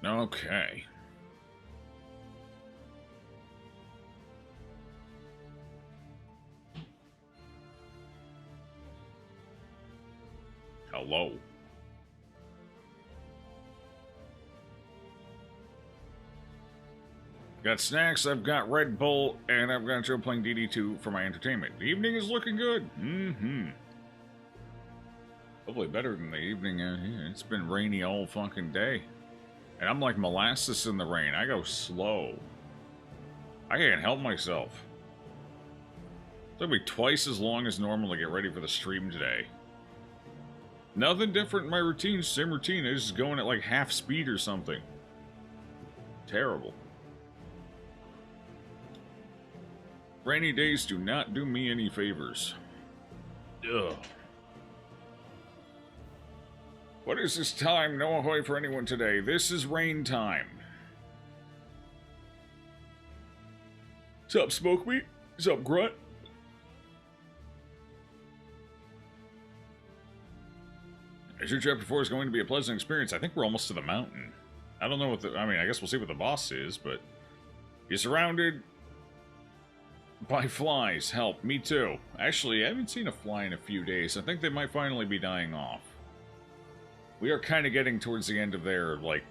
Okay. Hello. Got snacks, I've got Red Bull, and I've got Joe playing DD2 for my entertainment. The evening is looking good. Hopefully better than the evening out here. It's been rainy all fucking day. And I'm like molasses in the rain. I go slow. I can't help myself. It'll be twice as long as normal to get ready for the stream today. Nothing different in my routine. Same routine. It's just going at like half speed or something. Terrible. Rainy days do not do me any favors. Ugh. What is this time? No ahoy for anyone today. This is rain time. Sup, Smoke Meat? Sup, Grunt? As your chapter 4 is going to be a pleasant experience, I think we're almost to the mountain. I don't know what the... I mean, I guess we'll see what the boss is, but... You're surrounded by flies. Help, me too. Actually, I haven't seen a fly in a few days. I think they might finally be dying off. We are kind of getting towards the end of their, like,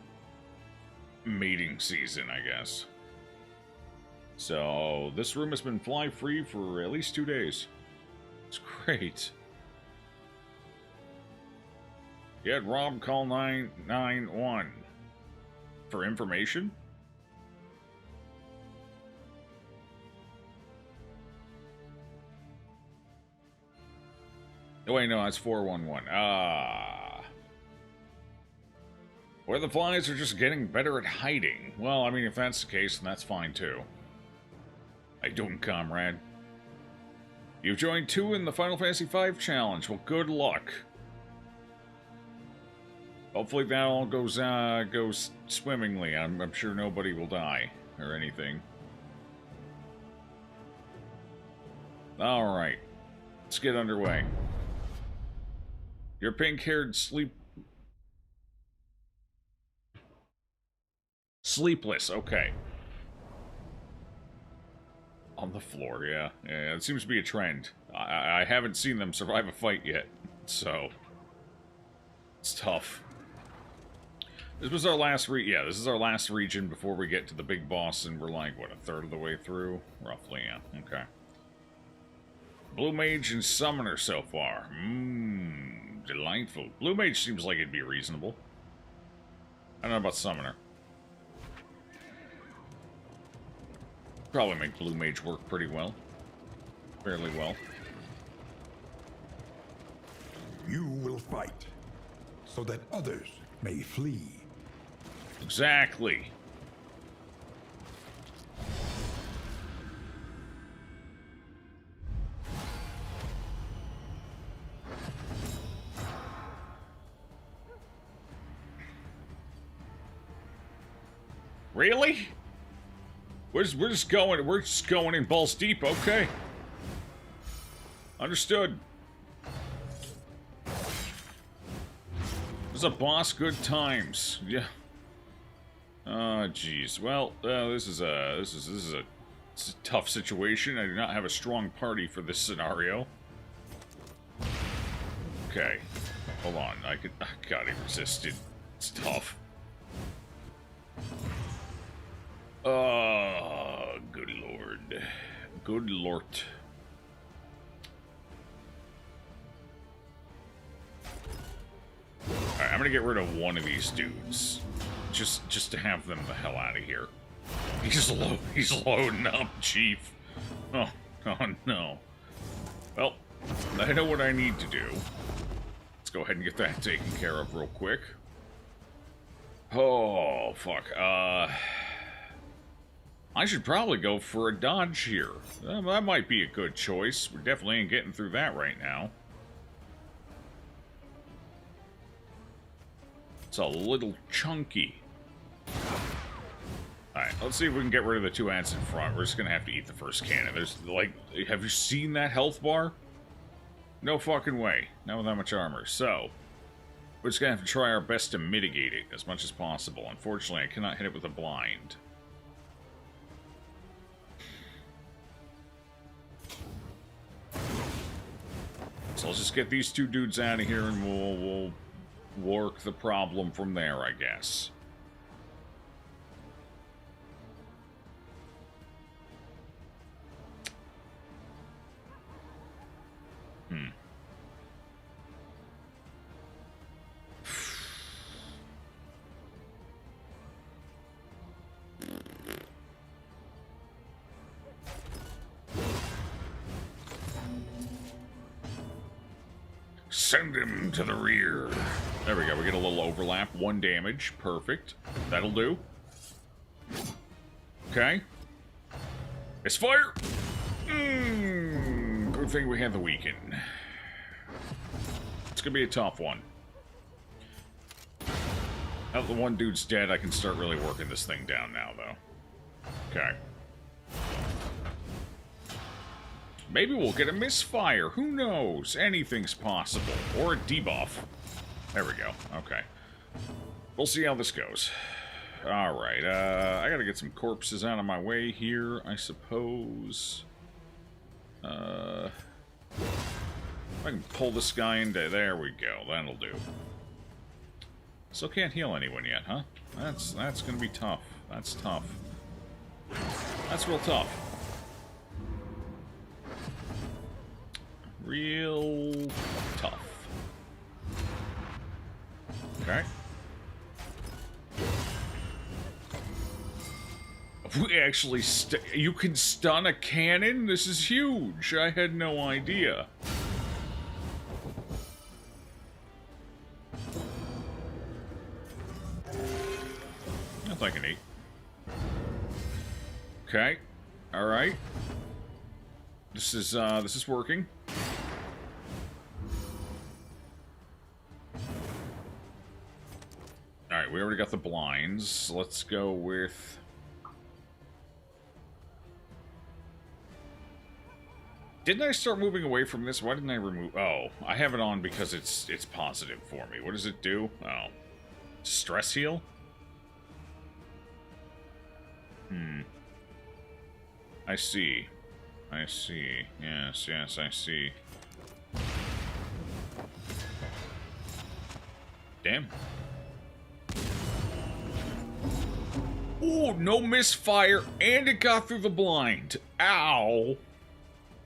mating season, I guess. So, this room has been fly-free for at least 2 days. It's great. You had Rob call 991 for information? Oh, wait, no, that's 411. Or the flies are just getting better at hiding. Well, I mean, if that's the case, then that's fine, too. How you doing, comrade? You've joined 2 in the Final Fantasy V challenge. Well, good luck. Hopefully that all goes swimmingly. I'm sure nobody will die or anything. Alright. Let's get underway. Your pink-haired Sleepless, okay. On the floor, yeah. Yeah, it seems to be a trend. I haven't seen them survive a fight yet, so... It's tough. This was our last this is our last region before we get to the big boss, and we're like, what, a third of the way through? Roughly, yeah. Okay. Blue Mage and Summoner so far. Delightful. Blue Mage seems like it'd be reasonable. I don't know about Summoner. Probably make Blue Mage work pretty well. Fairly well. You will fight, so that others may flee. Exactly. Really? We're just going in balls deep, okay. Understood. There's a boss, good times. Yeah. Oh, jeez. Well, this is a tough situation. I do not have a strong party for this scenario. Okay. Hold on. God, he resisted. It's tough. Oh, good lord. Good lord. Alright, I'm gonna get rid of one of these dudes. Just to have them the hell out of here. He's loading up, Chief. Oh no. Well, I know what I need to do. Let's go ahead and get that taken care of real quick. Oh, fuck. I should probably go for a dodge here. That might be a good choice. We definitely ain't getting through that right now. It's a little chunky. Alright, let's see if we can get rid of the 2 ants in front. We're just gonna have to eat the first cannon. There's, like, have you seen that health bar? No fucking way. Not with that much armor. So, We're just going to have to try our best to mitigate it as much as possible. Unfortunately, I cannot hit it with a blind. So let's just get these two dudes out of here and we'll work the problem from there, I guess. Send him to the rear. There we go. We get a little overlap. 1 damage. Perfect. That'll do. Okay. Misfire. Good thing we had the weaken. It's gonna be a tough one. Now that the one dude's dead, I can start really working this thing down now, though. Okay. Maybe we'll get a misfire. Who knows? Anything's possible. Or a debuff. There we go. Okay. We'll see how this goes. Alright, I gotta get some corpses out of my way here, I suppose. If I can pull this guy into... There we go. That'll do. Still can't heal anyone yet, huh? That's gonna be tough. That's tough. That's real tough. Real tough. Okay. We actually you can stun a cannon? This is huge. I had no idea. That's like an 8. Okay. All right. This is working. Alright, we already got the blinds. Let's go with... Didn't I start moving away from this? Why didn't I remove... Oh, I have it on because it's positive for me. What does it do? Oh. Stress heal? I see. I see. Yes, yes, I see. Damn. Ooh, no misfire, and it got through the blind. Ow.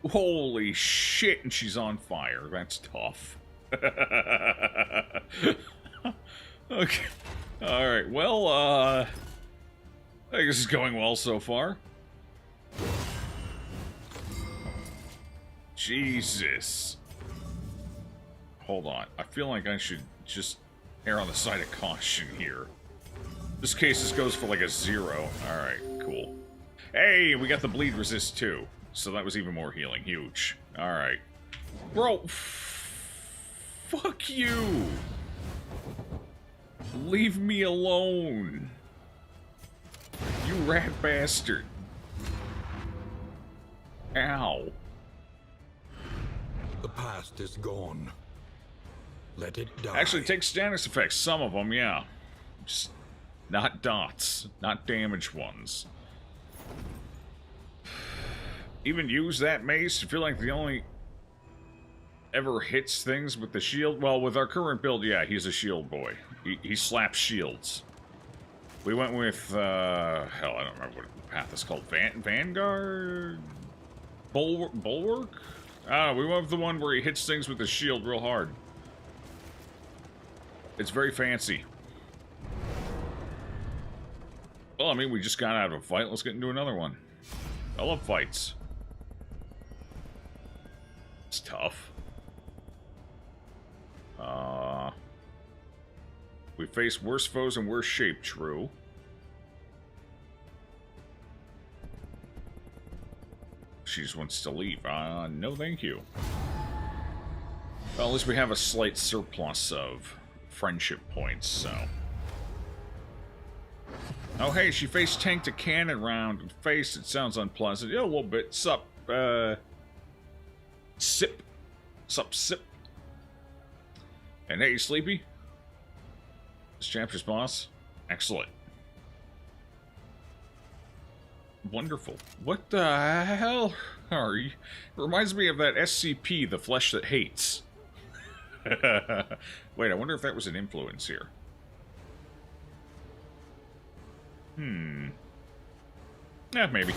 Holy shit, and she's on fire. That's tough. Okay. Alright, well, I think this is going well so far. Jesus. Hold on. I feel like I should just err on the side of caution here. This case, this goes for like a 0. Alright, cool. Hey, we got the bleed resist too. So that was even more healing. Huge. Alright. Bro, fuck you! Leave me alone. You rat bastard. Ow. The past is gone. Let it die. Actually, take status effects. Some of them, yeah. Just not dots. Not damaged ones. Even use that mace. I feel like the only... ever hits things with the shield. Well, with our current build, yeah, he's a shield boy. He slaps shields. We went with, hell, I don't remember what the path is called. Vanguard? Bulwark? I don't know, we went with the one where he hits things with his shield real hard. It's very fancy. Well, I mean, we just got out of a fight. Let's get into another one. I love fights. It's tough. We face worse foes in worse shape, true. She just wants to leave. No thank you. Well, at least we have a slight surplus of friendship points, so... Oh, hey, she face tanked a cannon round in face. It sounds unpleasant. Yeah, a little bit. Sup, Sip. Sup, Sip. And hey, Sleepy? This chapter's boss? Excellent. Wonderful. What the hell are you? It reminds me of that SCP, The Flesh That Hates. Wait, I wonder if that was an influence here. Yeah, maybe.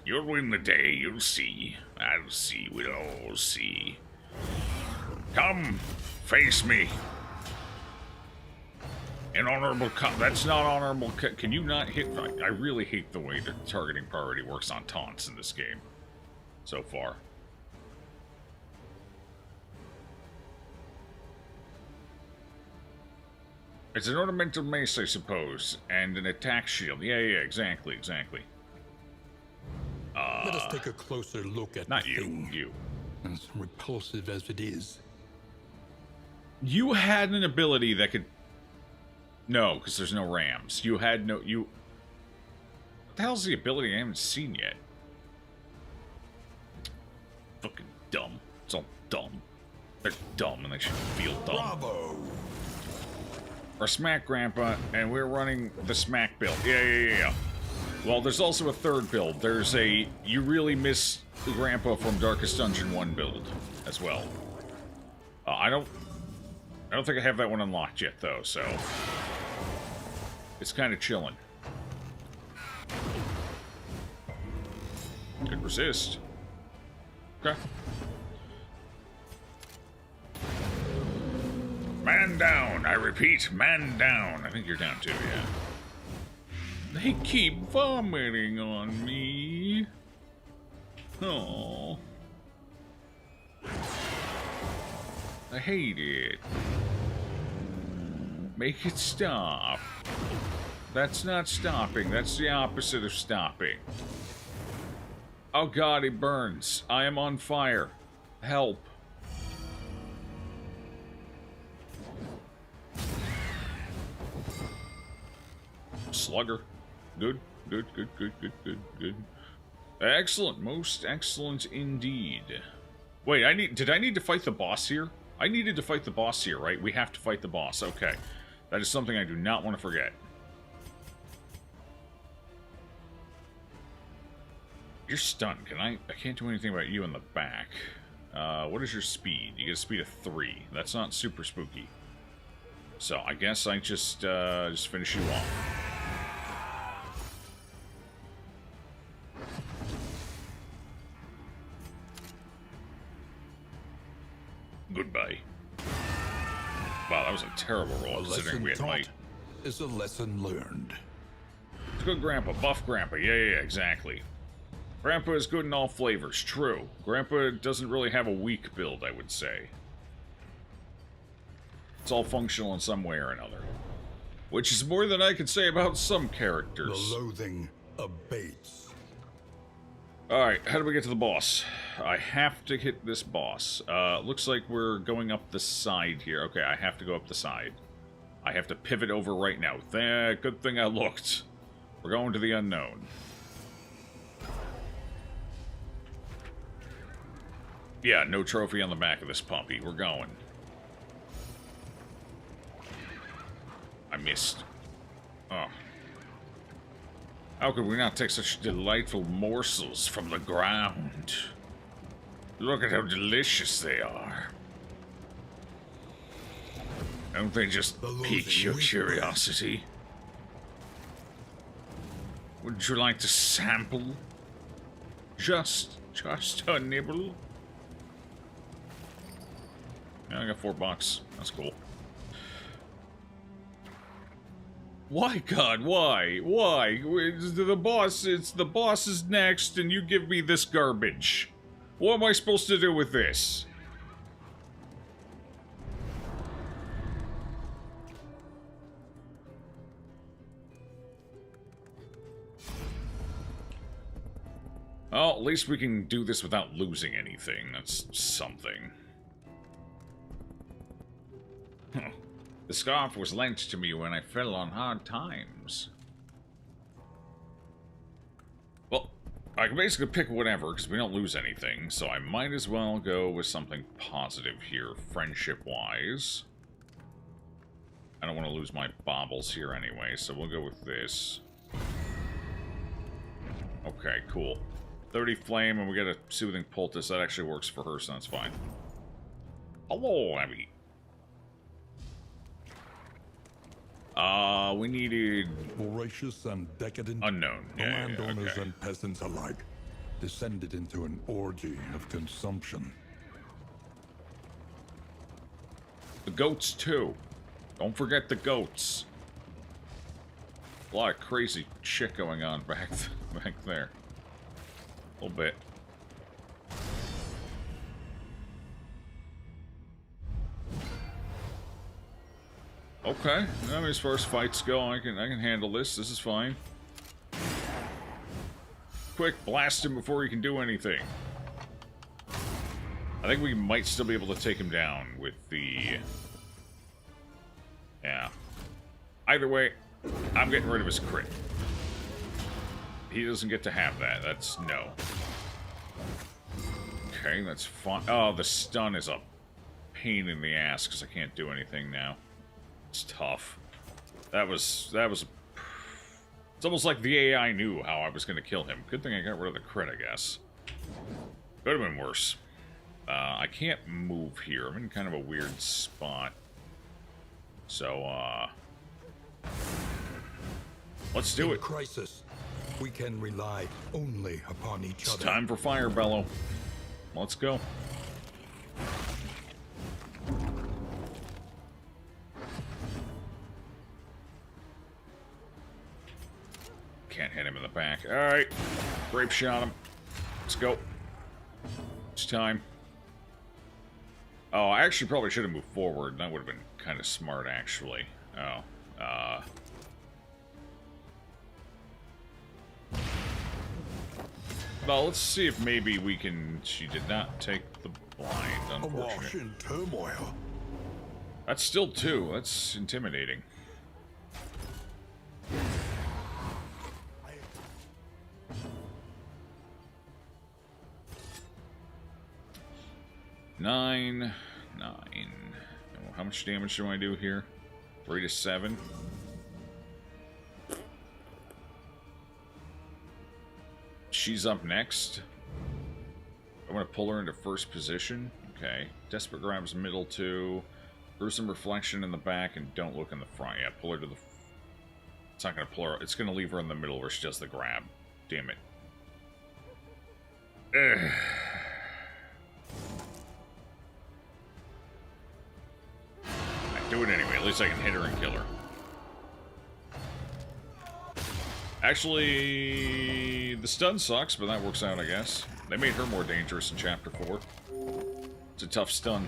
You'll win the day, you'll see. I'll see, we'll all see. Come, face me. An honorable that's not honorable can you not hit? I really hate the way the targeting priority works on taunts in this game. So far. It's an ornamental mace, I suppose, and an attack shield. Yeah, exactly. Let us take a closer look at not the you, thing. you. As repulsive as it is. You had an ability that could... No, because there's no rams. You had no... What the hell's the ability I haven't seen yet? Fucking dumb. It's all dumb. They're dumb and they should feel dumb. Bravo! Or Smack Grandpa, and we're running the Smack build. Yeah. Well, there's also a third build. There's a You Really Miss Grandpa from Darkest Dungeon 1 build as well. I don't think I have that one unlocked yet, though, so... It's kind of chilling. Could resist. Okay. Man down! I repeat, man down! I think you're down too, yeah. They keep vomiting on me. Oh. I hate it. Make it stop. That's not stopping. That's the opposite of stopping. Oh god, it burns. I am on fire. Help. Slugger. Good. Excellent. Most excellent indeed. Wait, did I need to fight the boss here? I needed to fight the boss here, right? We have to fight the boss. Okay. That is something I do not want to forget. You're stunned. I can't do anything about you in the back. What is your speed? You get a speed of 3. That's not super spooky. So, I guess I just finish you off. Goodbye. Wow, that was a terrible roll, considering we had might. Is a lesson learned. Good Grandpa, buff Grandpa. Yeah, exactly. Grandpa is good in all flavors. True. Grandpa doesn't really have a weak build, I would say. It's all functional in some way or another. Which is more than I could say about some characters. The loathing abates. Alright, how do we get to the boss? I have to hit this boss. Looks like we're going up the side here. Okay, I have to go up the side. I have to pivot over right now. Good thing I looked. We're going to the unknown. Yeah, no trophy on the back of this puppy. We're going. I missed. Oh. How could we not take such delightful morsels from the ground? Look at how delicious they are. Don't they just pique your curiosity? Wouldn't you like to sample? Just a nibble? Yeah, I got $4. That's cool. Why, God? Why? It's the boss is next, and you give me this garbage. What am I supposed to do with this? Well, at least we can do this without losing anything. That's something. Huh. The scarf was lent to me when I fell on hard times. Well, I can basically pick whatever, because we don't lose anything, so I might as well go with something positive here, friendship-wise. I don't want to lose my baubles here anyway, so we'll go with this. Okay, cool. 30 flame, and we get a soothing poultice. That actually works for her, so that's fine. Hello, Abby. We needed... Voracious and decadent. Unknown. Yeah, landowners okay. and peasants alike descended into an orgy of consumption. The goats, too. Don't forget the goats. A lot of crazy shit going on back there. A little bit. Okay. I mean, as far as fights go, I can handle this. This is fine. Quick, blast him before he can do anything. I think we might still be able to take him down with the... Yeah. Either way, I'm getting rid of his crit. He doesn't get to have that. That's no. Okay, that's fine. Oh, the stun is a pain in the ass because I can't do anything now. It's tough. That was... It's almost like the AI knew how I was going to kill him. Good thing I got rid of the crit, I guess. Could have been worse. I can't move here. I'm in kind of a weird spot. So, let's do it. In crisis, we can rely only upon each other. It's time for Fire Bellow. Let's go. Can't hit him in the back. Alright. Grape shot him. Let's go. It's time. Oh, I actually probably should have moved forward. That would have been kind of smart, actually. Oh. Well, let's see if maybe we can... She did not take the blind, unfortunately. Awash in turmoil. That's still 2. That's intimidating. Nine. How much damage do I do here? 3 to 7. She's up next. I'm gonna pull her into first position. Okay. Desperate grabs middle 2. Gruesome reflection in the back and don't look in the front. Yeah, pull her to the... It's not gonna pull her... It's gonna leave her in the middle where she does the grab. Damn it. Ugh. Do it anyway. At least I can hit her and kill her. Actually, the stun sucks, but that works out, I guess. They made her more dangerous in Chapter 4. It's a tough stun.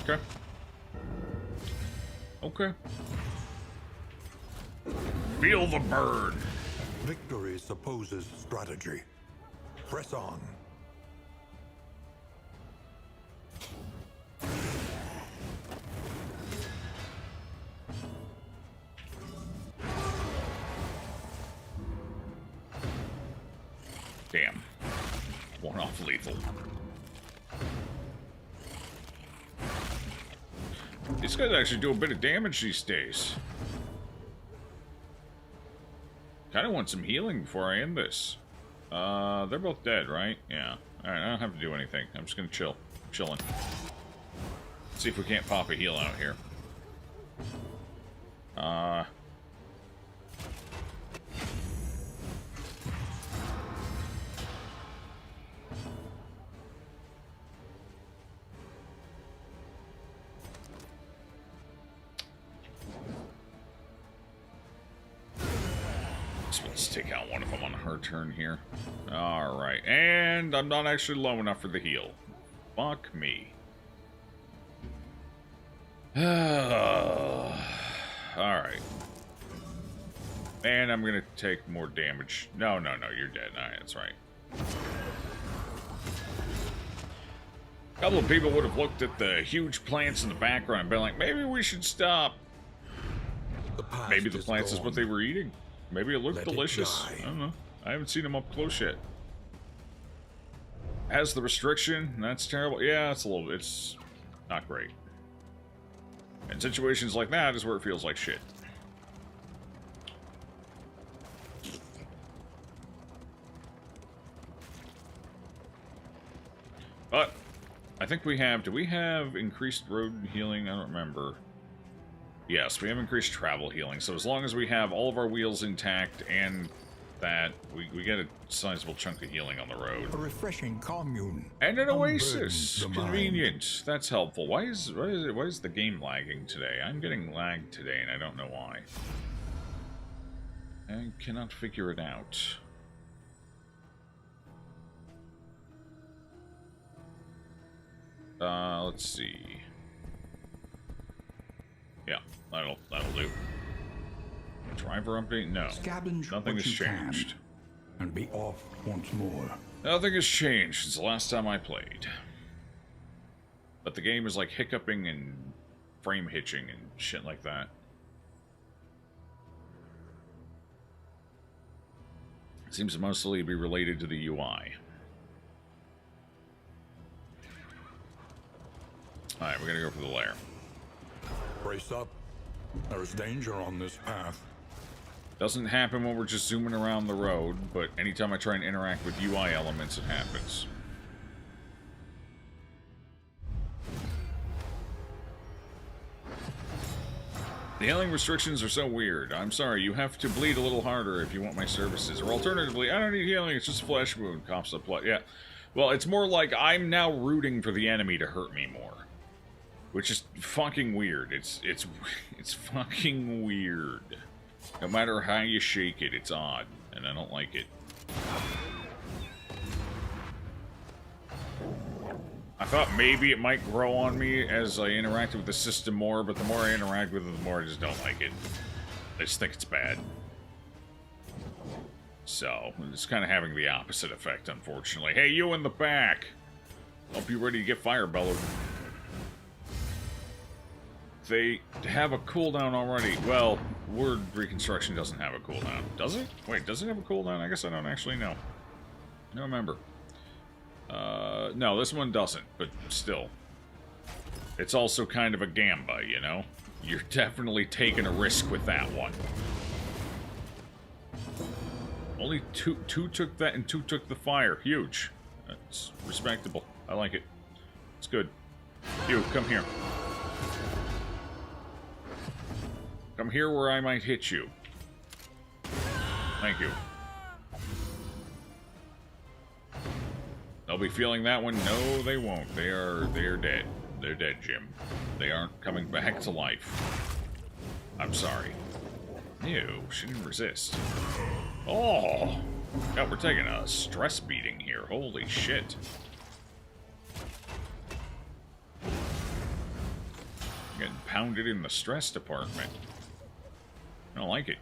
Okay. Okay. Feel the burn. Victory supposes strategy. Press on. Damn. One off lethal. These guys actually do a bit of damage these days. Kind of want some healing before I end this. They're both dead, right? Yeah. Alright, I don't have to do anything. I'm just gonna chill. I'm chilling. See if we can't pop a heal out here. Let's take out one of them on her turn here. Alright, and I'm not actually low enough for the heal. Fuck me. Alright. And I'm gonna take more damage. No, you're dead. Alright, that's right. A couple of people would have looked at the huge plants in the background and been like, maybe we should stop. Maybe the plants is what they were eating. Maybe it looked Let it delicious. die. I don't know. I haven't seen them up close yet. Has the restriction. That's terrible. Yeah, it's not great. And situations like that is where it feels like shit. But I think we have... Do we have increased road healing? I don't remember. Yes, we have increased travel healing. So as long as we have all of our wheels intact and that, we get a sizable chunk of healing on the road. A refreshing commune. And an oasis. Unburdens the mind. Convenient. That's helpful. Why is the game lagging today? I'm getting lagged today and I don't know why. I cannot figure it out. Let's see. Yeah, that'll do. Driver update? No. Scavenge Nothing what has you can, changed. and be off once more. Nothing has changed since the last time I played. But the game is like hiccuping and frame hitching and shit like that. It seems to mostly be related to the UI. Alright, we're gonna go for the lair. Brace up. There's danger on this path. Doesn't happen when we're just zooming around the road, but anytime I try and interact with UI elements, it happens. The healing restrictions are so weird. I'm sorry, you have to bleed a little harder if you want my services. Or alternatively, I don't need healing, it's just a flesh wound. Cops apply. Yeah. Well, it's more like I'm now rooting for the enemy to hurt me more. Which is fucking weird. It's fucking weird. No matter how you shake it, it's odd. And I don't like it. I thought maybe it might grow on me as I interacted with the system more, but the more I interact with it, the more I just don't like it. I just think it's bad. So, it's kind of having the opposite effect, unfortunately. Hey, you in the back! Hope you're ready to get fire-bellowed. They have a cooldown already. Well, Word Reconstruction doesn't have a cooldown. Does it? Wait, does it have a cooldown? I guess I don't actually know. I don't remember. No, this one doesn't, but still. It's also kind of a gamba, you know? You're definitely taking a risk with that one. Only two took that and 2 took the fire. Huge. That's respectable. I like it. It's good. You, come here. Come here where I might hit you. Thank you. They'll be feeling that one. No, they won't. They are dead. They're dead, Jim. They aren't coming back to life. I'm sorry. Ew, she didn't resist. Oh! God, we're taking a stress beating here. Holy shit. Getting pounded in the stress department. I don't like it.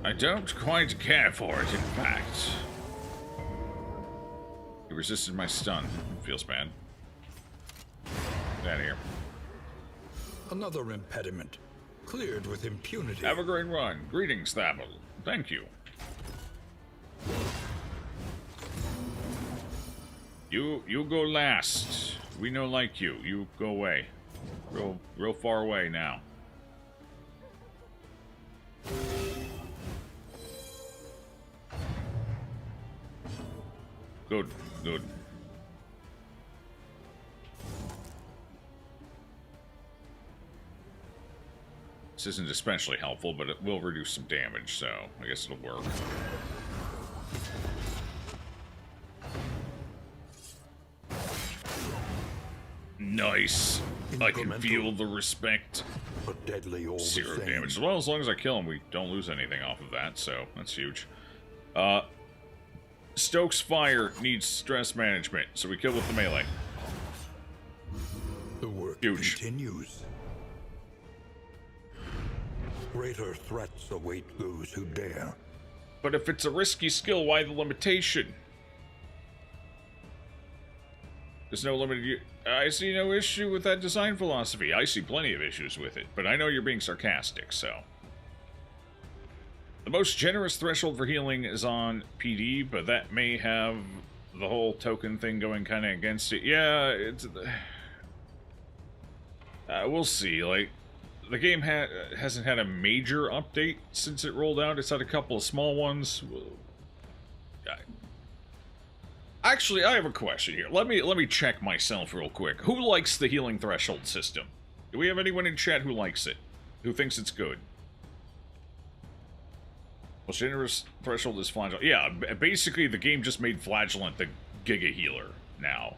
I don't quite care for it, in fact. He resisted my stun. Feels bad. Get out of here. Another impediment. Cleared with impunity. Have a great run. Greetings, Thabble. Thank you. You go last. We no like you. You go away. Real far away now. Good, good. This isn't especially helpful, but it will reduce some damage, so I guess it'll work. Nice. I can feel the respect. But deadly all 0 the same. damage. Well, as long as I kill him, we don't lose anything off of that, so that's huge. Stokes Fire needs stress management, so we kill with the melee. The work Huge. continues. Greater threats await those who dare. But if it's a risky skill, why the limitation? There's no limited... I see no issue with that design philosophy. I see plenty of issues with it, but I know you're being sarcastic, so. The most generous threshold for healing is on PD, but that may have the whole token thing going kind of against it. Yeah, it's... we'll see. Like, the game hasn't had a major update since it rolled out. It's had a couple of small ones. Actually, I have a question here. Let me check myself real quick. Who likes the healing threshold system? Do we have anyone in chat who likes it? Who thinks it's good? Most generous threshold is Flagellant. Yeah, basically the game just made Flagellant the Giga Healer now.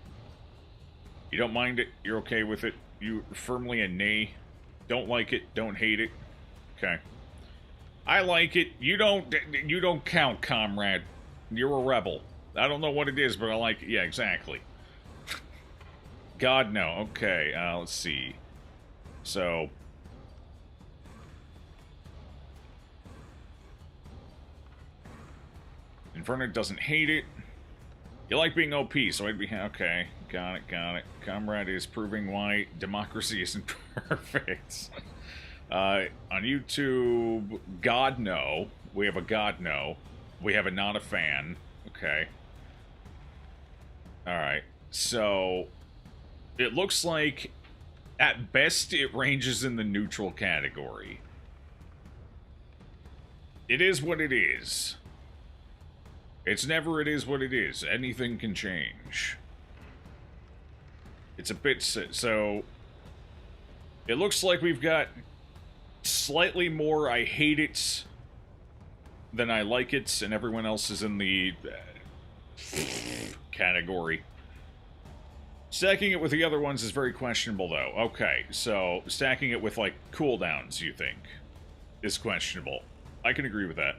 You don't mind it? You're okay with it? You firmly a nay? Don't like it? Don't hate it? Okay. I like it. You don't count, comrade. You're a rebel. I don't know what it is, but I like it. Yeah, exactly. God, no. Okay, let's see. So... Inferno doesn't hate it. You like being OP, so I'd be... Okay, got it. Comrade is proving why democracy isn't perfect. On YouTube, God no. We have a God no. We have a not a fan. Okay. Alright, so... It looks like, at best, it ranges in the neutral category. It is what it is. It's never it is what it is. Anything can change. It's a bit... So... It looks like we've got slightly more I hate it than I like it, and everyone else is in the... category. Stacking it with the other ones is very questionable, though. Okay, so stacking it with, like, cooldowns, you think, is questionable. I can agree with that.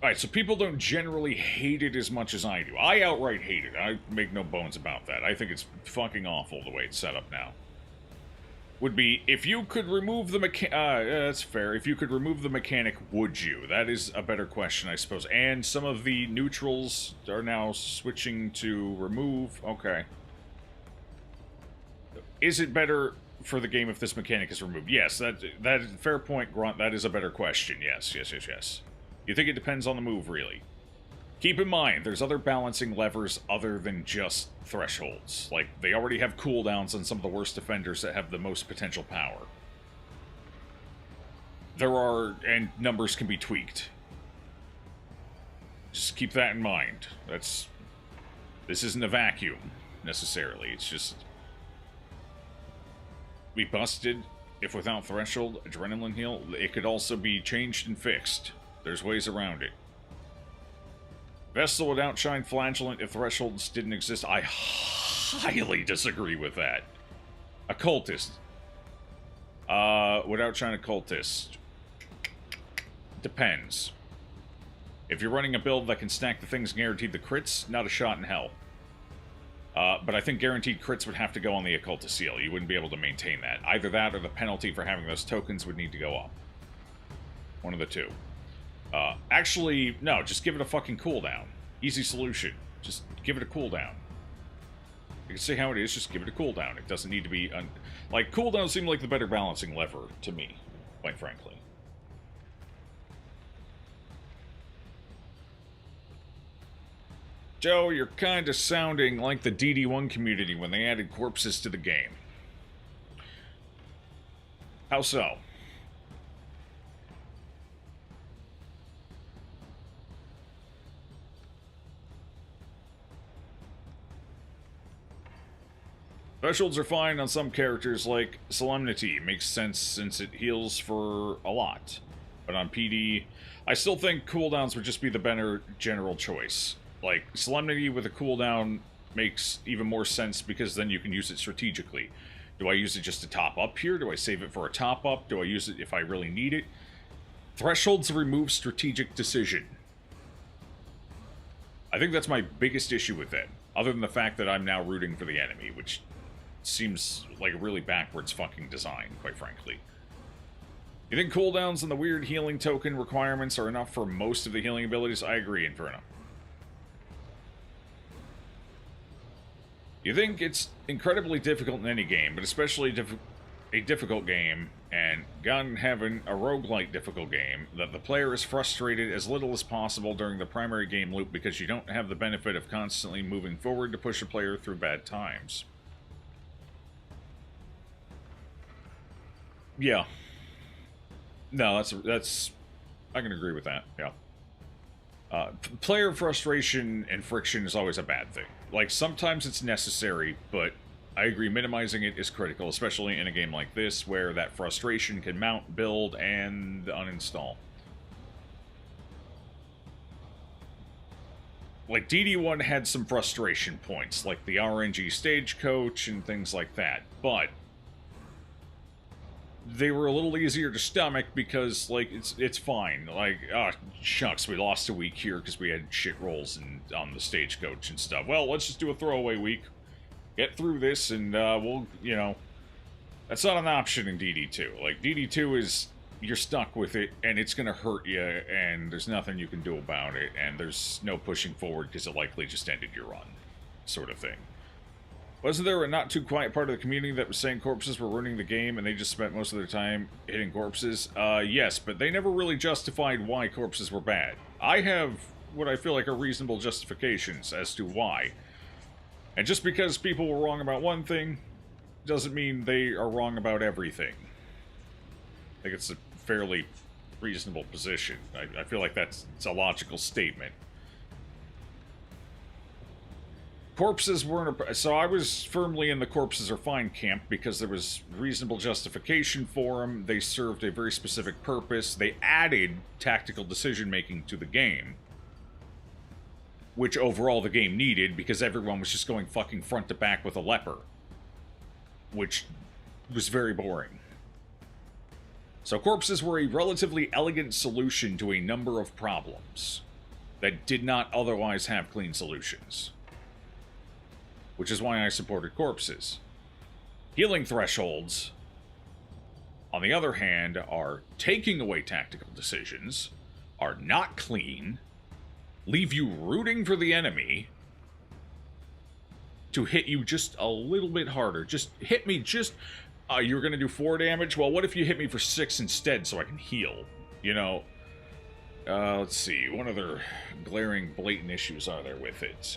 Alright, so people don't generally hate it as much as I do. I outright hate it. I make no bones about that. I think it's fucking awful the way it's set up now. Would be, if you could remove the that's fair. If you could remove the mechanic, would you? That is a better question, I suppose. And some of the neutrals are now switching to remove. Okay. Is it better for the game if this mechanic is removed? Yes, that fair point, Grunt. That is a better question. Yes. You think it depends on the move, really? Keep in mind, there's other balancing levers other than just thresholds. Like, they already have cooldowns on some of the worst defenders that have the most potential power. There are, and numbers can be tweaked. Just keep that in mind. This isn't a vacuum, necessarily. It's just... We busted, if without threshold, adrenaline heal. It could also be changed and fixed. There's ways around it. Vestal would outshine Flagellant if thresholds didn't exist. I highly disagree with that. Occultist. Would outshine Occultist. Depends. If you're running a build that can stack the things guaranteed the crits, not a shot in hell. But I think guaranteed crits would have to go on the Occultist seal. You wouldn't be able to maintain that. Either that or the penalty for having those tokens would need to go up. One of the two. Actually, no, just give it a fucking cooldown. Easy solution. Just give it a cooldown. You can see how it is, just give it a cooldown. It doesn't need to be... Like, cooldowns seem like the better balancing lever, to me, quite frankly. Joe, you're kinda sounding like the DD1 community when they added corpses to the game. How so? Thresholds are fine on some characters, like Solemnity. Makes sense since it heals for a lot. But on PD, I still think cooldowns would just be the better general choice. Like, Solemnity with a cooldown makes even more sense because then you can use it strategically. Do I use it just to top up here? Do I save it for a top up? Do I use it if I really need it? Thresholds remove strategic decision. I think that's my biggest issue with it. Other than the fact that I'm now rooting for the enemy, which seems like a really backwards fucking design, quite frankly. You think cooldowns and the weird healing token requirements are enough for most of the healing abilities? I agree, Inferno. You think it's incredibly difficult in any game, but especially a difficult game, and God having a roguelike difficult game, that the player is frustrated as little as possible during the primary game loop because you don't have the benefit of constantly moving forward to push a player through bad times. Yeah. No, that's I can agree with that, yeah. Player frustration and friction is always a bad thing. Like, sometimes it's necessary, but I agree minimizing it is critical, especially in a game like this, where that frustration can mount, build, and uninstall. Like, DD1 had some frustration points, like the RNG stagecoach and things like that, but they were a little easier to stomach because, like, it's fine. Like, oh, shucks, we lost a week here because we had shit rolls on the stagecoach and stuff. Well, let's just do a throwaway week. Get through this, and we'll, you know... That's not an option in DD2. Like, DD2 is... You're stuck with it, and it's gonna hurt you, and there's nothing you can do about it, and there's no pushing forward because it likely just ended your run. Sort of thing. Wasn't there a not-too-quiet part of the community that was saying corpses were ruining the game and they just spent most of their time hitting corpses? Yes, but they never really justified why corpses were bad. I have what I feel like are reasonable justifications as to why. And just because people were wrong about one thing, doesn't mean they are wrong about everything. I think it's a fairly reasonable position. I feel like it's a logical statement. Corpses weren't... So I was firmly in the corpses are fine camp because there was reasonable justification for them. They served a very specific purpose. They added tactical decision-making to the game. Which overall the game needed because everyone was just going fucking front to back with a leper. Which was very boring. So corpses were a relatively elegant solution to a number of problems that did not otherwise have clean solutions. Which is why I supported corpses. Healing thresholds, on the other hand, are taking away tactical decisions, are not clean, leave you rooting for the enemy to hit you just a little bit harder. Just hit me just... you're gonna do 4 damage? Well, what if you hit me for 6 instead so I can heal? You know? Let's see. What other glaring, blatant issues are there with it?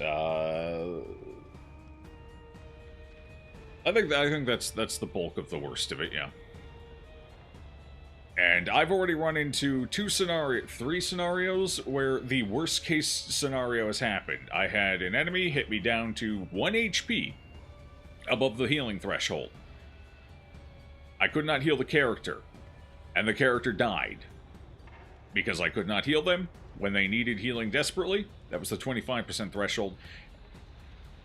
I think that's the bulk of the worst of it, yeah. And I've already run into 3 scenarios where the worst case scenario has happened. I had an enemy hit me down to 1 HP above the healing threshold. I could not heal the character, and the character died. Because I could not heal them when they needed healing desperately. That was the 25% threshold.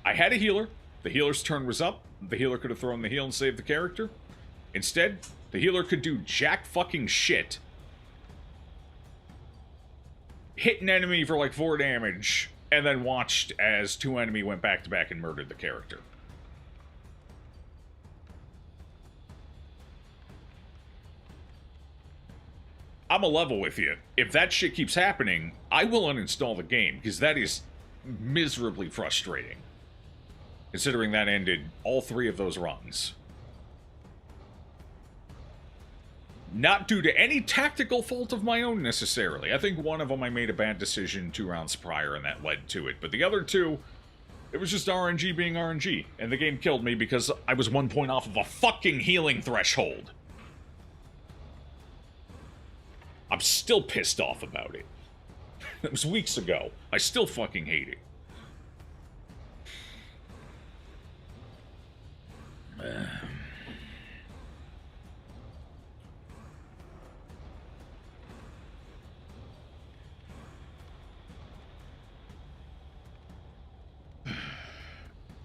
I had a healer. The healer's turn was up. The healer could have thrown the heal and saved the character. Instead, the healer could do jack fucking shit. Hit an enemy for like 4 damage, and then watched as 2 enemy went back to back and murdered the character. I'm a level with you. If that shit keeps happening, I will uninstall the game, because that is miserably frustrating. Considering that ended all 3 of those runs. Not due to any tactical fault of my own, necessarily. I think one of them I made a bad decision 2 rounds prior, and that led to it. But the other 2, it was just RNG being RNG. And the game killed me because I was 1 point off of a fucking healing threshold. I'm still pissed off about it. It was weeks ago. I still fucking hate it.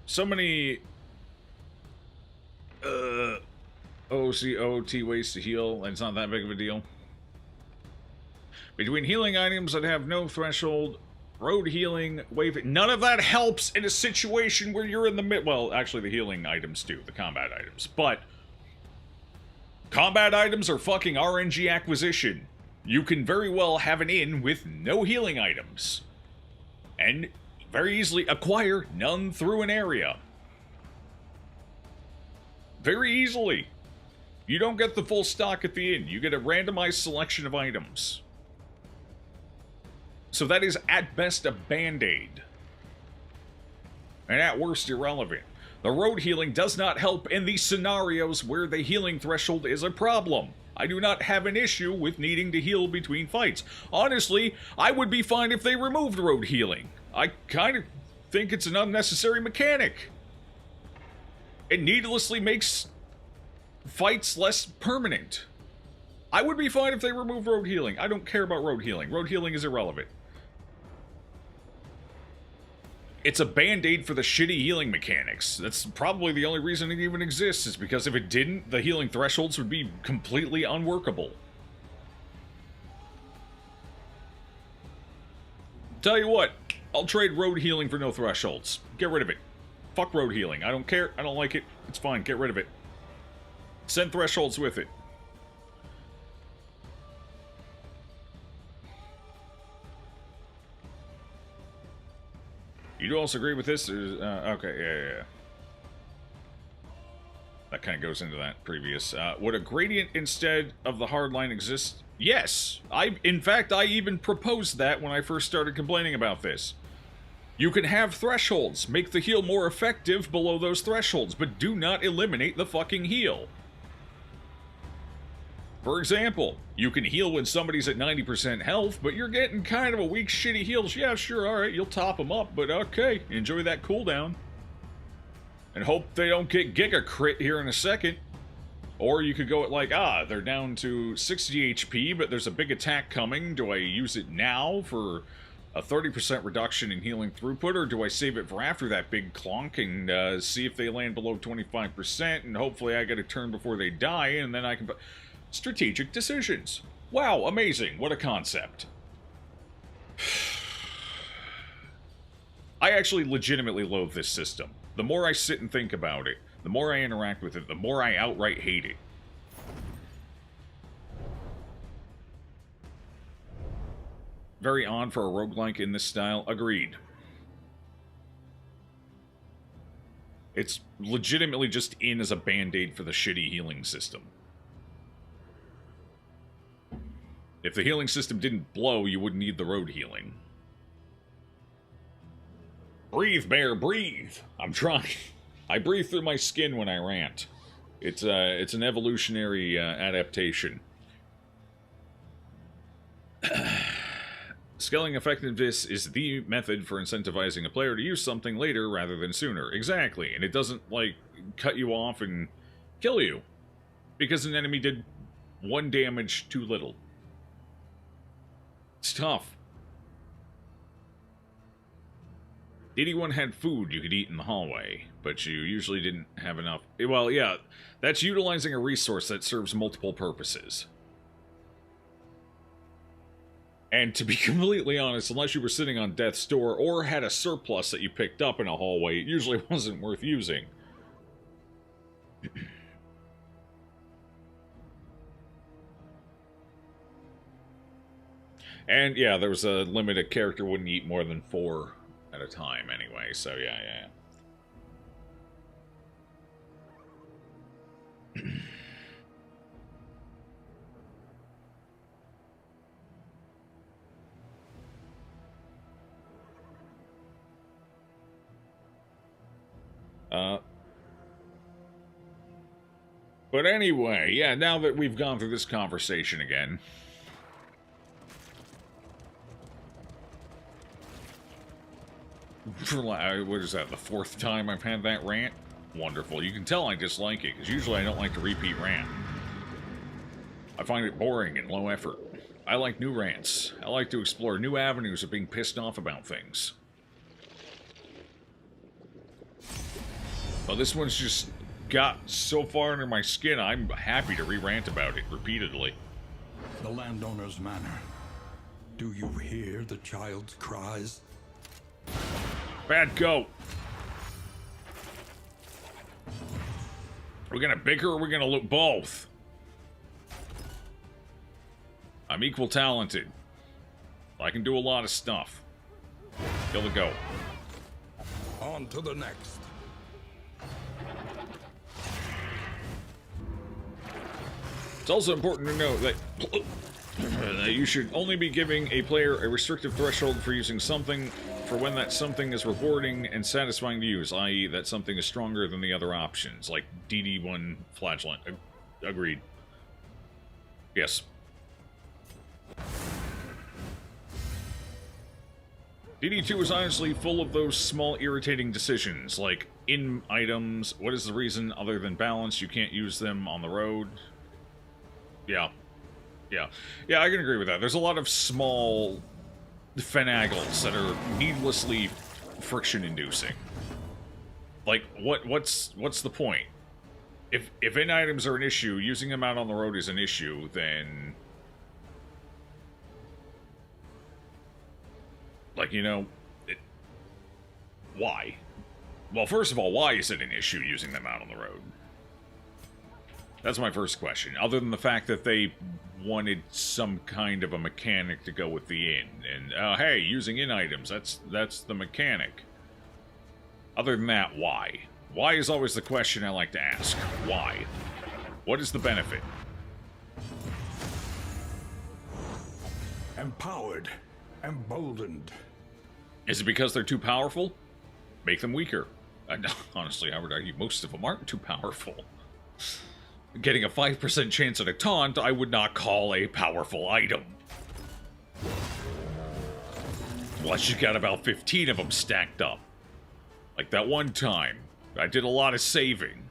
So many OCOT ways to heal, and it's not that big of a deal. Between healing items that have no threshold, road healing, wave... None of that helps in a situation where you're in the mid... Well, actually, the healing items do, the combat items. But combat items are fucking RNG acquisition. You can very well have an inn with no healing items. And very easily acquire none through an area. Very easily. You don't get the full stock at the inn. You get a randomized selection of items. So that is at best a band-aid. And at worst irrelevant. The road healing does not help in these scenarios where the healing threshold is a problem. I do not have an issue with needing to heal between fights. Honestly, I would be fine if they removed road healing. I kind of think it's an unnecessary mechanic. It needlessly makes fights less permanent. I would be fine if they removed road healing. I don't care about road healing. Road healing is irrelevant. It's a band-aid for the shitty healing mechanics. That's probably the only reason it even exists, is because if it didn't, the healing thresholds would be completely unworkable. Tell you what, I'll trade road healing for no thresholds. Get rid of it. Fuck road healing. I don't care. I don't like it. It's fine. Get rid of it. Send thresholds with it. You do also agree with this? Okay, yeah. That kind of goes into that previous. Would a gradient instead of the hard line exist? Yes! In fact, I even proposed that when I first started complaining about this. You can have thresholds. Make the heal more effective below those thresholds, but do not eliminate the fucking heal. For example, you can heal when somebody's at 90% health, but you're getting kind of a weak, shitty heals. Yeah, sure, alright, you'll top them up, but okay, enjoy that cooldown. And hope they don't get Giga Crit here in a second. Or you could go at like, they're down to 60 HP, but there's a big attack coming. Do I use it now for a 30% reduction in healing throughput, or do I save it for after that big clonk and see if they land below 25%, and hopefully I get a turn before they die, and then I can... Strategic decisions. Wow, amazing. What a concept. I actually legitimately loathe this system. The more I sit and think about it, the more I interact with it, the more I outright hate it. Very odd for a roguelike in this style. Agreed. It's legitimately just in as a band-aid for the shitty healing system. If the healing system didn't blow, you wouldn't need the road healing. Breathe, bear, breathe! I'm trying. I breathe through my skin when I rant. It's an evolutionary adaptation. Scaling effectiveness is the method for incentivizing a player to use something later rather than sooner. Exactly, and it doesn't, like, cut you off and kill you. Because an enemy did 1 damage too little. It's tough. Anyone had food you could eat in the hallway, but you usually didn't have enough. Well, yeah, that's utilizing a resource that serves multiple purposes. And to be completely honest, unless you were sitting on death's door or had a surplus that you picked up in a hallway, it usually wasn't worth using. And yeah, there was a limit. A character wouldn't eat more than 4 at a time anyway, so yeah. But anyway, yeah, now that we've gone through this conversation again... What is that, the 4th time I've had that rant? Wonderful. You can tell I dislike it, because usually I don't like to repeat rant. I find it boring and low effort. I like new rants. I like to explore new avenues of being pissed off about things. Well, this one's just got so far under my skin, I'm happy to re-rant about it repeatedly. The landowner's manor. Do you hear the child's cries? Bad goat. We're gonna bicker or we're gonna loot both? I'm equal talented. I can do a lot of stuff. Kill the goat. On to the next. It's also important to note that you should only be giving a player a restrictive threshold for using something for when that something is rewarding and satisfying to use, i.e. that something is stronger than the other options, like DD1 Flagellant. Agreed. Yes. DD2 is honestly full of those small irritating decisions, like in items, what is the reason other than balance you can't use them on the road? Yeah. Yeah, I can agree with that. There's a lot of small finagles that are needlessly friction-inducing. Like, what's the point? If in items are an issue, using them out on the road is an issue, then... Like, you know... why? Well, first of all, why is it an issue using them out on the road? That's my first question. Other than the fact that they wanted some kind of a mechanic to go with the inn. And, hey, using in items, that's the mechanic. Other than that, why? Why is always the question I like to ask. Why? What is the benefit? Empowered. Emboldened. Is it because they're too powerful? Make them weaker. Honestly, I would argue most of them aren't too powerful. Getting a 5% chance at a taunt, I would not call a powerful item. Unless you got about 15 of them stacked up. Like that one time. I did a lot of saving.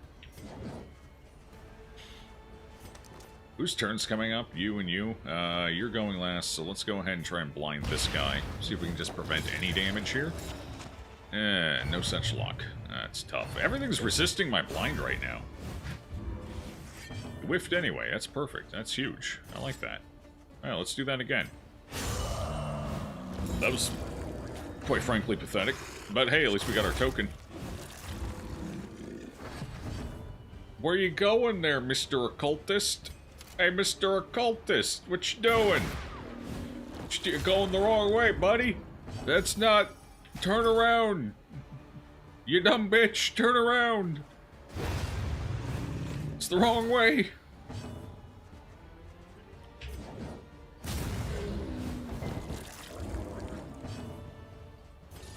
Whose turn's coming up? You and you. You're going last, so let's go ahead and try and blind this guy. See if we can just prevent any damage here. No such luck. That's tough. Everything's resisting my blind right now. Whiffed anyway. That's perfect. That's huge. I like that. Alright, let's do that again. That was, quite frankly, pathetic. But hey, at least we got our token. Where you going there, Mr. Occultist? Hey, Mr. Occultist, what you doing? You're going the wrong way, buddy. That's not... Turn around. You dumb bitch, turn around. It's the wrong way.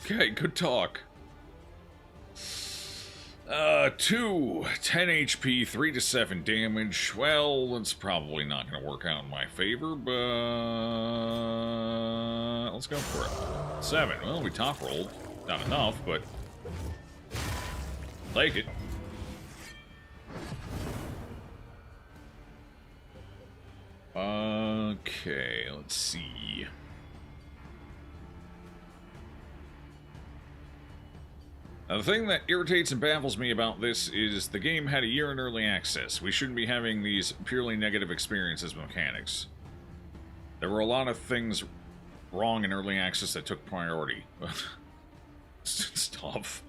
Okay, good talk. 2, 10 HP, 3 to 7 damage. Well, that's probably not going to work out in my favor, but let's go for it. 7. Well, we top rolled. Not enough, but take it. Okay, let's see. Now, the thing that irritates and baffles me about this is the game had a year in early access. We shouldn't be having these purely negative experiences with mechanics. There were a lot of things wrong in early access that took priority. It's tough.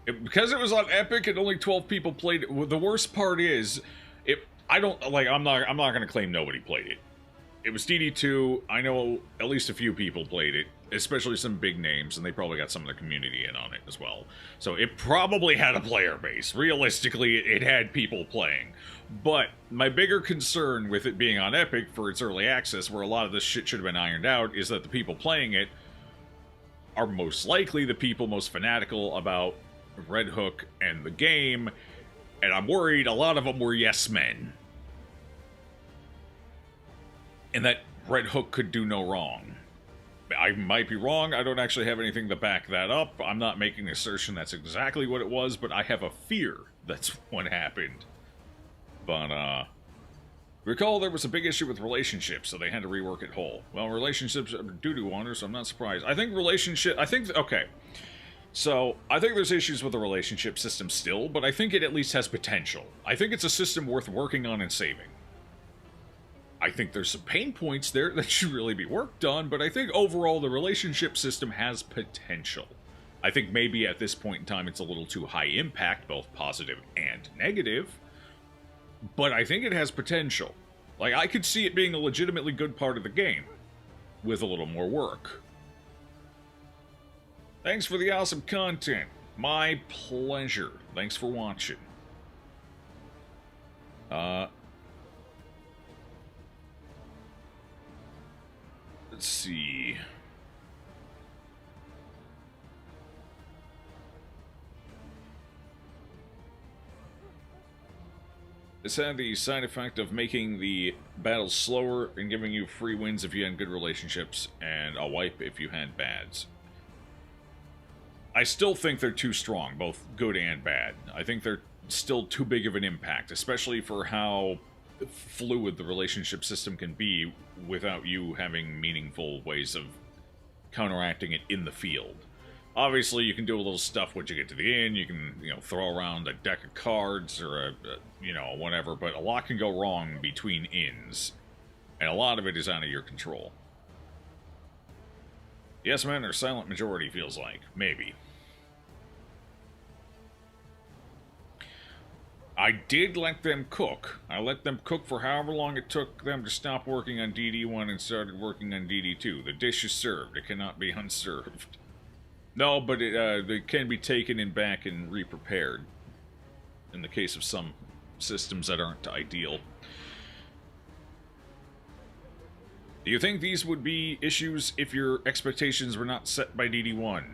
Because it was on Epic and only 12 people played it, the worst part is, I'm not going to claim nobody played it. It was DD2. I know at least a few people played it, especially some big names, and they probably got some of the community in on it as well. So it probably had a player base. Realistically, it had people playing. But my bigger concern with it being on Epic for its early access, where a lot of this shit should have been ironed out, is that the people playing it are most likely the people most fanatical about Red Hook and the game, and I'm worried a lot of them were yes men. And that Red Hook could do no wrong. I might be wrong, I don't actually have anything to back that up, I'm not making an assertion that's exactly what it was, but I have a fear that's what happened. But, recall there was a big issue with relationships, so they had to rework it whole. Well, relationships are doo-doo on her, so I'm not surprised. Okay. So, I think there's issues with the relationship system still, but I think it at least has potential. I think it's a system worth working on and saving. I think there's some pain points there that should really be worked on, but I think overall the relationship system has potential. I think maybe at this point in time it's a little too high impact, both positive and negative, but I think it has potential. Like, I could see it being a legitimately good part of the game, with a little more work. Thanks for the awesome content. My pleasure. Thanks for watching. Let's see. This had the side effect of making the battles slower and giving you free wins if you had good relationships, and a wipe if you had bads. I still think they're too strong, both good and bad. I think they're still too big of an impact, especially for how fluid the relationship system can be without you having meaningful ways of counteracting it in the field. Obviously, you can do a little stuff once you get to the inn. You can, throw around a deck of cards or whatever, but a lot can go wrong between inns, and a lot of it is out of your control. Yes men or silent majority feels like. Maybe. I did let them cook. I let them cook for however long it took them to stop working on DD1 and started working on DD2. The dish is served. It cannot be unserved. No, but it can be taken in back and re-prepared. In the case of some systems that aren't ideal. Do you think these would be issues if your expectations were not set by DD1?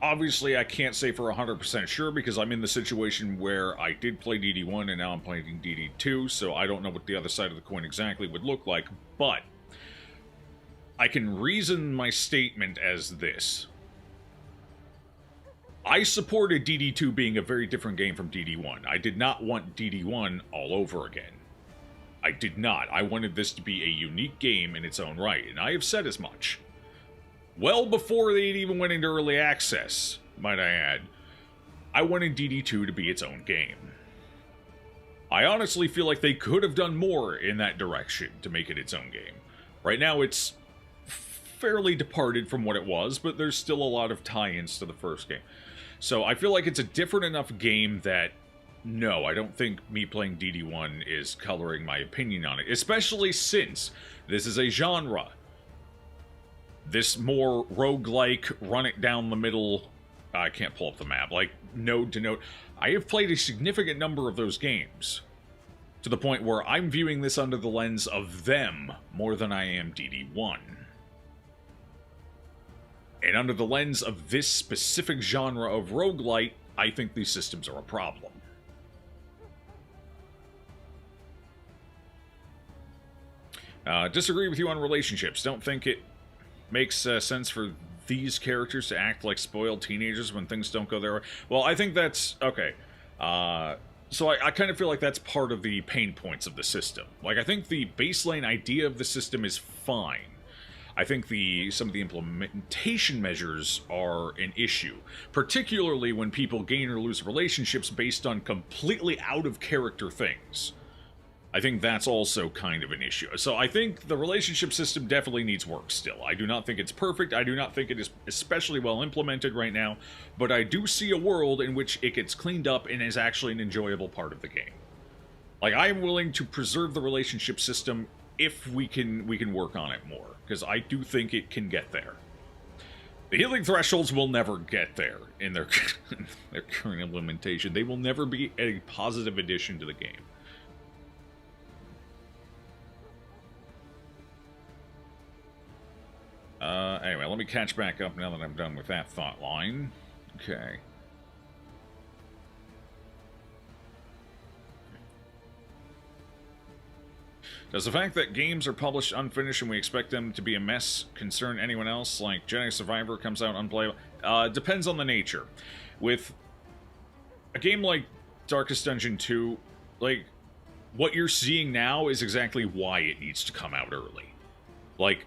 Obviously, I can't say for 100% sure because I'm in the situation where I did play DD1 and now I'm playing DD2, so I don't know what the other side of the coin exactly would look like, but I can reason my statement as this. I supported DD2 being a very different game from DD1. I did not want DD1 all over again. I did not. I wanted this to be a unique game in its own right, and I have said as much. Well before they even went into early access, might I add, I wanted DD2 to be its own game. I honestly feel like they could have done more in that direction to make it its own game. Right now it's fairly departed from what it was, but there's still a lot of tie-ins to the first game. So I feel like it's a different enough game that, no, I don't think me playing DD1 is coloring my opinion on it, especially since this is a genre. This more roguelike, run it down the middle, I can't pull up the map, like node to node. I have played a significant number of those games, to the point where I'm viewing this under the lens of them more than I am DD1. And under the lens of this specific genre of roguelite, I think these systems are a problem. Disagree with you on relationships. Don't think it makes sense for these characters to act like spoiled teenagers when things don't go their way. Well, I think that's... okay. So I kind of feel like that's part of the pain points of the system. Like, I think the baseline idea of the system is fine. I think some of the implementation measures are an issue. Particularly when people gain or lose relationships based on completely out-of-character things. I think that's also kind of an issue. So I think the relationship system definitely needs work still. I do not think it's perfect. I do not think it is especially well implemented right now. But I do see a world in which it gets cleaned up and is actually an enjoyable part of the game. Like, I am willing to preserve the relationship system if we can work on it more. Because I do think it can get there. The healing thresholds will never get there in their current implementation. They will never be a positive addition to the game. Anyway, let me catch back up now that I'm done with that thought line. Okay. Does the fact that games are published unfinished and we expect them to be a mess concern anyone else? Like Jedi Survivor comes out unplayable? Depends on the nature. With a game like Darkest Dungeon 2, like, what you're seeing now is exactly why it needs to come out early. Like,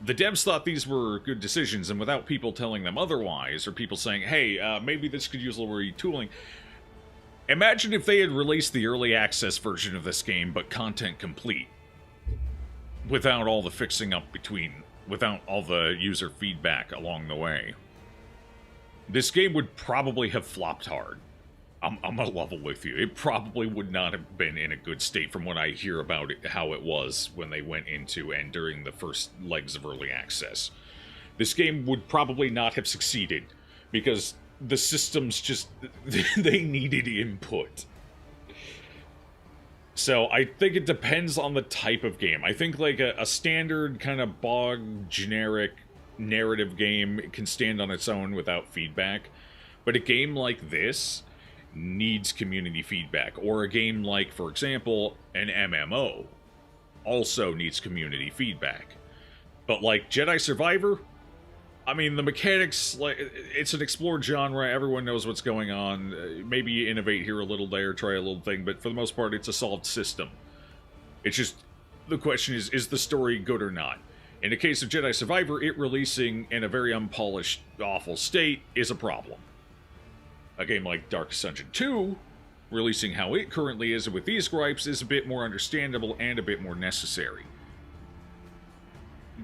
the devs thought these were good decisions, and without people telling them otherwise, or people saying, hey, maybe this could use a little retooling. Imagine if they had released the early access version of this game, but content complete. Without all the fixing up without all the user feedback along the way. This game would probably have flopped hard. I'm gonna level with you. It probably would not have been in a good state from what I hear about it, how it was when they went into and during the first legs of early access. This game would probably not have succeeded because the systems just, they needed input. So I think it depends on the type of game. I think like a standard kind of bog, generic narrative game can stand on its own without feedback. But a game like this needs community feedback. Or a game like, for example, an MMO also needs community feedback. But like Jedi Survivor, I mean, the mechanics, like, it's an explored genre, everyone knows what's going on. Maybe you innovate here a little there, try a little thing, but for the most part, it's a solved system. It's just, the question is the story good or not? In the case of Jedi Survivor, it releasing in a very unpolished, awful state is a problem. A game like Darkest Dungeon 2, releasing how it currently is with these gripes, is a bit more understandable and a bit more necessary.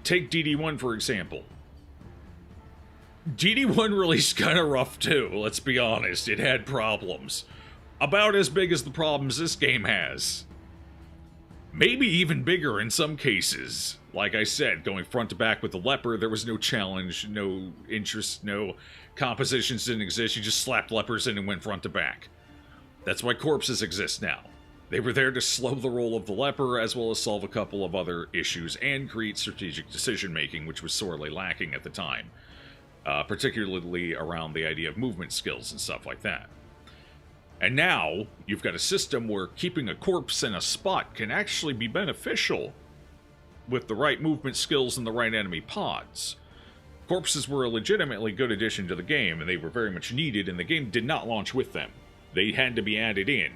Take DD1, for example. DD1 released kind of rough too, let's be honest. It had problems. About as big as the problems this game has. Maybe even bigger in some cases. Like I said, going front to back with the leper, there was no challenge, no interest, no compositions didn't exist. You just slapped lepers in and went front to back. That's why corpses exist now. They were there to slow the roll of the leper, as well as solve a couple of other issues, and create strategic decision-making, which was sorely lacking at the time. Particularly around the idea of movement skills and stuff like that. And now, you've got a system where keeping a corpse in a spot can actually be beneficial with the right movement skills and the right enemy pods. Corpses were a legitimately good addition to the game, and they were very much needed, and the game did not launch with them. They had to be added in.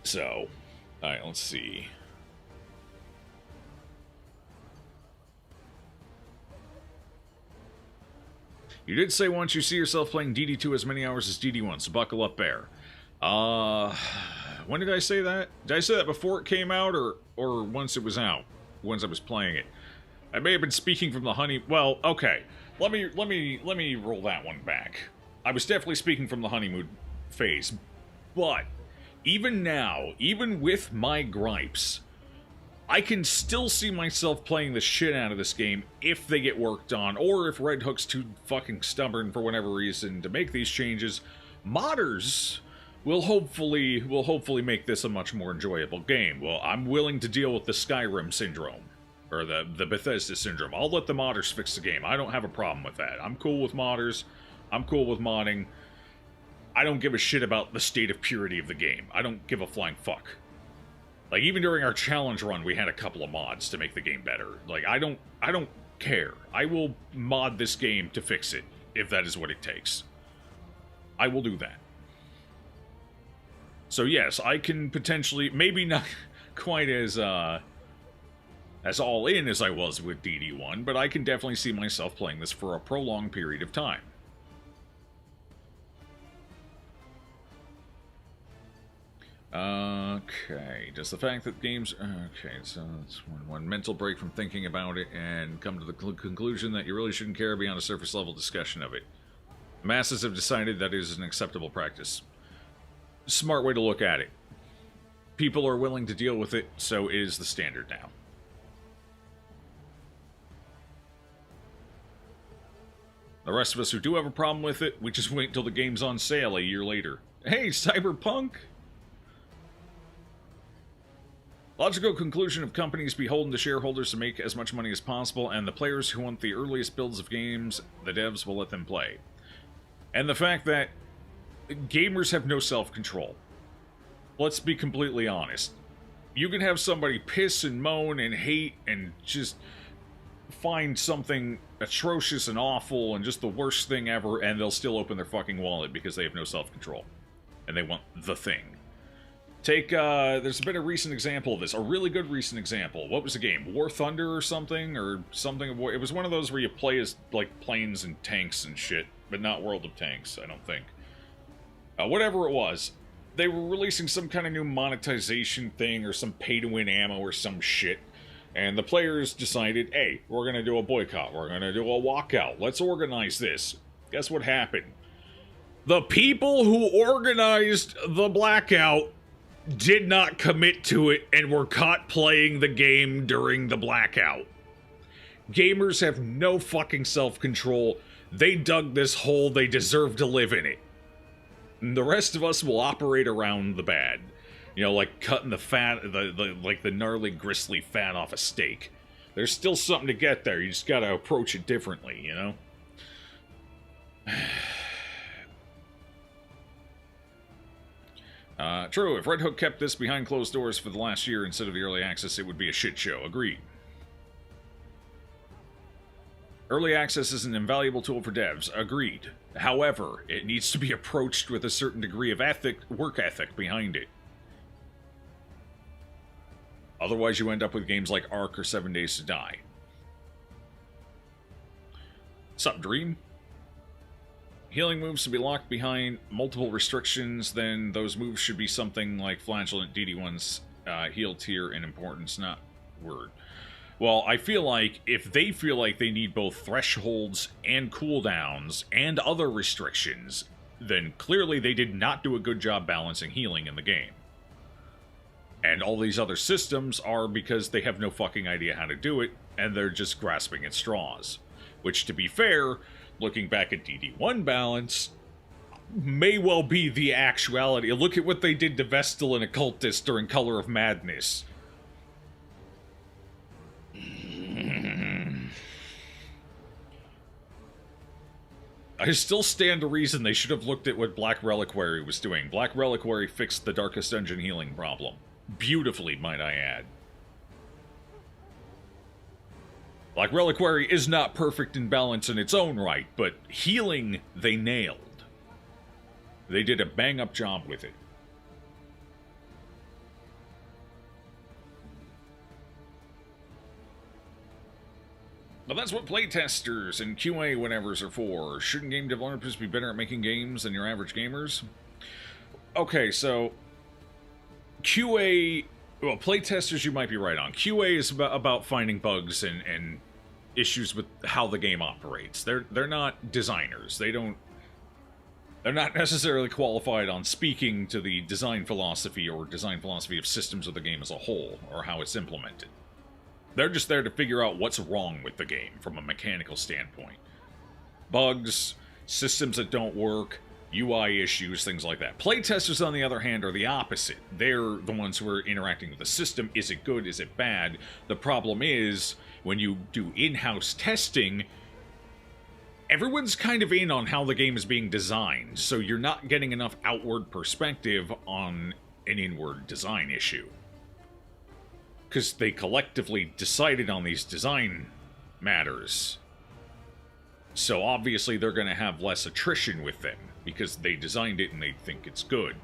So, alright, let's see. You did say once you see yourself playing DD2 as many hours as DD1, so buckle up, Bear. When did I say that? Did I say that before it came out, or once it was out? Once I was playing it? I may have been speaking from the honey... Well, okay. Let me roll that one back. I was definitely speaking from the honeymoon phase. But, even now, even with my gripes, I can still see myself playing the shit out of this game if they get worked on, or if Red Hook's too fucking stubborn for whatever reason to make these changes. Modders will hopefully make this a much more enjoyable game. Well, I'm willing to deal with the Skyrim syndrome, or the Bethesda syndrome. I'll let the modders fix the game. I don't have a problem with that. I'm cool with modders. I'm cool with modding. I don't give a shit about the state of purity of the game. I don't give a flying fuck. Like, even during our challenge run, we had a couple of mods to make the game better. Like, I don't care. I will mod this game to fix it, if that is what it takes. I will do that. So yes, I can potentially, maybe not quite as all in as I was with DD1, but I can definitely see myself playing this for a prolonged period of time. Okay, does the fact that games... Okay, so it's one mental break from thinking about it and come to the conclusion that you really shouldn't care beyond a surface level discussion of it. Masses have decided that it is an acceptable practice. Smart way to look at it. People are willing to deal with it, so it is the standard now. The rest of us who do have a problem with it, we just wait until the game's on sale a year later. Hey, Cyberpunk! Logical conclusion of companies beholden to shareholders to make as much money as possible, and the players who want the earliest builds of games, the devs will let them play. And the fact that gamers have no self-control. Let's be completely honest. You can have somebody piss and moan and hate and just find something atrocious and awful and just the worst thing ever, and they'll still open their fucking wallet because they have no self-control. And they want the thing. Take, there's been a recent example of this, a really good recent example. What was the game? War Thunder or something? Or something of war? It was one of those where you play as, like, planes and tanks and shit, but not World of Tanks, I don't think. Whatever it was, they were releasing some kind of new monetization thing or some pay-to-win ammo or some shit, and the players decided, hey, we're gonna do a boycott, we're gonna do a walkout, let's organize this. Guess what happened? The people who organized the blackout did not commit to it and were caught playing the game during the blackout. Gamers have no fucking self-control. They dug this hole, they deserve to live in it. And the rest of us will operate around the bad. You know, like cutting the fat, the gnarly, gristly fat off a steak. There's still something to get there, you just gotta approach it differently, you know? True, if Red Hook kept this behind closed doors for the last year instead of the early access, it would be a shit show. Agreed. Early access is an invaluable tool for devs. Agreed. However, it needs to be approached with a certain degree of work ethic behind it. Otherwise, you end up with games like Ark or 7 Days to Die. Sup, Dream? Healing moves to be locked behind multiple restrictions, then those moves should be something like Flagellant DD1's heal tier in importance, not word. Well, I feel like if they feel like they need both thresholds and cooldowns and other restrictions, then clearly they did not do a good job balancing healing in the game. And all these other systems are because they have no fucking idea how to do it, and they're just grasping at straws. Which, to be fair, looking back at DD1 balance, may well be the actuality. Look at what they did to Vestal and Occultist during Color of Madness. I still stand to reason they should have looked at what Black Reliquary was doing. Black Reliquary fixed the Darkest Dungeon healing problem. Beautifully, might I add. Black Reliquary is not perfect in balance in its own right, but healing they nailed. They did a bang-up job with it. Now that's what playtesters and QA whatevers are for. Shouldn't game developers be better at making games than your average gamers? Okay, so QA, well, playtesters you might be right on. QA is about finding bugs and issues with how the game operates. They're not designers. They're not necessarily qualified on speaking to the design philosophy or design philosophy of systems of the game as a whole, or how it's implemented. They're just there to figure out what's wrong with the game from a mechanical standpoint. Bugs, systems that don't work, UI issues, things like that. Playtesters, on the other hand, are the opposite. They're the ones who are interacting with the system. Is it good? Is it bad? The problem is, when you do in-house testing, everyone's kind of in on how the game is being designed, so you're not getting enough outward perspective on an inward design issue. Because they collectively decided on these design matters. So obviously they're going to have less attrition with them, because they designed it and they think it's good.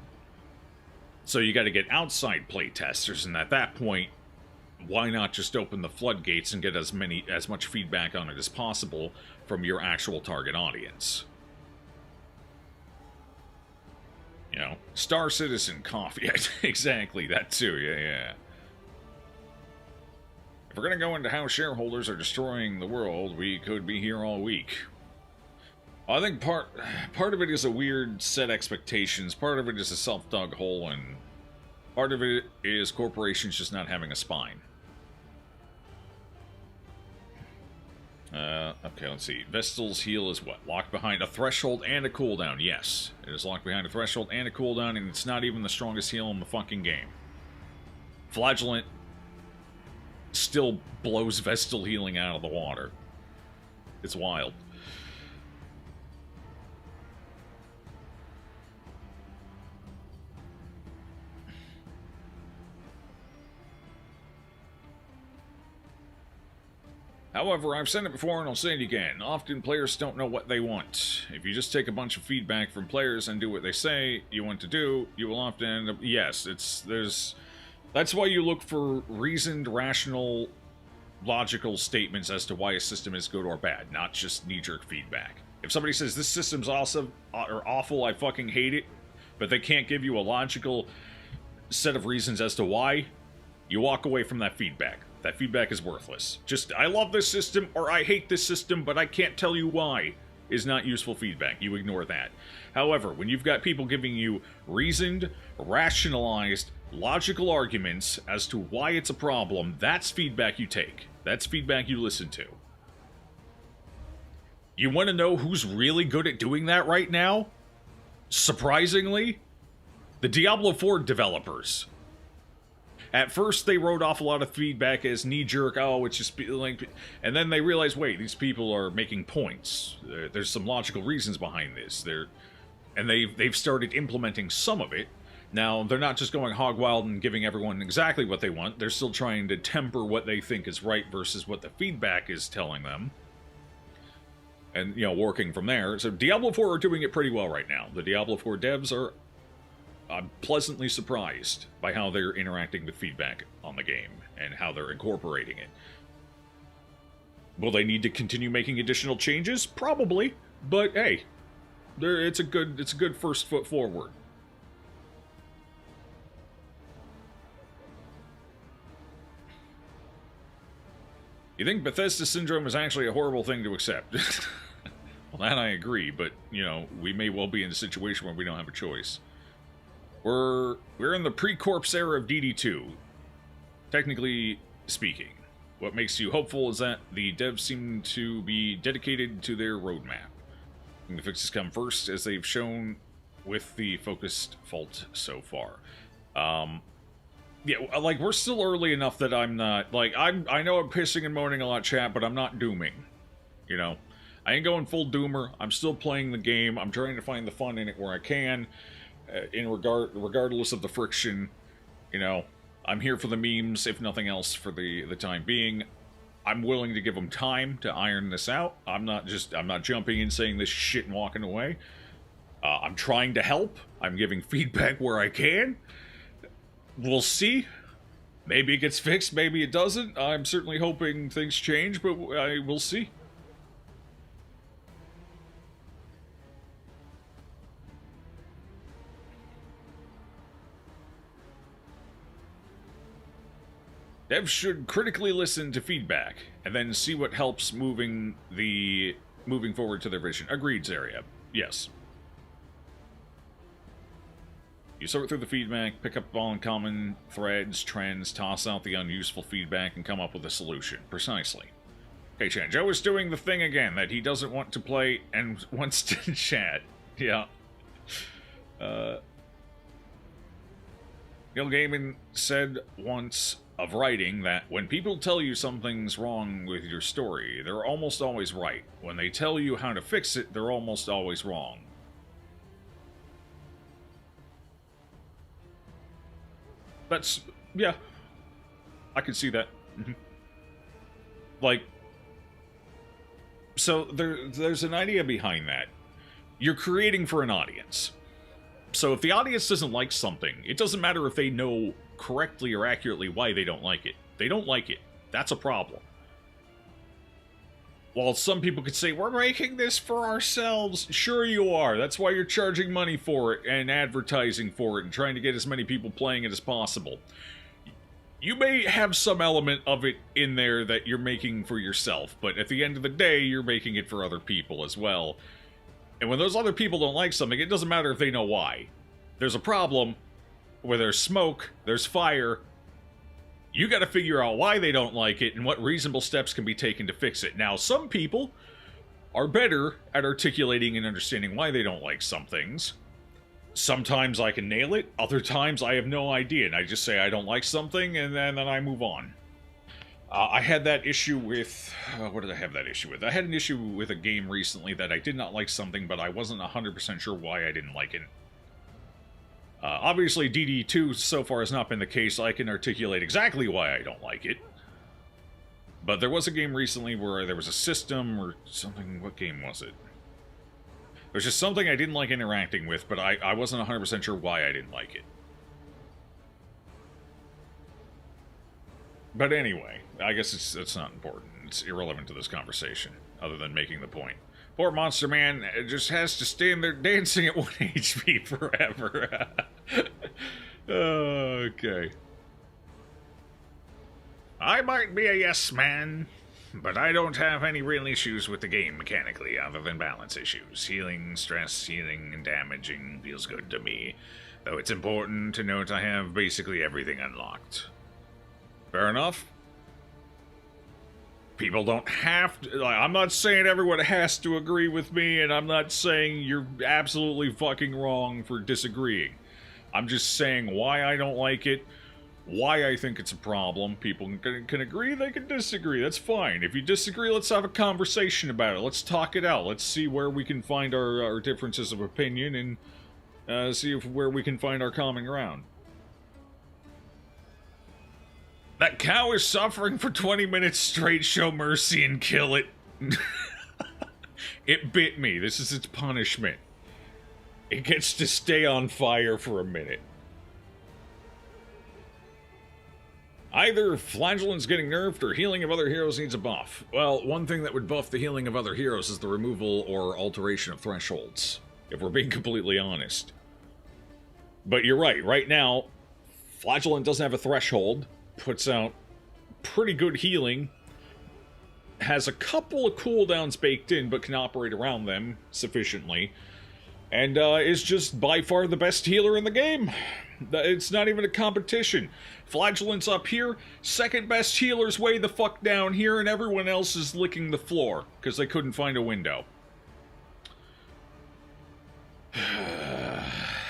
So you got to get outside playtesters, and at that point, why not just open the floodgates and get as much feedback on it as possible from your actual target audience? You know, Star Citizen Coffee. Exactly, that too, yeah. If we're going to go into how shareholders are destroying the world, we could be here all week. I think part of it is a weird set expectations, part of it is a self-dug hole, and part of it is corporations just not having a spine. Okay, let's see. Vestal's heal is what? Locked behind a threshold and a cooldown. Yes, it is locked behind a threshold and a cooldown, and it's not even the strongest heal in the fucking game. Flagellant still blows Vestal healing out of the water. It's wild. However, I've said it before and I'll say it again. Often players don't know what they want. If you just take a bunch of feedback from players and do what they say you want to do, you will often end up... Yes, that's why you look for reasoned, rational, logical statements as to why a system is good or bad, not just knee-jerk feedback. If somebody says, this system's awesome or awful, I fucking hate it, but they can't give you a logical set of reasons as to why, you walk away from that feedback. That feedback is worthless. Just, I love this system, or I hate this system, but I can't tell you why. is not useful feedback. You ignore that. However, when you've got people giving you reasoned, rationalized, logical arguments as to why it's a problem, that's feedback you take. That's feedback you listen to. You want to know who's really good at doing that right now? Surprisingly, the Diablo 4 developers. At first, they wrote off a lot of feedback as knee-jerk, oh, it's just like... And then they realized, wait, these people are making points. There's some logical reasons behind this. And they've started implementing some of it. Now, they're not just going hog wild and giving everyone exactly what they want. They're still trying to temper what they think is right versus what the feedback is telling them. And, you know, working from there. So Diablo 4 are doing it pretty well right now. The Diablo 4 devs are... I'm pleasantly surprised by how they're interacting with feedback on the game and how they're incorporating it. Will they need to continue making additional changes? Probably, but hey, it's a good first foot forward. You think Bethesda syndrome is actually a horrible thing to accept? Well, that I agree, but you know, we may well be in a situation where we don't have a choice. We're in the pre-corpse era of DD2, technically speaking. What makes you hopeful is that the devs seem to be dedicated to their roadmap. And the fixes come first, as they've shown with the focused fault so far. Yeah, like, we're still early enough that I'm not, like, I know I'm pissing and moaning a lot, chat, but I'm not dooming. You know? I ain't going full doomer. I'm still playing the game. I'm trying to find the fun in it where I can. Regardless of the friction, you know, I'm here for the memes, if nothing else, for the time being. I'm willing to give them time to iron this out. I'm not jumping in saying this shit and walking away. I'm trying to help. I'm giving feedback where I can. We'll see. Maybe it gets fixed, maybe it doesn't. I'm certainly hoping things change, but we'll see. Devs should critically listen to feedback, and then see what helps moving forward to their vision. Agreed, Zaria. Yes. You sort through the feedback, pick up all common threads, trends, toss out the unuseful feedback, and come up with a solution. Precisely. Okay, chat. Joe is doing the thing again that he doesn't want to play and wants to chat. Yeah. Neil Gaiman said once of writing that when people tell you something's wrong with your story, they're almost always right. When they tell you how to fix it, they're almost always wrong. That's, yeah, I can see that. Like, so there's an idea behind that. You're creating for an audience. So if the audience doesn't like something, it doesn't matter if they know correctly or accurately why they don't like it. They don't like it. That's a problem. While some people could say, we're making this for ourselves. Sure you are. That's why you're charging money for it and advertising for it and trying to get as many people playing it as possible. You may have some element of it in there that you're making for yourself, but at the end of the day, you're making it for other people as well. And when those other people don't like something, it doesn't matter if they know why. There's a problem where there's smoke, there's fire. You gotta figure out why they don't like it and what reasonable steps can be taken to fix it. Now, some people are better at articulating and understanding why they don't like some things. Sometimes I can nail it, other times I have no idea, and I just say I don't like something, and then I move on. I had that issue with... what did I have that issue with? I had an issue with a game recently that I did not like something, but I wasn't 100% sure why I didn't like it. Obviously, DD2 so far has not been the case. I can articulate exactly why I don't like it. But there was a game recently where there was a system or something... What game was it? There was just something I didn't like interacting with, but I wasn't 100% sure why I didn't like it. But anyway, I guess it's not important. It's irrelevant to this conversation, other than making the point. Poor Monster Man just has to stand there dancing at 1 HP forever. Okay. I might be a yes man. But I don't have any real issues with the game mechanically, other than balance issues. Healing, stress, healing, and damaging feels good to me. Though it's important to note I have basically everything unlocked. Fair enough? People don't have to... Like, I'm not saying everyone has to agree with me, and I'm not saying you're absolutely fucking wrong for disagreeing. I'm just saying why I don't like it, why I think it's a problem. People can agree, they can disagree. That's fine. If you disagree, let's have a conversation about it. Let's talk it out. Let's see where we can find our differences of opinion and see where we can find our common ground. That cow is suffering for 20 minutes straight. Show mercy and kill it. It bit me. This is its punishment. It gets to stay on fire for a minute. Either Flagellant's getting nerfed or healing of other heroes needs a buff. Well, one thing that would buff the healing of other heroes is the removal or alteration of thresholds, if we're being completely honest. But you're right. Right now, Flagellant doesn't have a threshold. Puts out pretty good healing, has a couple of cooldowns baked in, but can operate around them sufficiently, and is just by far the best healer in the game. It's not even a competition. Flagellant's up here, second best healer's way the fuck down here, and everyone else is licking the floor, because they couldn't find a window.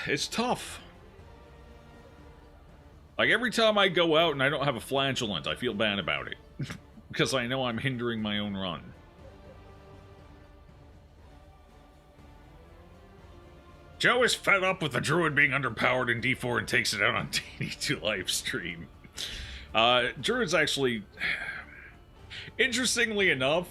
It's tough. Like, every time I go out and I don't have a Flagellant, I feel bad about it. Because I know I'm hindering my own run. Joe is fed up with the Druid being underpowered in D4 and takes it out on DD2 live stream. Druid's actually... Interestingly enough,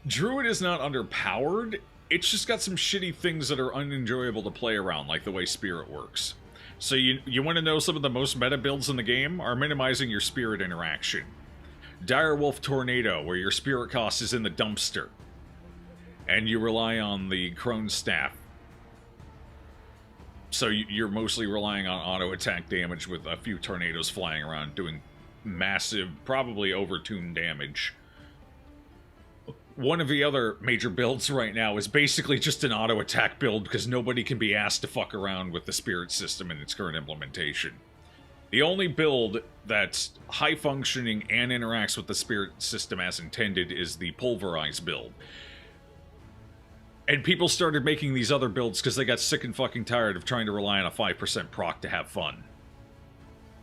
Druid is not underpowered. It's just got some shitty things that are unenjoyable to play around, like the way Spirit works. So you want to know some of the most meta builds in the game? Are minimizing your spirit interaction. Direwolf Tornado, where your spirit cost is in the dumpster. And you rely on the Crone Staff. So you're mostly relying on auto attack damage with a few tornadoes flying around doing massive, probably overtuned damage. One of the other major builds right now is basically just an auto-attack build because nobody can be asked to fuck around with the spirit system in its current implementation. The only build that's high-functioning and interacts with the spirit system as intended is the Pulverize build. And people started making these other builds because they got sick and fucking tired of trying to rely on a 5% proc to have fun.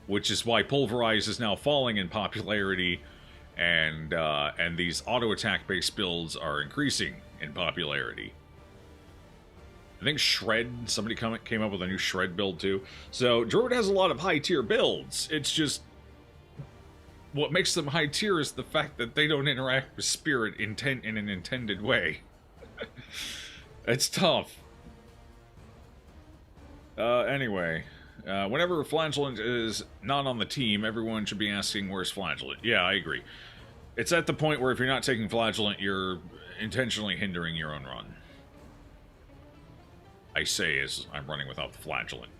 Which is why Pulverize is now falling in popularity, and these auto-attack based builds are increasing in popularity. I think Shred, somebody came up with a new Shred build too. So Druid has a lot of high tier builds. It's just, what makes them high tier is the fact that they don't interact with Spirit in an intended way. It's tough. Anyway, whenever Flagellant is not on the team, everyone should be asking, where's Flagellant? Yeah, I agree. It's at the point where if you're not taking Flagellant, you're intentionally hindering your own run. I say as I'm running without the Flagellant.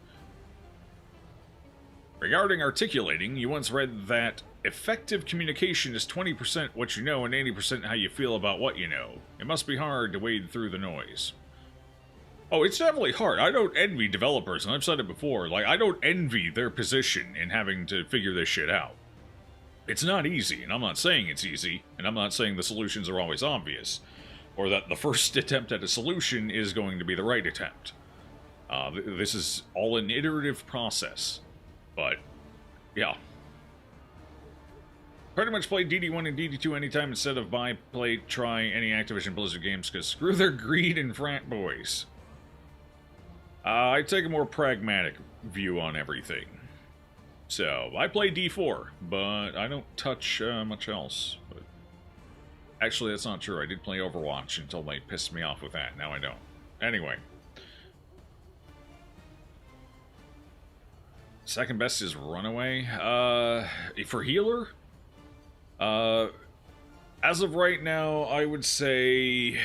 Regarding articulating, you once read that effective communication is 20% what you know and 80% how you feel about what you know. It must be hard to wade through the noise. Oh, it's definitely hard. I don't envy developers, and I've said it before. Like, I don't envy their position in having to figure this shit out. It's not easy, and I'm not saying it's easy, and I'm not saying the solutions are always obvious, or that the first attempt at a solution is going to be the right attempt. This is all an iterative process, but, yeah. Pretty much play DD1 and DD2 anytime instead of buy, play, try any Activision Blizzard games, because screw their greed and frat boys. I take a more pragmatic view on everything. So, I play D4, but I don't touch much else. But actually, that's not true. I did play Overwatch until they pissed me off with that. Now I don't. Anyway. Second best is Runaway. For healer? As of right now, I would say...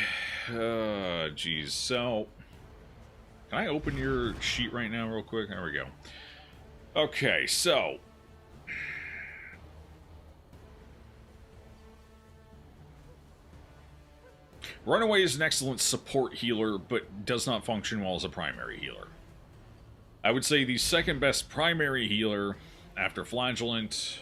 geez, so... Can I open your sheet right now real quick? There we go. Okay, so... Runaway is an excellent support healer, but does not function well as a primary healer. I would say the second best primary healer after Flagellant...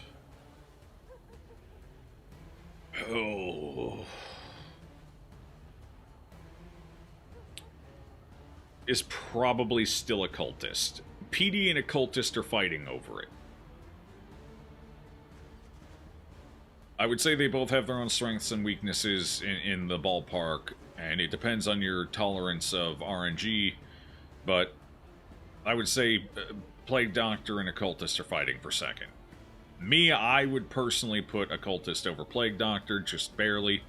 is probably still Occultist. PD and Occultist are fighting over it. I would say they both have their own strengths and weaknesses in the ballpark, and it depends on your tolerance of RNG, but I would say Plague Doctor and Occultist are fighting for second. Me, I would personally put Occultist over Plague Doctor, just barely.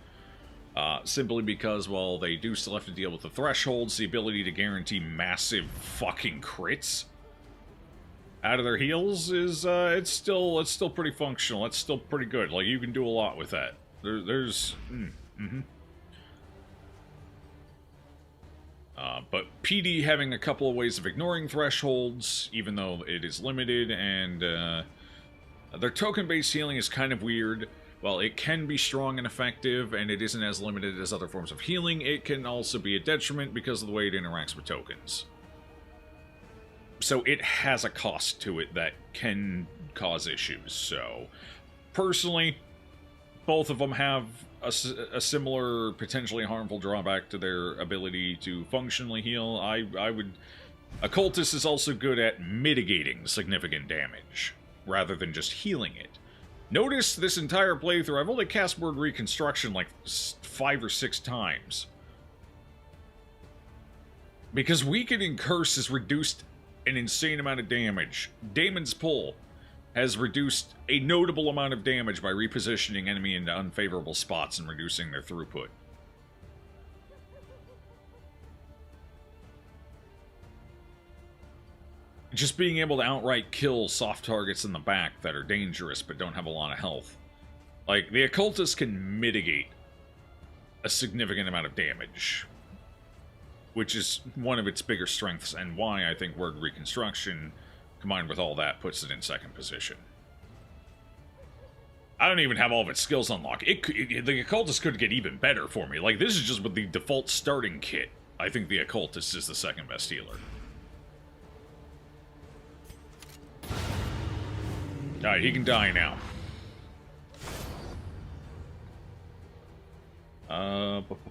Simply because, well, they do still have to deal with the thresholds, the ability to guarantee massive fucking crits out of their heals is, it's still pretty functional. It's still pretty good. Like, you can do a lot with that. But PD having a couple of ways of ignoring thresholds, even though it is limited, and, their token-based healing is kind of weird. While it can be strong and effective, and it isn't as limited as other forms of healing, it can also be a detriment because of the way it interacts with tokens. So it has a cost to it that can cause issues. So, personally, both of them have a similar, potentially harmful drawback to their ability to functionally heal. I would... Occultist is also good at mitigating significant damage, rather than just healing it. Notice this entire playthrough, I've only cast word Reconstruction like 5 or 6 times. Because Weakening Curse has reduced an insane amount of damage. Daemon's Pull has reduced a notable amount of damage by repositioning enemy into unfavorable spots and reducing their throughput. Just being able to outright kill soft targets in the back that are dangerous but don't have a lot of health. Like, the Occultist can mitigate a significant amount of damage, which is one of its bigger strengths, and why I think Word Reconstruction, combined with all that, puts it in second position. I don't even have all of its skills unlocked. The Occultist could get even better for me. Like, this is just with the default starting kit. I think the Occultist is the second best healer. Alright, he can die now.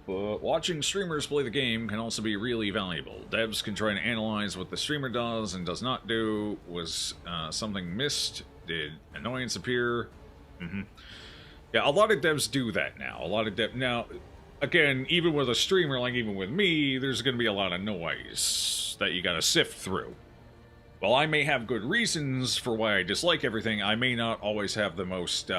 Watching streamers play the game can also be really valuable. Devs can try to analyze what the streamer does and does not do. Was something missed? Did annoyance appear? Yeah, a lot of devs do that now. A lot of devs... Now, again, even with a streamer, like even with me, there's going to be a lot of noise that you gotta sift through. While I may have good reasons for why I dislike everything, I may not always have the most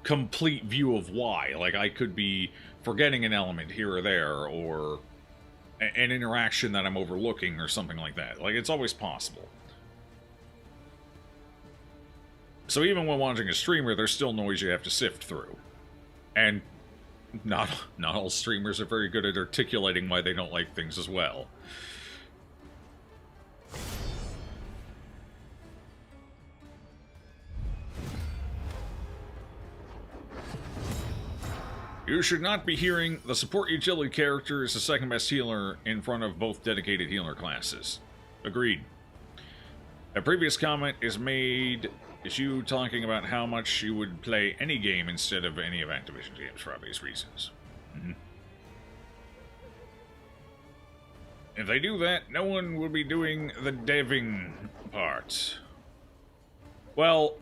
complete view of why. Like, I could be forgetting an element here or there, or an interaction that I'm overlooking, or something like that. Like, it's always possible. So even when watching a streamer, there's still noise you have to sift through. And not all streamers are very good at articulating why they don't like things as well. You should not be hearing the support utility character is the second best healer in front of both dedicated healer classes. Agreed. A previous comment is you talking about how much you would play any game instead of any of Activision's games for obvious reasons. If they do that, no one will be doing the deving part. Well...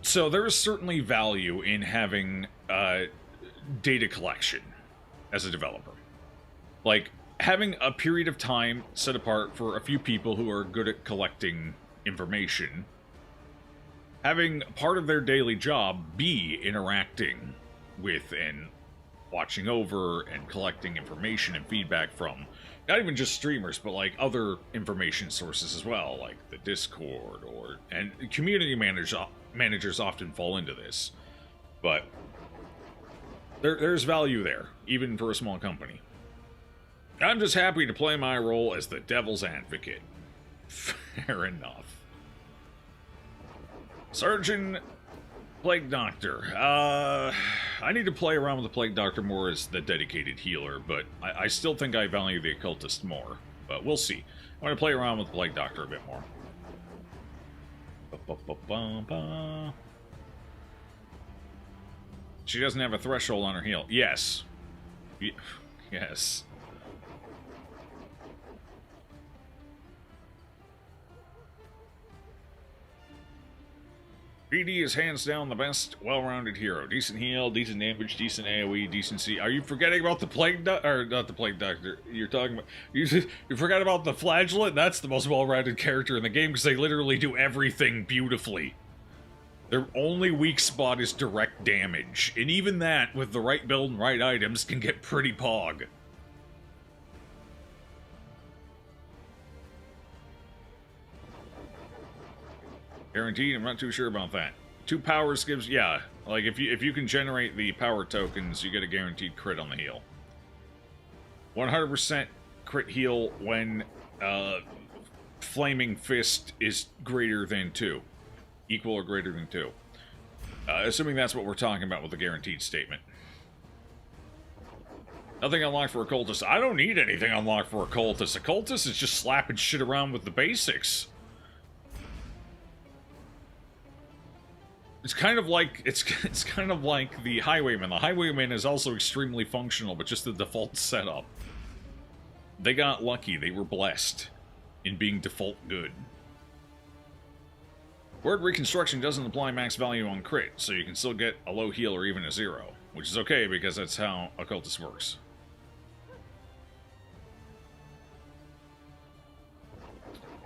So there is certainly value in having data collection as a developer. Like, having a period of time set apart for a few people who are good at collecting information, having part of their daily job be interacting with and watching over and collecting information and feedback from not even just streamers, but like other information sources as well, like the Discord and community managers often fall into this. But there's value there, even for a small company. I'm just happy to play my role as the devil's advocate. Fair enough. Surgeon, Plague Doctor. I need to play around with the Plague Doctor more as the dedicated healer, but I still think I value the Occultist more. But we'll see. I'm going to play around with the Plague Doctor a bit more. She doesn't have a threshold on her heal. Yes. Yes. BD is hands down the best, well-rounded hero. Decent heal, decent damage, decent AoE, decent C. Are you forgetting about the Plague Doctor? Or not the Plague Doctor. You're talking about... You forgot about the Flagellant? That's the most well-rounded character in the game because they literally do everything beautifully. Their only weak spot is direct damage. And even that, with the right build and right items, can get pretty pog. Guaranteed? I'm not too sure about that. 2 powers gives... Yeah, like if you can generate the power tokens, you get a guaranteed crit on the heal. 100% crit heal when Flaming Fist is greater than 2. Equal or greater than 2. Assuming that's what we're talking about with the guaranteed statement. Nothing unlocked for Occultist. I don't need anything unlocked for Occultist. Occultist is just slapping shit around with the basics. It's kind of like it's kind of like the Highwayman. The Highwayman is also extremely functional, but just the default setup. They got lucky. They were blessed in being default good. Word Reconstruction doesn't apply max value on crit, so you can still get a low heal or even a 0, which is okay because that's how Occultist works.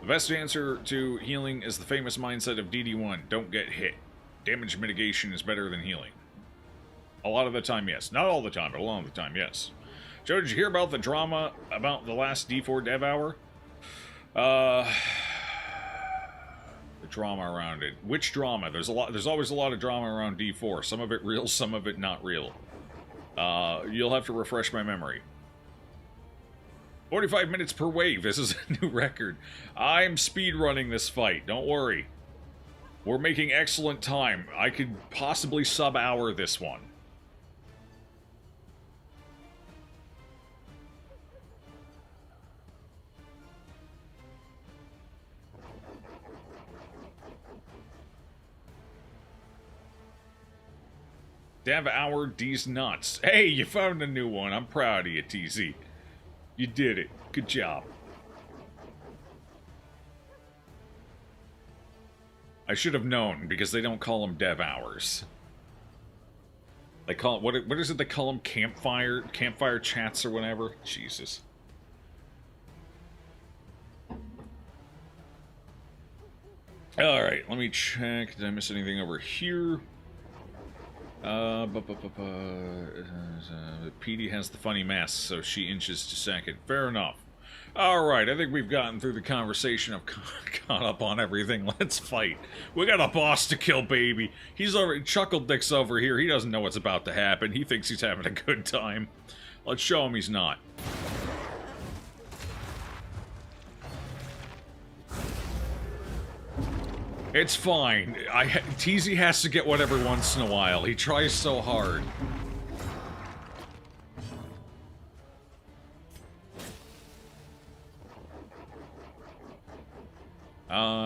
The best answer to healing is the famous mindset of DD1, don't get hit. Damage mitigation is better than healing. A lot of the time, yes. Not all the time, but a lot of the time, yes. Joe, did you hear about the drama about the last D4 dev hour? The drama around it. Which drama? There's always a lot of drama around D4. Some of it real, some of it not real. You'll have to refresh my memory. 45 minutes per wave. This is a new record. I'm speedrunning this fight. Don't worry. We're making excellent time. I could possibly sub-hour this one. Dev hour D's nuts. Hey, you found a new one. I'm proud of you, TZ. You did it. Good job. I should have known, because they don't call them dev hours. They call it, what is it they call them? Campfire chats or whatever? Jesus. Alright, let me check. Did I miss anything over here? PD has the funny mask, so she inches to second. Fair enough. Alright, I think we've gotten through the conversation. I've caught up on everything. Let's fight. We got a boss to kill, baby. He's over... Chuckle Dick's over here. He doesn't know what's about to happen. He thinks he's having a good time. Let's show him he's not. It's fine. TZ has to get one every once in a while. He tries so hard.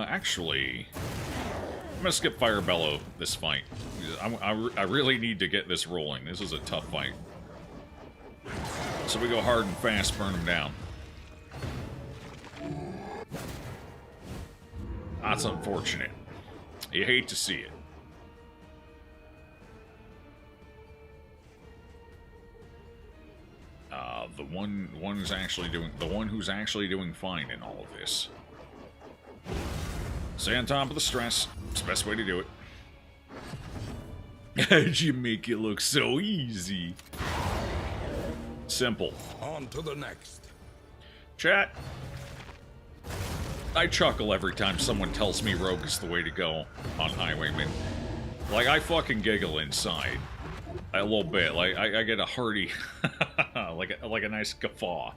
Actually, I'm gonna skip Fire Bellow this fight. I really need to get this rolling. This is a tough fight. So we go hard and fast, burn him down. That's unfortunate. You hate to see it. The one who's actually doing fine in all of this. Stay on top of the stress. It's the best way to do it. How'd you make it look so easy? Simple. On to the next. Chat. I chuckle every time someone tells me Rogue is the way to go on Highwayman. Like, I fucking giggle inside. A little bit. Like, I get a hearty... like a nice guffaw.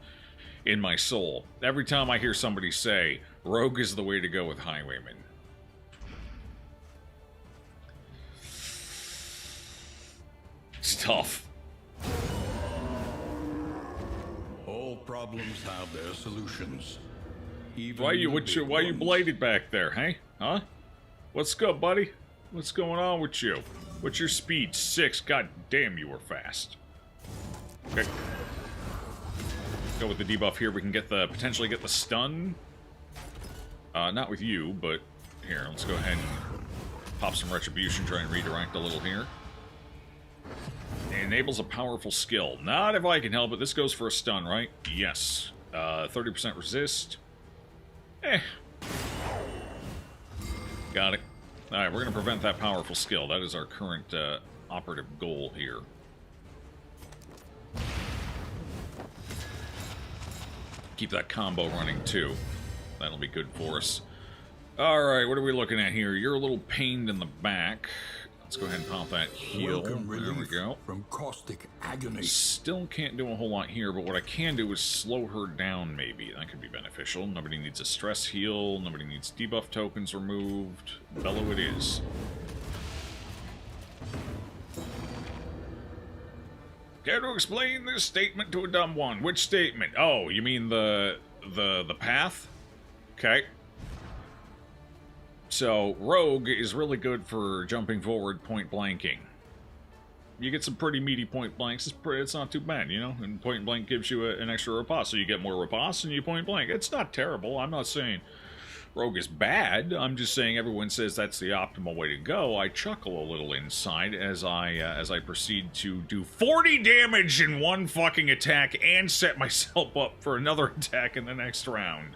in my soul. Every time I hear somebody say, Rogue is the way to go with Highwayman. It's tough. All problems have their solutions. Even Why you the big ones. blighted back there, hey? Huh? What's good, buddy? What's going on with you? What's your speed? 6. God damn, you were fast. Okay. Go with the debuff here. We can get the potentially get the stun. Not with you, but here. Let's go ahead and pop some retribution. Try and redirect a little here. It enables a powerful skill. Not if I can help it. This goes for a stun, right? Yes. 30% resist. Got it. Alright, we're going to prevent that powerful skill. That is our current operative goal here. Keep that combo running, too. That'll be good for us. Alright, what are we looking at here? You're a little pained in the back. Let's go ahead and pop that heal. Welcome There we relief go. from caustic agony. Still can't do a whole lot here, but what I can do is slow her down, maybe. That could be beneficial. Nobody needs a stress heal. Nobody needs debuff tokens removed. Bellow it is. Care to explain this statement to a dumb one? Which statement? Oh, you mean the path? Okay. So, Rogue is really good for jumping forward point blanking. You get some pretty meaty point blanks. It's not too bad, you know? And point blank gives you an extra riposte, so you get more riposte and you point blank. It's not terrible. I'm not saying Rogue is bad. I'm just saying everyone says that's the optimal way to go. I chuckle a little inside as I proceed to do 40 damage in one fucking attack and set myself up for another attack in the next round.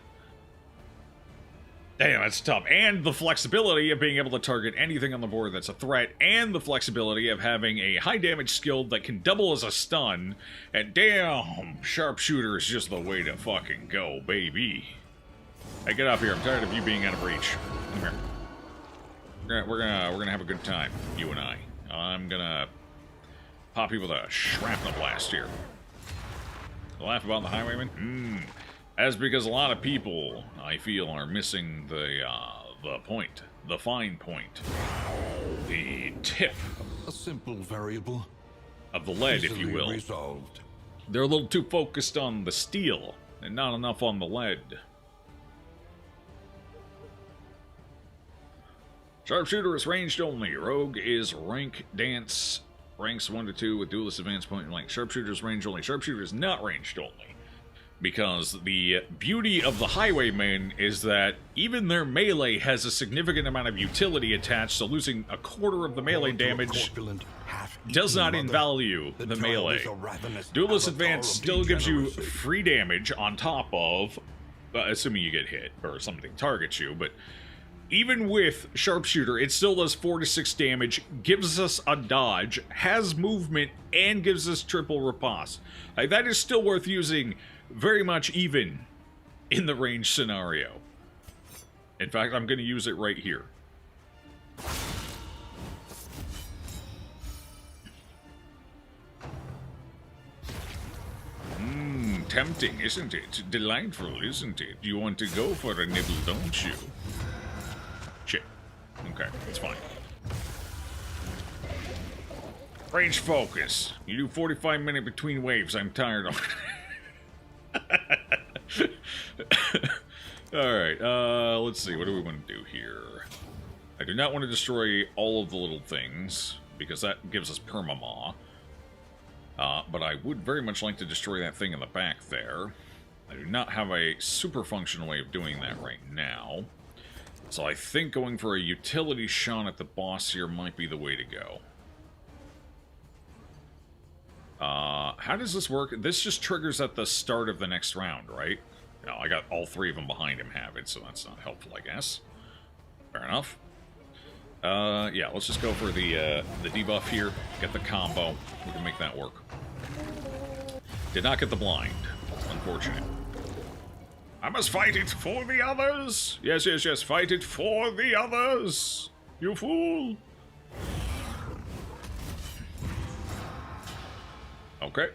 Damn, that's tough. And the flexibility of being able to target anything on the board that's a threat, and the flexibility of having a high damage skill that can double as a stun. And damn, sharpshooter is just the way to fucking go, baby. Hey, get up here. I'm tired of you being out of reach. Come here. We're gonna have a good time, you and I. I'm gonna pop you with a shrapnel blast here. Laugh about the highwayman? That's because a lot of people, I feel, are missing the point. The fine point. The tip. A simple variable. Of the lead, if you Easily will. Resolved. They're a little too focused on the steel, and not enough on the lead. Sharpshooter is ranged only. Rogue is rank dance. Ranks 1 to 2 with duelist advanced point blank. Sharpshooter is range only. Sharpshooter is not ranged only. Because the beauty of the Highwaymen is that even their melee has a significant amount of utility attached, so losing a quarter of the melee damage does not invalue the melee. Duelist Advance still gives you free damage on top of, assuming you get hit or something targets you, but even with Sharpshooter, it still does 4 to 6 damage, gives us a dodge, has movement, and gives us triple riposte. Like, that is still worth using very much even in the range scenario. In fact, I'm going to use it right here. Tempting, isn't it? Delightful, isn't it? You want to go for a nibble, don't you? Shit. Okay, it's fine. Range focus. You do 45-minute between waves. I'm tired of Alright, let's see. What do we want to do here? I do not want to destroy all of the little things, because that gives us permamaw. But I would very much like to destroy that thing in the back there. I do not have a super functional way of doing that right now. So I think going for a utility shot at the boss here might be the way to go. How does this work? This just triggers at the start of the next round, right? No, I got all 3 of them behind him have it, so that's not helpful, I guess. Fair enough. Yeah, let's just go for the debuff here. Get the combo. We can make that work. Did not get the blind. Unfortunate. I must fight it for the others! Yes, yes, yes, fight it for the others! You fool! Okay.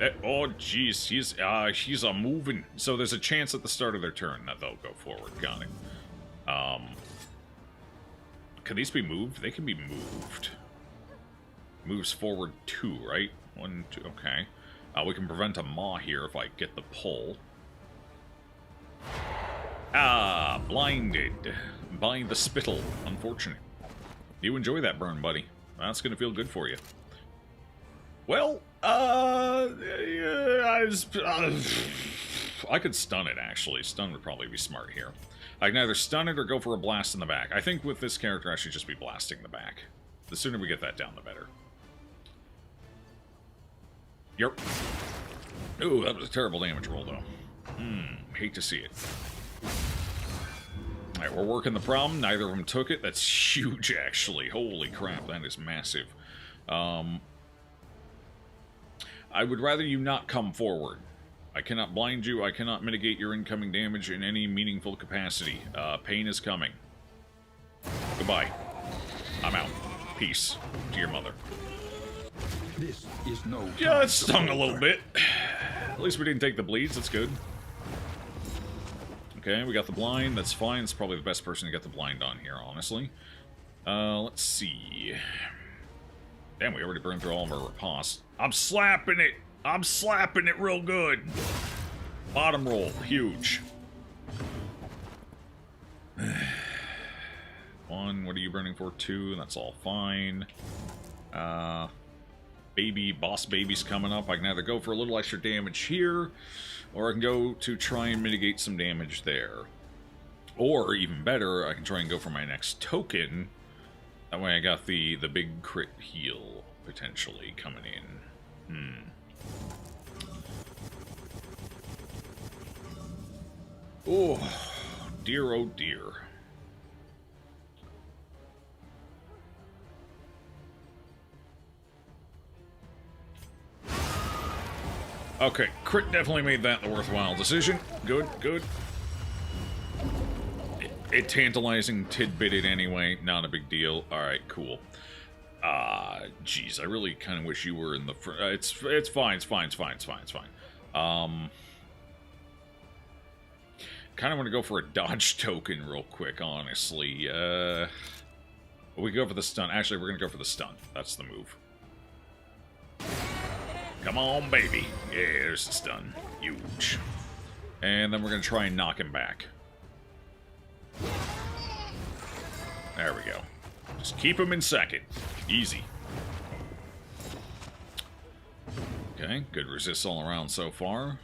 Oh, jeez, he's moving. So there's a chance at the start of their turn that they'll go forward. Got it. Can these be moved? They can be moved. Moves forward 2, right? 1, 2, okay. We can prevent a maw here if I get the pull. Ah, blinded by the spittle. Unfortunate. You enjoy that burn, buddy. That's gonna feel good for you. Well, I could stun it, actually. Stun would probably be smart here. I can either stun it or go for a blast in the back. I think with this character, I should just be blasting the back. The sooner we get that down, the better. Yep. Ooh, that was a terrible damage roll, though. Hate to see it. Alright, we're working the problem. Neither of them took it. That's huge, actually. Holy crap, that is massive. I would rather you not come forward. I cannot blind you. I cannot mitigate your incoming damage in any meaningful capacity. Pain is coming. Goodbye. I'm out. Peace to your mother. This is no. Yeah, it stung a little bit. At least we didn't take the bleeds. That's good. Okay, we got the blind. That's fine. It's probably the best person to get the blind on here, honestly. Let's see. Damn, we already burned through all of our riposte. I'm slapping it! I'm slapping it real good! Bottom roll. Huge. 1, what are you burning for? 2, that's all fine. Boss baby's coming up. I can either go for a little extra damage here, or I can go to try and mitigate some damage there. Or, even better, I can try and go for my next token. That way I got the big crit heal, potentially, coming in. Oh, dear, oh dear. Okay, crit definitely made that the worthwhile decision. Good, good. It tantalizing tidbitted anyway, not a big deal. Alright, cool. Jeez, I really kind of wish you were in the front. It's fine, it's fine, it's fine, it's fine, it's fine. Kind of want to go for a dodge token real quick, honestly. We go for the stun. Actually, we're going to go for the stun. That's the move. Come on, baby. Yeah, there's the stun. Huge. And then we're going to try and knock him back. There we go. Just keep him in second. Easy. Okay, good resists all around so far.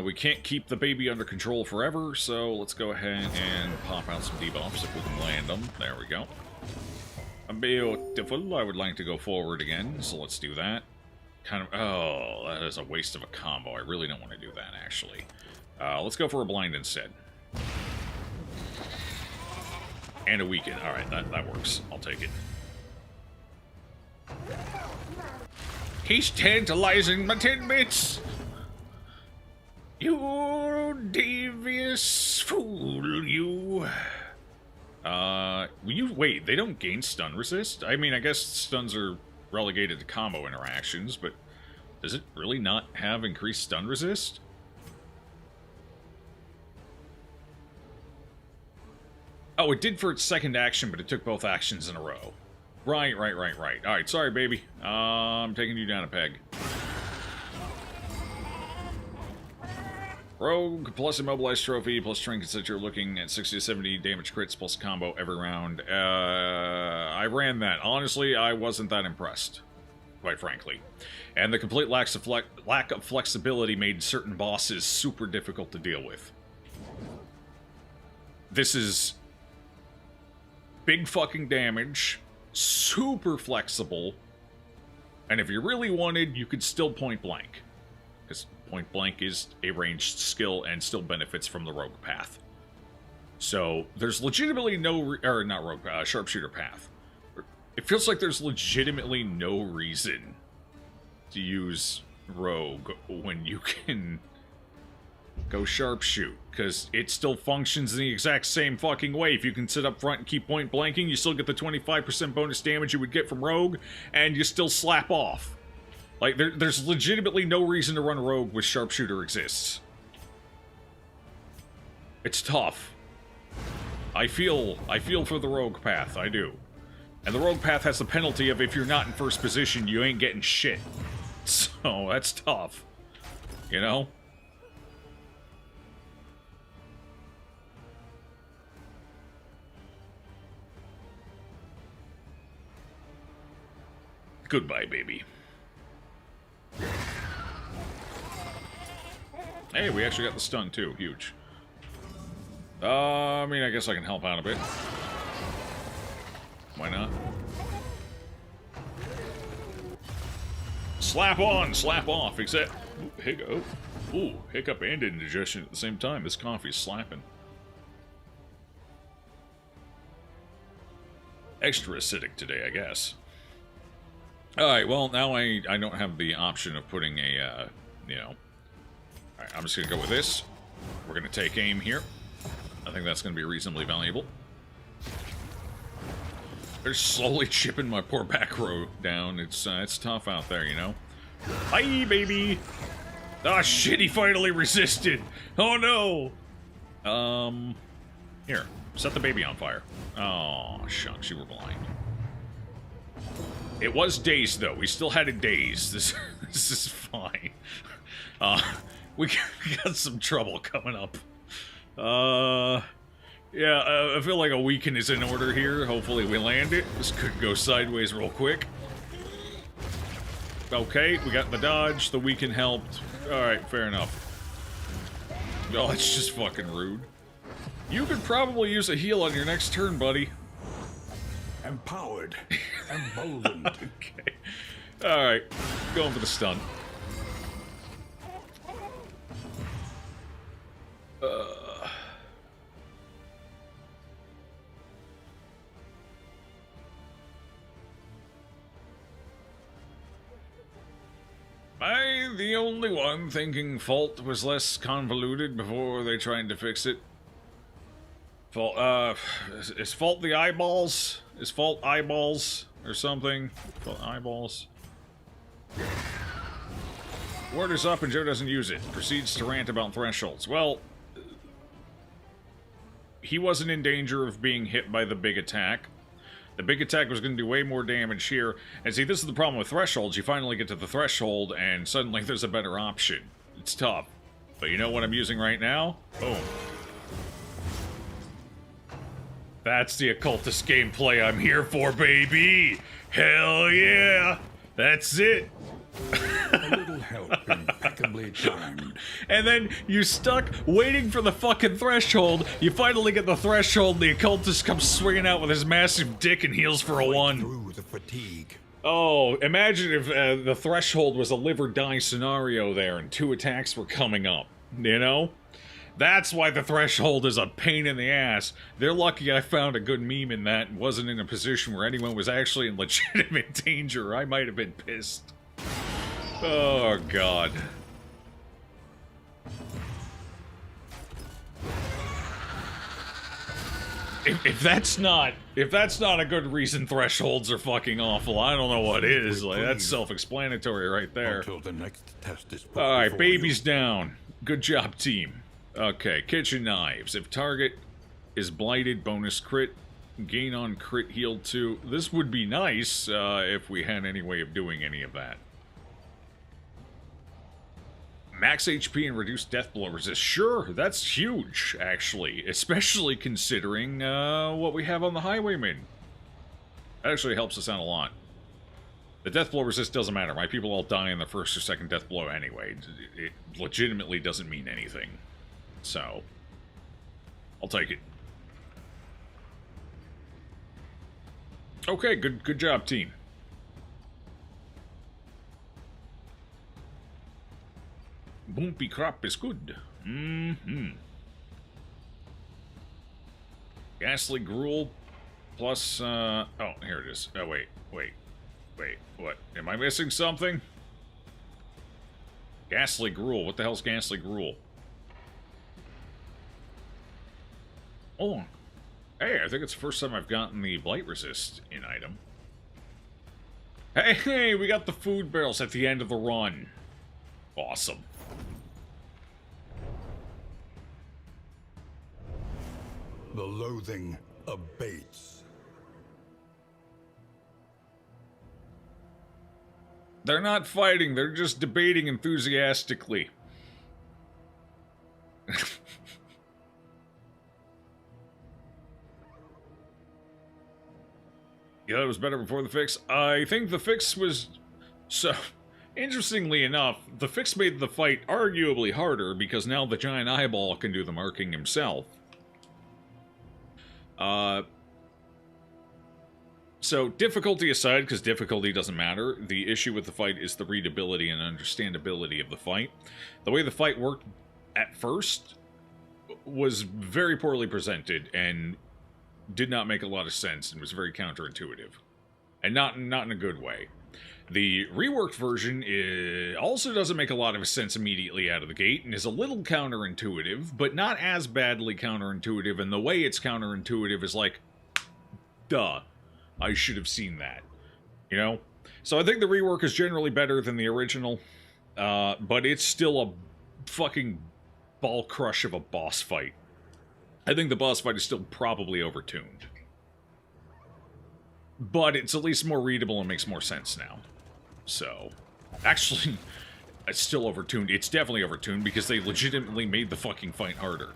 We can't keep the baby under control forever, so let's go ahead and pop out some debuffs if we can land them. There we go. Beautiful. I would like to go forward again, so let's do that. Kind of... Oh, that is a waste of a combo. I really don't want to do that, actually. Let's go for a blind instead. And a weaken. Alright, that works. I'll take it. He's tantalizing my tidbits! You devious fool, you... Wait, they don't gain stun resist? I mean, I guess stuns are relegated to combo interactions, but does it really not have increased stun resist? Oh, it did for its second action, but it took both actions in a row. Right. Alright, sorry, baby. I'm taking you down a peg. Rogue, plus Immobilized Trophy, plus Trinkets that you're looking at 60 to 70 damage crits, plus combo every round. I ran that. Honestly, I wasn't that impressed, quite frankly. And the complete lack of flexibility made certain bosses super difficult to deal with. This is big fucking damage, super flexible, and if you really wanted, you could still point blank. Because point blank is a ranged skill and still benefits from the rogue path. So there's legitimately no, or not rogue, sharpshooter path. It feels like there's legitimately no reason to use rogue when you can go sharpshoot, because it still functions in the exact same fucking way. If you can sit up front and keep point blanking, you still get the 25% bonus damage you would get from rogue, and you still slap off. Like, there's legitimately no reason to run rogue with sharpshooter exists. It's tough. I feel for the rogue path, I do. And the rogue path has the penalty of if you're not in first position, you ain't getting shit. So, that's tough. You know? Goodbye, baby. Hey, we actually got the stun, too. Huge. I mean, I guess I can help out a bit. Why not? Slap on, slap off, except... Hiccup. Ooh, hiccup and indigestion at the same time. This coffee's slapping. Extra acidic today, I guess. Alright, well, now I don't have the option of putting a, you know... Alright, I'm just gonna go with this. We're gonna take aim here. I think that's gonna be reasonably valuable. They're slowly chipping my poor back row down. It's tough out there, you know? Bye, baby! Ah, shit, he finally resisted! Oh, no! Here, set the baby on fire. Oh, shucks, you were blind. It was dazed, though. We still had it dazed. This is fine. We got some trouble coming up. Yeah, I feel like a weaken is in order here. Hopefully we land it. This could go sideways real quick. Okay, we got the dodge. The weaken helped. Alright, fair enough. Oh, that's just fucking rude. You could probably use a heal on your next turn, buddy. Empowered. Emboldened. Okay. Alright, going for the stun. Am I the only one thinking Fault was less convoluted before they tried to fix it? Fault, is Fault the eyeballs? Is Fault eyeballs or something? Fault eyeballs. Word is up and Joe doesn't use it. Proceeds to rant about thresholds. Well, he wasn't in danger of being hit by the big attack. The big attack was going to do way more damage here. And see, this is the problem with thresholds. You finally get to the threshold, and suddenly there's a better option. It's tough. But you know what I'm using right now? Boom. That's the occultist gameplay I'm here for, baby! Hell yeah! That's it! A little help, impeccably timed. And then you stuck waiting for the fucking threshold. You finally get the threshold, and the occultist comes swinging out with his massive dick and heals for a 1. Through the fatigue. Oh, imagine if the threshold was a live or die scenario there and 2 attacks were coming up, you know? That's why the threshold is a pain in the ass. They're lucky I found a good meme in that and wasn't in a position where anyone was actually in legitimate danger. I might have been pissed. Oh, God. If that's not a good reason thresholds are fucking awful, I don't know what is. Like, that's self-explanatory right there. Until the next test is put Alright, before baby's you. down. Good job, team. Okay, kitchen knives. If target is blighted, bonus crit. Gain on crit heal 2. This would be nice if we had any way of doing any of that. Max HP and reduced death blow resist. Sure, that's huge, actually. Especially considering what we have on the Highwayman. That actually helps us out a lot. The death blow resist doesn't matter. My people all die in the first or second death blow anyway. It legitimately doesn't mean anything. So, I'll take it. Okay, good job, team. Boompy crop is good. Ghastly gruel plus, oh, here it is. Oh, wait, what? Am I missing something? Ghastly gruel. What the hell's ghastly gruel? Oh, hey, I think it's the first time I've gotten the blight resist in item. Hey, we got the food barrels at the end of the run. Awesome. The loathing abates. They're not fighting, they're just debating enthusiastically. Yeah, that was better before the fix. I think the fix was... So, interestingly enough, the fix made the fight arguably harder because now the giant eyeball can do the marking himself. So, difficulty aside, because difficulty doesn't matter, the issue with the fight is the readability and understandability of the fight. The way the fight worked at first was very poorly presented and did not make a lot of sense and was very counterintuitive. And not in a good way. The reworked version also doesn't make a lot of sense immediately out of the gate and is a little counterintuitive, but not as badly counterintuitive, and the way it's counterintuitive is like, duh, I should have seen that. You know? So I think the rework is generally better than the original, but it's still a fucking ball crush of a boss fight. I think the boss fight is still probably overtuned. But it's at least more readable and makes more sense now. So, actually, it's still overtuned. It's definitely overtuned because they legitimately made the fucking fight harder.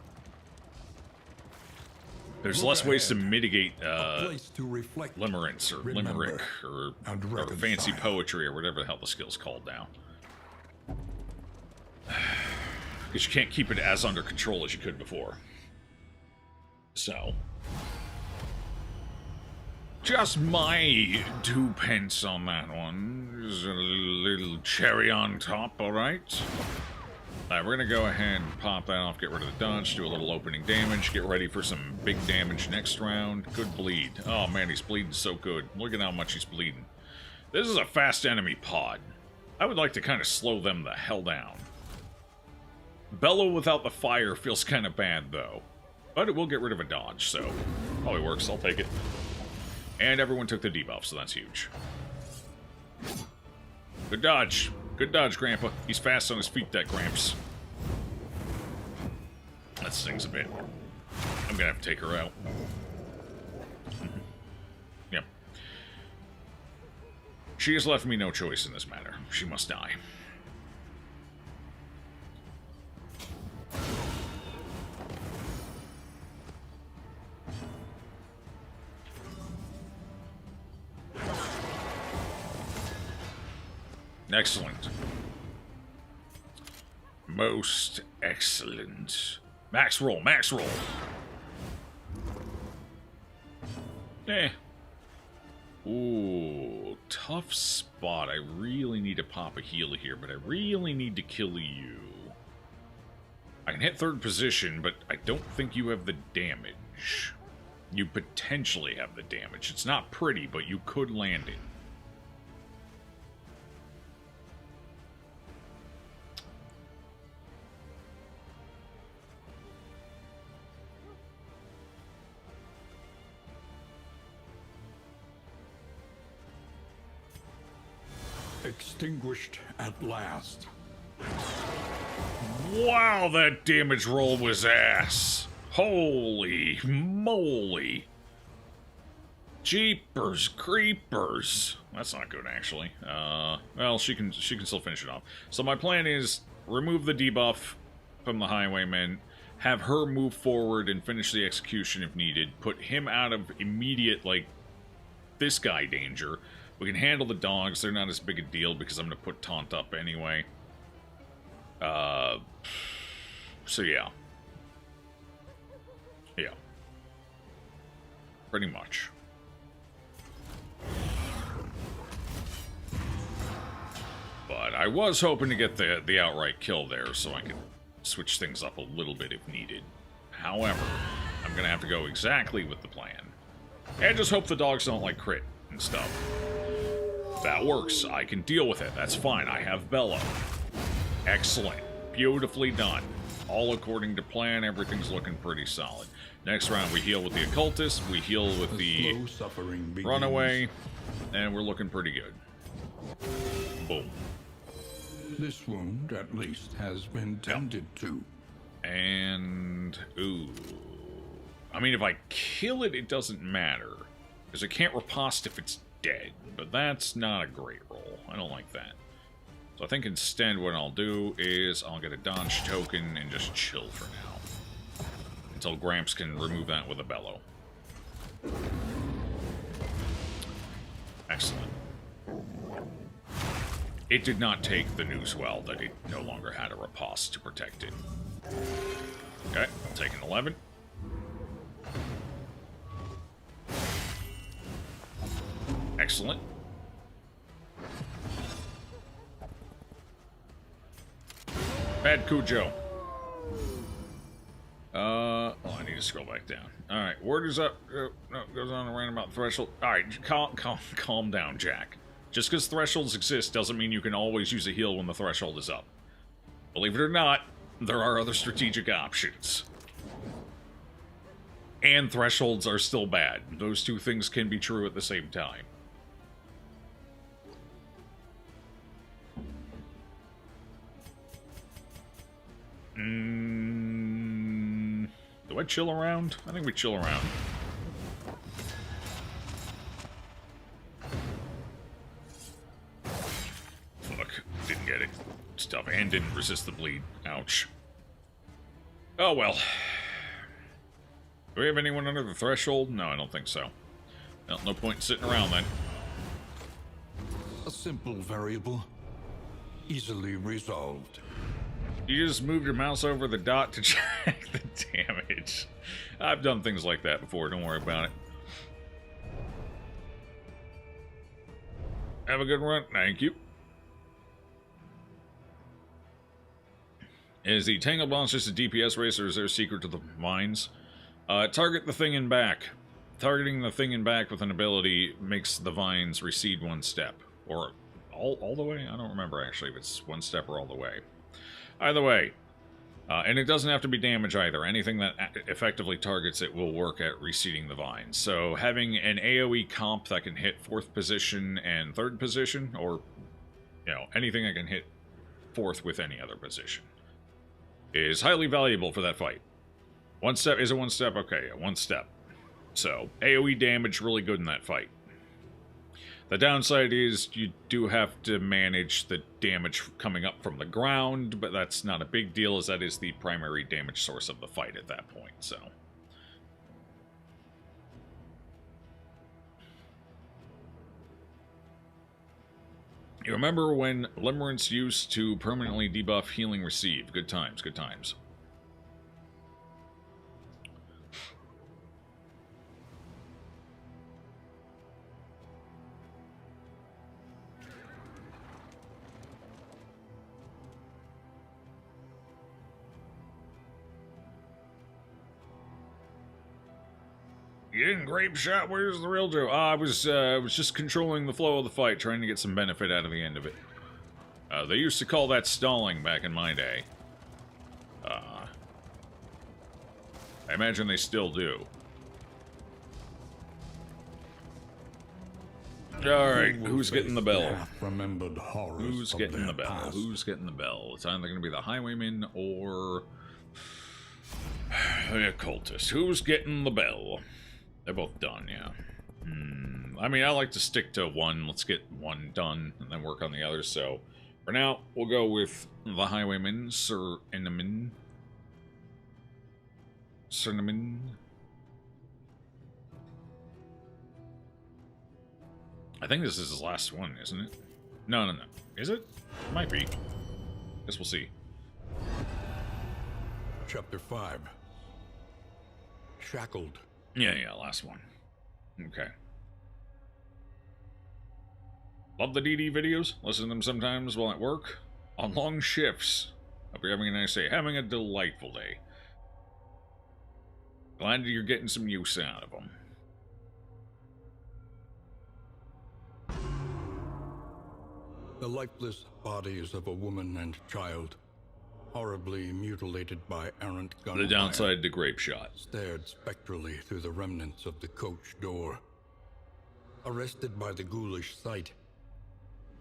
There's less ways to mitigate limerence or limerick or fancy poetry or whatever the hell the skill's called now. Because you can't keep it as under control as you could before. So, just my 2 pence on that one. Just a little cherry on top, alright? Alright, we're gonna go ahead and pop that off, get rid of the dodge, do a little opening damage, get ready for some big damage next round. Good bleed. Oh man, he's bleeding so good. Look at how much he's bleeding. This is a fast enemy pod. I would like to kind of slow them the hell down. Bellow without the fire feels kind of bad, though. But it will get rid of a dodge, so probably works. I'll take it. And everyone took the debuff, so that's huge. Good dodge. Good dodge, Grandpa. He's fast on his feet, that Gramps. That stings a bit. I'm gonna have to take her out. Yep. She has left me no choice in this matter. She must die. Excellent. Most excellent. Max roll, max roll. Eh. Ooh, tough spot. I really need to pop a healer here, but I really need to kill you. I can hit third position, but I don't think you have the damage. You potentially have the damage. It's not pretty, but you could land it. Extinguished at last. Wow, that damage roll was ass. Holy moly. Jeepers creepers. That's not good, actually. Well, she can still finish it off. So my plan is remove the debuff from the Highwayman, have her move forward and finish the execution if needed, put him out of immediate, like, this guy danger. We can handle the dogs. They're not as big a deal because I'm going to put Taunt up anyway. So yeah. Yeah. Pretty much. But I was hoping to get the outright kill there so I could switch things up a little bit if needed. However, I'm going to have to go exactly with the plan. And just hope the dogs don't, like, crit and stuff. That works. I can deal with it. That's fine. I have Bellow. Excellent. Beautifully done. All according to plan. Everything's looking pretty solid. Next round, we heal with the Occultist. We heal with the Runaway. And we're looking pretty good. Boom. This wound, at least, has been tended to. And... ooh. I mean, if I kill it, it doesn't matter. Because it can't riposte if it's dead. But that's not a great roll. I don't like that. So I think instead what I'll do is I'll get a dodge token and just chill for now. Until Gramps can remove that with a bellow. Excellent. It did not take the news well that it no longer had a riposte to protect it. Okay, I'll take an 11. Excellent. Bad Cujo. Oh, I need to scroll back down. Alright, word is up. No, goes on a roundabout threshold. Alright, calm down, Jack. Just because thresholds exist doesn't mean you can always use a heal when the threshold is up. Believe it or not, there are other strategic options. And thresholds are still bad. Those two things can be true at the same time. Do I chill around? I think we chill around. Fuck. Didn't get it. Stuff and didn't resist the bleed. Ouch. Oh well. Do we have anyone under the threshold? No, I don't think so. Well, no point in sitting around then. A simple variable, easily resolved. You just moved your mouse over the dot to check the damage. I've done things like that before, don't worry about it. Have a good run. Thank you. Is the Tangle Boss just a DPS race, or is there a secret to the mines? Target the thing in back. Targeting the thing in back with an ability makes the vines recede one step. Or all the way? I don't remember, actually, if it's one step or all the way. Either way. And it doesn't have to be damage either. Anything that effectively targets it will work at receding the vines. So having an AoE comp that can hit 4th position and 3rd position, or, you know, anything that can hit 4th with any other position, is highly valuable for that fight. One step, is it one step? Okay, yeah, one step. So, AoE damage really good in that fight. The downside is you do have to manage the damage coming up from the ground, but that's not a big deal, as that is the primary damage source of the fight at that point, so. You remember when Limerence used to permanently debuff healing received? Good times, good times. You didn't grape shot? Where's the real Joe? I was just controlling the flow of the fight, trying to get some benefit out of the end of it. They used to call that stalling back in my day. I imagine they still do. Alright, who's getting the bell? Who's getting the bell? Who's getting the bell? It's either going to be the highwayman or the occultist. Who's getting the bell? They're both done, yeah. I mean, I like to stick to one. Let's get one done and then work on the others. So, for now, we'll go with the highwayman, Sir Enemin. Cernamin. I think this is his last one, isn't it? No. Is it? Might be. Guess we'll see. Chapter 5. Shackled. Yeah, last one. Okay. Love the DD videos. Listen to them sometimes while at work. On long shifts. Hope you're having a nice day. Having a delightful day. Glad you're getting some use out of them. The lifeless bodies of a woman and child, horribly mutilated by errant gunfire. The downside to grape shot. Stared spectrally through the remnants of the coach door. Arrested by the ghoulish sight,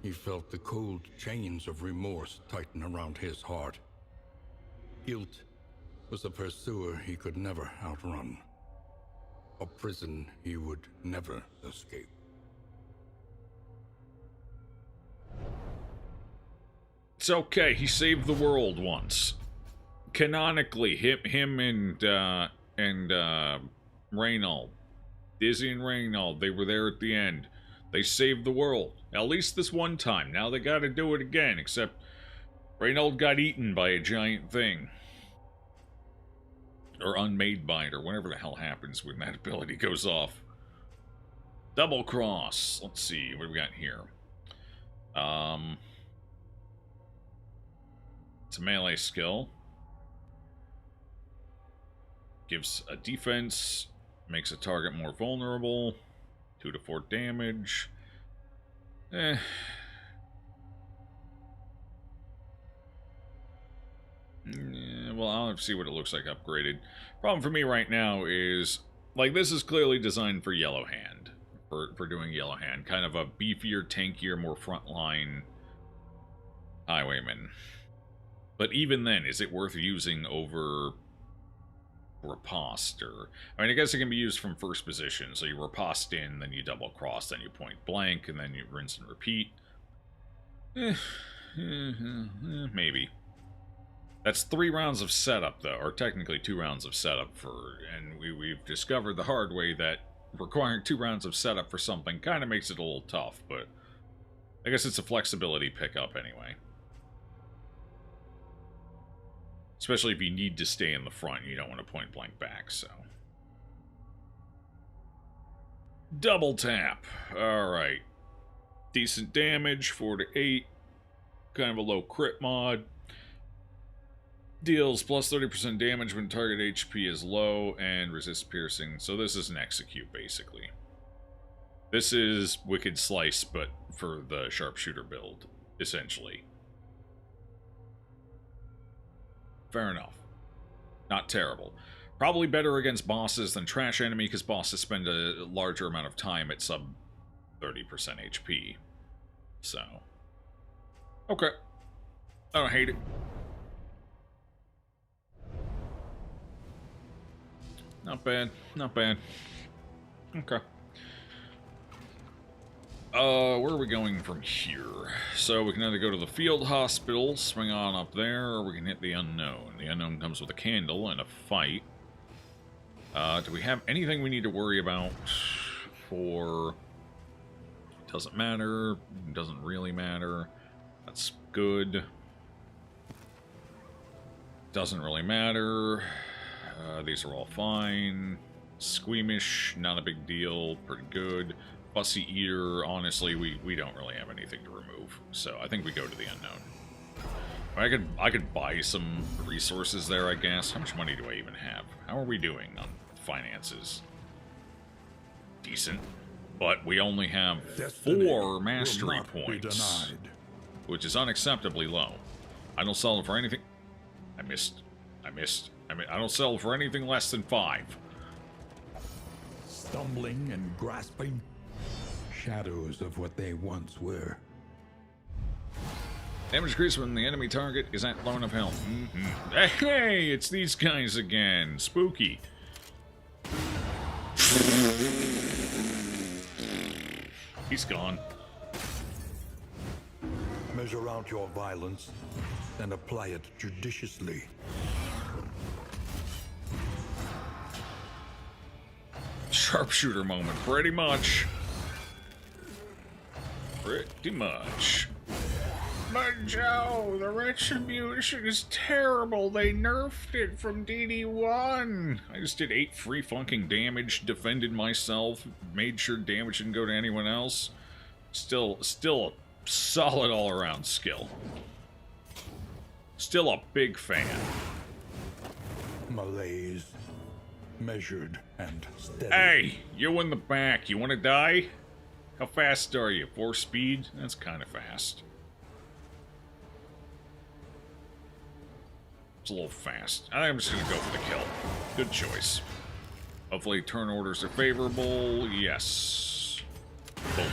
he felt the cold chains of remorse tighten around his heart. Guilt was a pursuer he could never outrun, a prison he would never escape. It's okay, he saved the world once. Canonically, him and Reynold. Dizzy and Reynold, they were there at the end. They saved the world. At least this one time. Now they gotta do it again, except Reynold got eaten by a giant thing. Or unmade by it, or whatever the hell happens when that ability goes off. Double cross. Let's see, what do we got here? It's a melee skill. Gives a defense, makes a target more vulnerable, 2 to 4 damage. Well, I'll have to see what it looks like upgraded. Problem for me right now is, like, this is clearly designed for Yellow Hand. For doing Yellow Hand. Kind of a beefier, tankier, more frontline highwayman. But even then, is it worth using over riposte? Or, I mean, I guess it can be used from first position. So you riposte in, then you double cross, then you point blank, and then you rinse and repeat. Maybe. That's 3 rounds of setup, though, or technically 2 rounds of setup for, and we've discovered the hard way that requiring 2 rounds of setup for something kind of makes it a little tough, but I guess it's a flexibility pickup anyway. Especially if you need to stay in the front, you don't want to point blank back, so. Double tap. Alright. Decent damage, 4 to 8. Kind of a low crit mod. Deals plus 30% damage when target HP is low and resists piercing. So this is an execute, basically. This is Wicked Slice, but for the sharpshooter build, essentially. Fair enough. Not terrible. Probably better against bosses than trash enemy, because bosses spend a larger amount of time at sub 30% HP. So. Okay. I don't hate it. Not bad. Not bad. Okay. Where are we going from here? So we can either go to the field hospital, swing on up there, or we can hit the unknown. The unknown comes with a candle and a fight. Do we have anything we need to worry about for... Doesn't matter. Doesn't really matter. That's good. Doesn't really matter. These are all fine. Squeamish, not a big deal. Pretty good. Fussy Eater, honestly, we don't really have anything to remove. So I think we go to the unknown. I could buy some resources there, I guess. How much money do I even have? How are we doing on finances? Decent. But we only have 4 mastery points, which is unacceptably low. I don't sell it for anything. I missed. I mean, I don't sell for anything less than 5. Stumbling and grasping, shadows of what they once were. Damage increase when the enemy target is at low enough health. Hey, it's these guys again. Spooky. He's gone. Measure out your violence and apply it judiciously. Sharpshooter moment, pretty much. Pretty much. But Joe, the retribution is terrible. They nerfed it from DD1. I just did 8 free funking damage, defended myself, made sure damage didn't go to anyone else. Still a solid all-around skill. Still a big fan. Malaise. Measured and steady. Hey, you in the back. You want to die? How fast are you? 4 speed? That's kind of fast. It's a little fast. I'm just going to go for the kill. Good choice. Hopefully turn orders are favorable. Yes. Boom.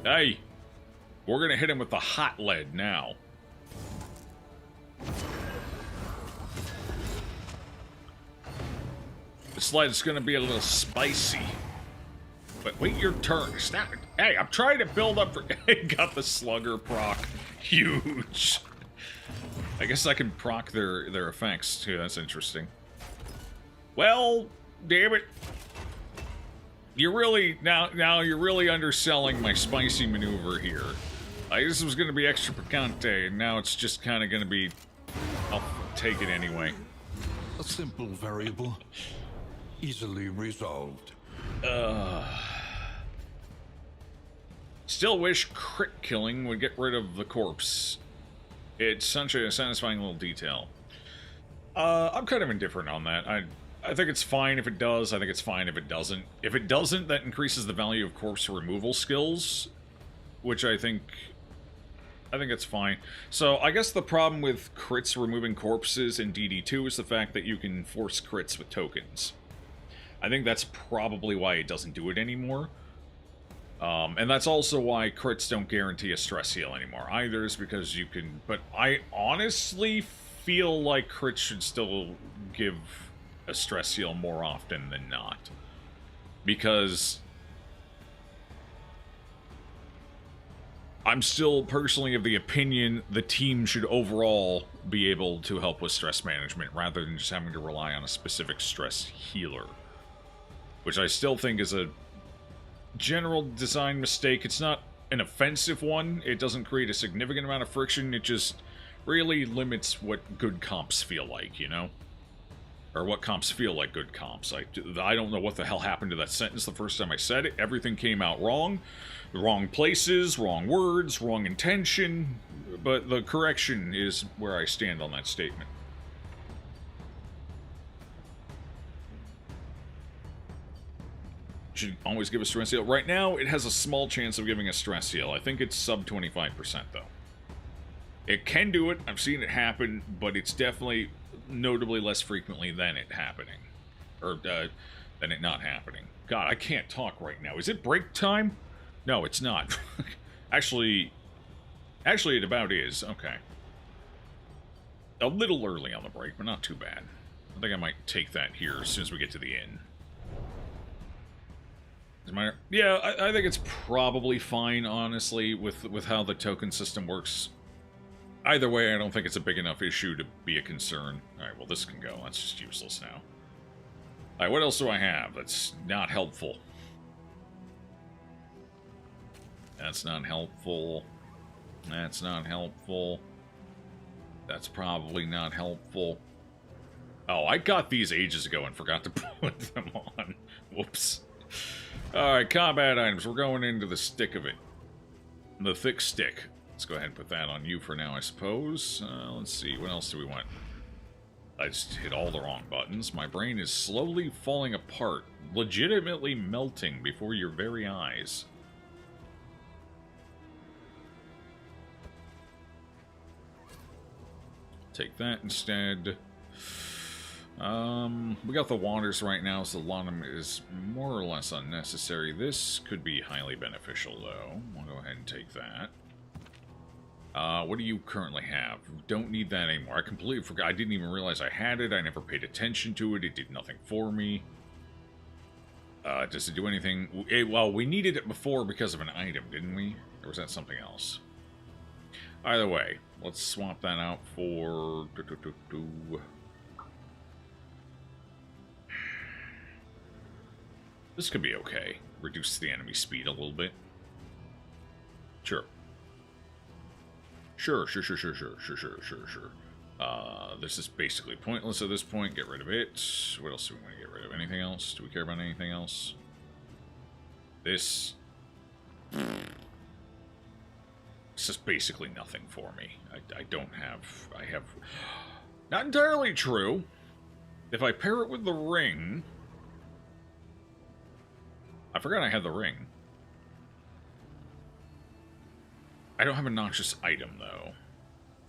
Hey! We're gonna hit him with the hot lead now. This lead's gonna be a little spicy. But wait your turn. Stop it. Hey, I'm trying to build up for... Got the slugger proc. Huge. I guess I can proc their effects, too. That's interesting. Well, damn it. You're really... Now you're really underselling my spicy maneuver here. This was going to be extra picante, and now it's just kind of going to be... I'll take it anyway. A simple variable. Easily resolved. Still wish crit killing would get rid of the corpse. It's such a satisfying little detail. I'm kind of indifferent on that. I think it's fine if it does. I think it's fine if it doesn't. If it doesn't, that increases the value of corpse removal skills, which I think it's fine. So I guess the problem with crits removing corpses in DD2 is the fact that you can force crits with tokens. I think that's probably why it doesn't do it anymore. And that's also why crits don't guarantee a stress heal anymore either, is because you can... But I honestly feel like crits should still give a stress heal more often than not. Because I'm still personally of the opinion the team should overall be able to help with stress management rather than just having to rely on a specific stress healer. Which I still think is a general design mistake. It's not an offensive one. It doesn't create a significant amount of friction. It just really limits what good comps feel like, you know? Or what comps feel like good comps. I don't know what the hell happened to that sentence the first time I said it. Everything came out wrong. The wrong places, wrong words, wrong intention. But the correction is where I stand on that statement. Should always give a stress heal. Right now, it has a small chance of giving a stress heal. I think it's sub 25%, though. It can do it. I've seen it happen, but it's definitely notably less frequently than it happening. Or, than it not happening. God, I can't talk right now. Is it break time? No, it's not. Actually, it about is. Okay. A little early on the break, but not too bad. I think I might take that here as soon as we get to the inn. Yeah, I think it's probably fine, honestly, with how the token system works. Either way, I don't think it's a big enough issue to be a concern. Alright, well, this can go. That's just useless now. Alright, what else do I have that's not helpful? That's not helpful. That's not helpful. That's probably not helpful. Oh, I got these ages ago and forgot to put them on. Whoops. Alright, combat items. We're going into the stick of it. The thick stick. Let's go ahead and put that on you for now, I suppose. Let's see. What else do we want? I just hit all the wrong buttons. My brain is slowly falling apart. Legitimately melting before your very eyes. Take that instead. We got the waters right now, so the Laudanum is more or less unnecessary. This could be highly beneficial, though. We'll go ahead and take that. What do you currently have? Don't need that anymore. I completely forgot. I didn't even realize I had it. I never paid attention to it. It did nothing for me. Does it do anything? Well, we needed it before because of an item, didn't we? Or was that something else? Either way, let's swap that out for... This could be okay. Reduce the enemy speed a little bit. Sure. Sure. This is basically pointless at this point. Get rid of it. What else do we want to get rid of? Anything else? Do we care about anything else? This... It's just basically nothing for me. I don't have... I have... Not entirely true. If I pair it with the ring... I forgot I had the ring. I don't have a noxious item, though.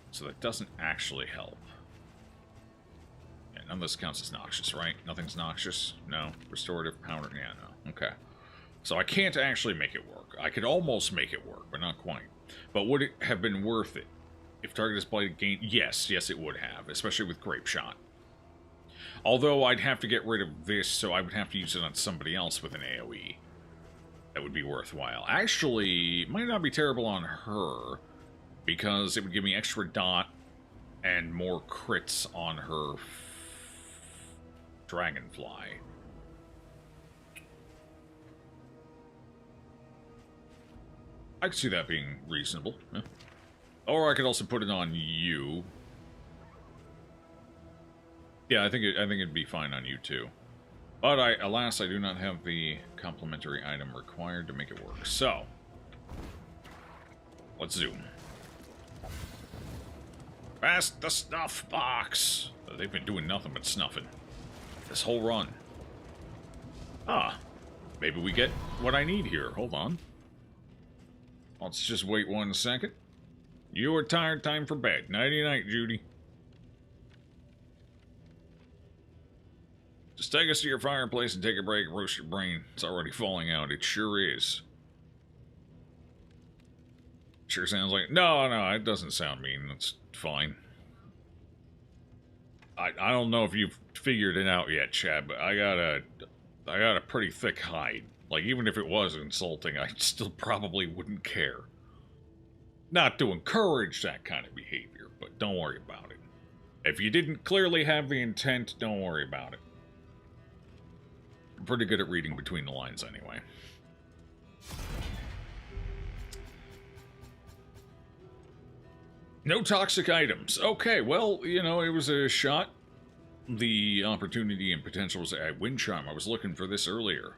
So that doesn't actually help. Yeah, none of this counts as noxious, right? Nothing's noxious? No? Restorative powder? Yeah, no. Okay. So I can't actually make it work. I could almost make it work, but not quite. But would it have been worth it? If target is blighted gain... Yes, it would have. Especially with Grape Shot. Although I'd have to get rid of this, so I would have to use it on somebody else with an AoE. That would be worthwhile. Actually, it might not be terrible on her, because it would give me extra dot and more crits on her Dragonfly. I could see that being reasonable. Yeah. Or I could also put it on you. Yeah, I think it'd be fine on you too. But alas, I do not have the complementary item required to make it work. So, let's zoom. Past the snuff box. They've been doing nothing but snuffing this whole run. Ah, maybe we get what I need here. Hold on. Let's just wait 1 second. You are tired, time for bed. Nighty-night, Judy. Just take us to your fireplace and take a break and roast your brain. It's already falling out. It sure is. Sure sounds like... No, it doesn't sound mean. That's fine. I don't know if you've figured it out yet, Chad, but I got a pretty thick hide. Like, even if it was insulting, I still probably wouldn't care. Not to encourage that kind of behavior, but don't worry about it. If you didn't clearly have the intent, don't worry about it. I'm pretty good at reading between the lines anyway. No toxic items. Okay, well, you know, it was a shot. The opportunity and potential was at Wind Charm. I was looking for this earlier.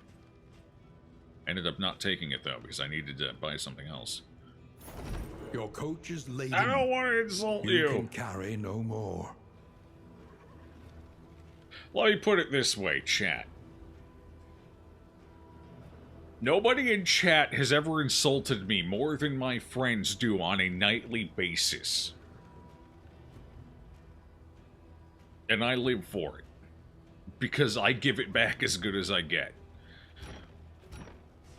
Ended up not taking it, though, because I needed to buy something else. Your coach is laden. I don't want to insult you. You can carry no more. Let me put it this way, chat. Nobody in chat has ever insulted me more than my friends do on a nightly basis. And I live for it. Because I give it back as good as I get.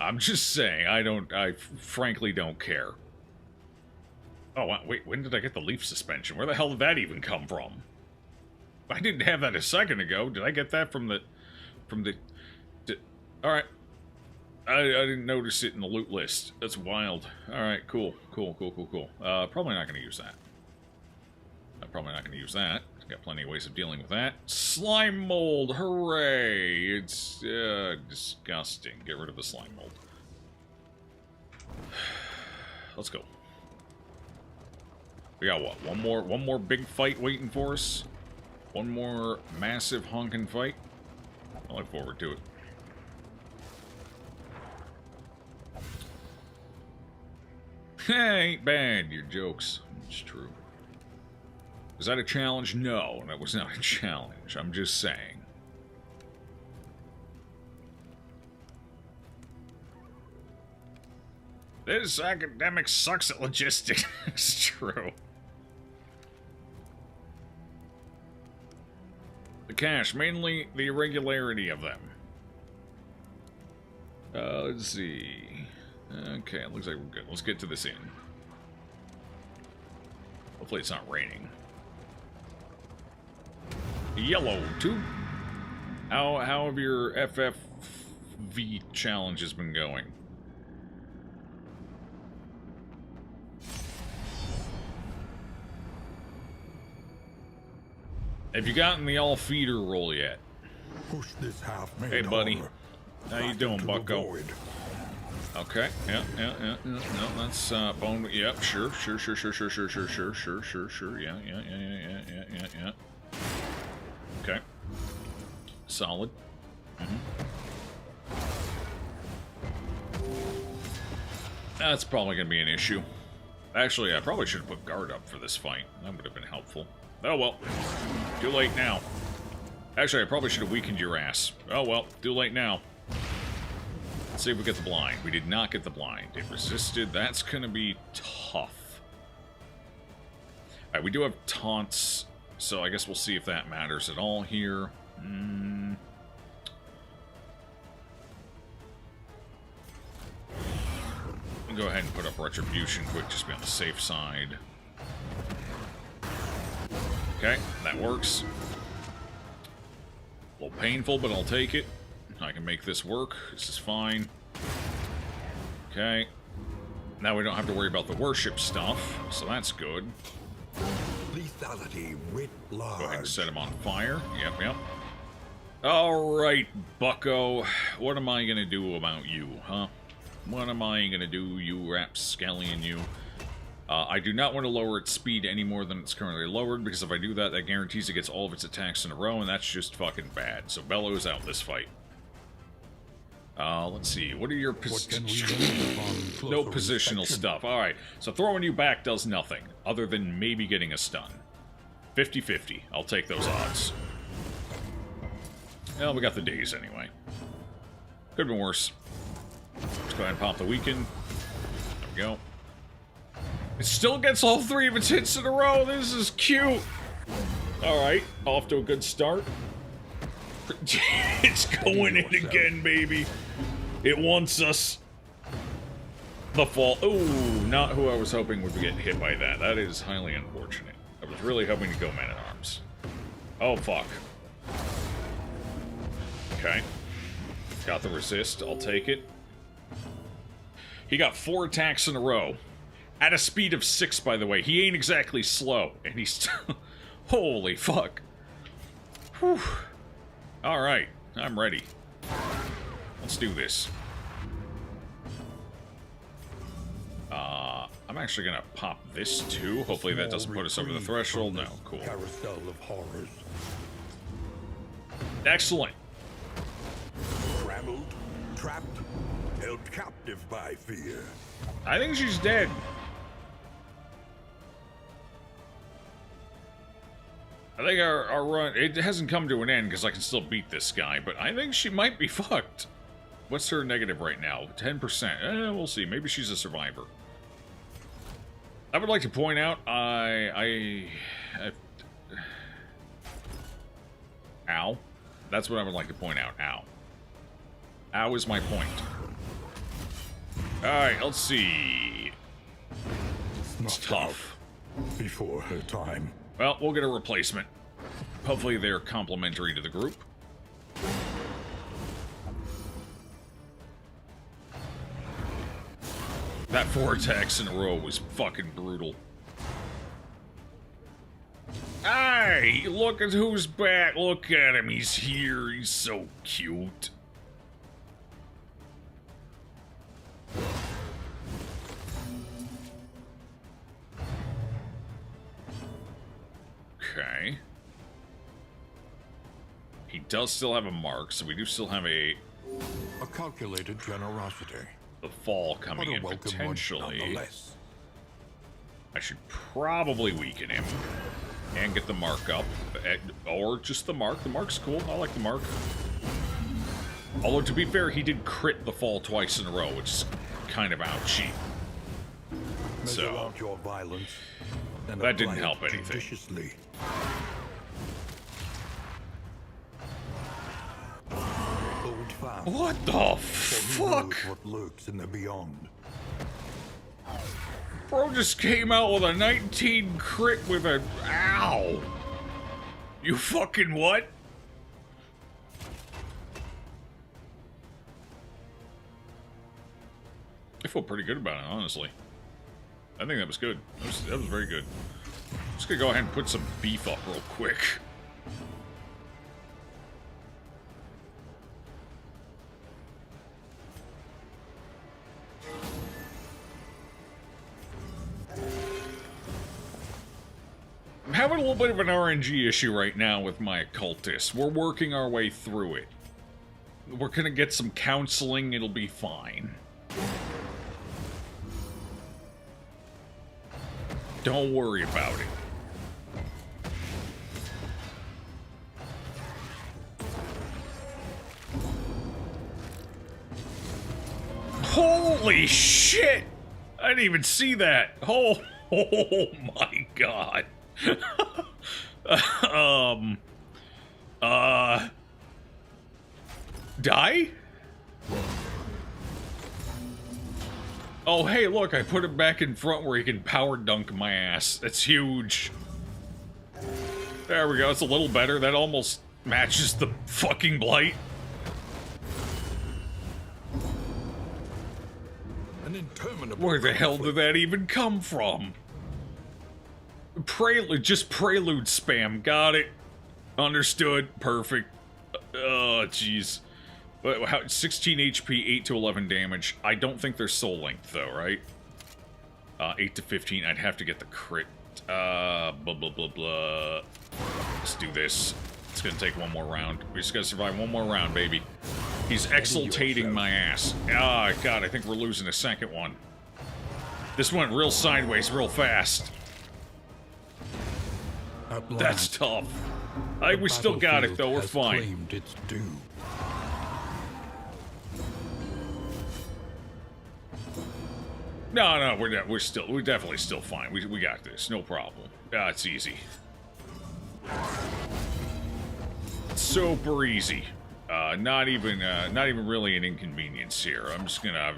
I'm just saying, I frankly don't care. Oh, wait, when did I get the leaf suspension? Where the hell did that even come from? I didn't have that a second ago. Did I get that from the... Alright. I didn't notice it in the loot list. That's wild. Alright, cool. Probably not going to use that. I'm probably not going to use that. Got plenty of ways of dealing with that. Slime mold, hooray! It's disgusting. Get rid of the slime mold. Let's go. We got what? One more big fight waiting for us. One more massive honking fight. I look forward to it. Ain't bad, your jokes. It's true. Was that a challenge? No, that was not a challenge. I'm just saying. This academic sucks at logistics. It's true. The cache, mainly the irregularity of them. Let's see. Okay, it looks like we're good. Let's get to this inn. Hopefully it's not raining. Yellow tube. How have your FFV challenges been going? Have you gotten the all feeder roll yet? Push this half made Hey buddy, horror how you doing, bucko? Okay, yeah, no, that's bone. Yep, sure, yeah. Okay, solid. That's probably gonna be an issue. Actually, I probably should have put guard up for this fight. That would have been helpful. Oh well, too late now. Actually, I probably should have weakened your ass. Oh well, too late now. Let's see if we get the blind. We did not get the blind. It resisted. That's going to be tough. Alright, we do have taunts, so I guess we'll see if that matters at all here. go ahead and put up Retribution quick, just be on the safe side. Okay, that works. A little painful, but I'll take it. I can make this work. This is fine. Okay. Now we don't have to worry about the worship stuff, so that's good. Lethality writ large. Go ahead and set him on fire. Yep. Alright, bucko. What am I gonna do about you, huh? What am I gonna do, you rapscallion, you? I do not want to lower its speed any more than it's currently lowered, because if I do that, that guarantees it gets all of its attacks in a row, and that's just fucking bad. So Bellows out this fight. Let's see. What are your no positional stuff. Alright, so throwing you back does nothing, other than maybe getting a stun. 50-50. I'll take those odds. Well, we got the days anyway. Could have been worse. Let's go ahead and pop the weaken. There we go. It still gets all 3 of its hits in a row. This is cute. Alright, off to a good start. It's going in again, baby. It wants us. The fall. Ooh, not who I was hoping would get hit by that. That is highly unfortunate. I was really hoping to go Man-at-Arms. Oh, fuck. Okay. Got the resist. I'll take it. He got 4 attacks in a row. At a speed of 6, by the way. He ain't exactly slow. And he's still... Holy fuck. Whew. Alright. I'm ready. Let's do this. I'm actually gonna pop this too. Hopefully that doesn't put us over the threshold. No, cool. Carousel of horrors. Excellent. Trammeled, trapped, held captive by fear. I think she's dead. I think our run, it hasn't come to an end because I can still beat this guy, but I think she might be fucked. What's her negative right now? 10%. We'll see. Maybe she's a survivor. I would like to point out, ow. That's what I would like to point out. Ow. Ow is my point. Alright, let's see. It's tough. Before her time. Well, we'll get a replacement. Hopefully they're complementary to the group. That 4 attacks in a row was fucking brutal. Hey, look at who's back. Look at him. He's here. He's so cute. Okay. He does still have a mark, so we do still have a calculated generosity. The fall coming in potentially. I should probably weaken him and get the mark up, or just the mark. The mark's cool. I like the mark. Although to be fair, he did crit the fall twice in a row, which is kind of ouchy. So that didn't help anything. What the fuck? What lurks in the beyond. Bro just came out with a 19 crit with a... Ow! You fucking what? I feel pretty good about it, honestly. I think that was good. That was very good. Just gonna go ahead and put some beef up real quick. I'm having a little bit of an RNG issue right now with my occultist. We're working our way through it. We're gonna get some counseling, it'll be fine. Don't worry about it. Holy shit! I didn't even see that. Oh my god. Die? Oh, hey, look, I put him back in front where he can power dunk my ass. That's huge. There we go, it's a little better. That almost matches the fucking blight. An interminable Where the hell conflict. did that even come from? Prelude, just prelude spam. Got it. Understood. Perfect. Oh, jeez. But how 16 HP, 8 to 11 damage. I don't think they're soul linked though, right? 8 to 15. I'd have to get the crit. Blah blah blah blah. Let's do this. It's gonna take one more round. We just gotta survive one more round, baby. He's exultating my ass. Ah, God, I think we're losing a second one. This went real sideways real fast. At That's last, tough. the We still got it, though. We're battlefield fine. has claimed its due. No, we're definitely still fine. We got this. No problem. It's easy. Super easy. Not even really an inconvenience here. I'm just gonna.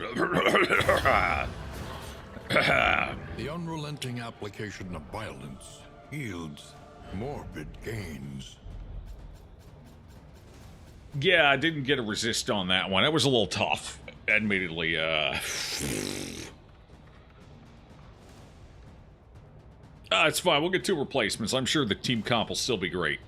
The unrelenting application of violence yields morbid gains. Yeah, I didn't get a resist on that one. That was a little tough, admittedly. It's fine. We'll get 2 replacements. I'm sure the team comp will still be great.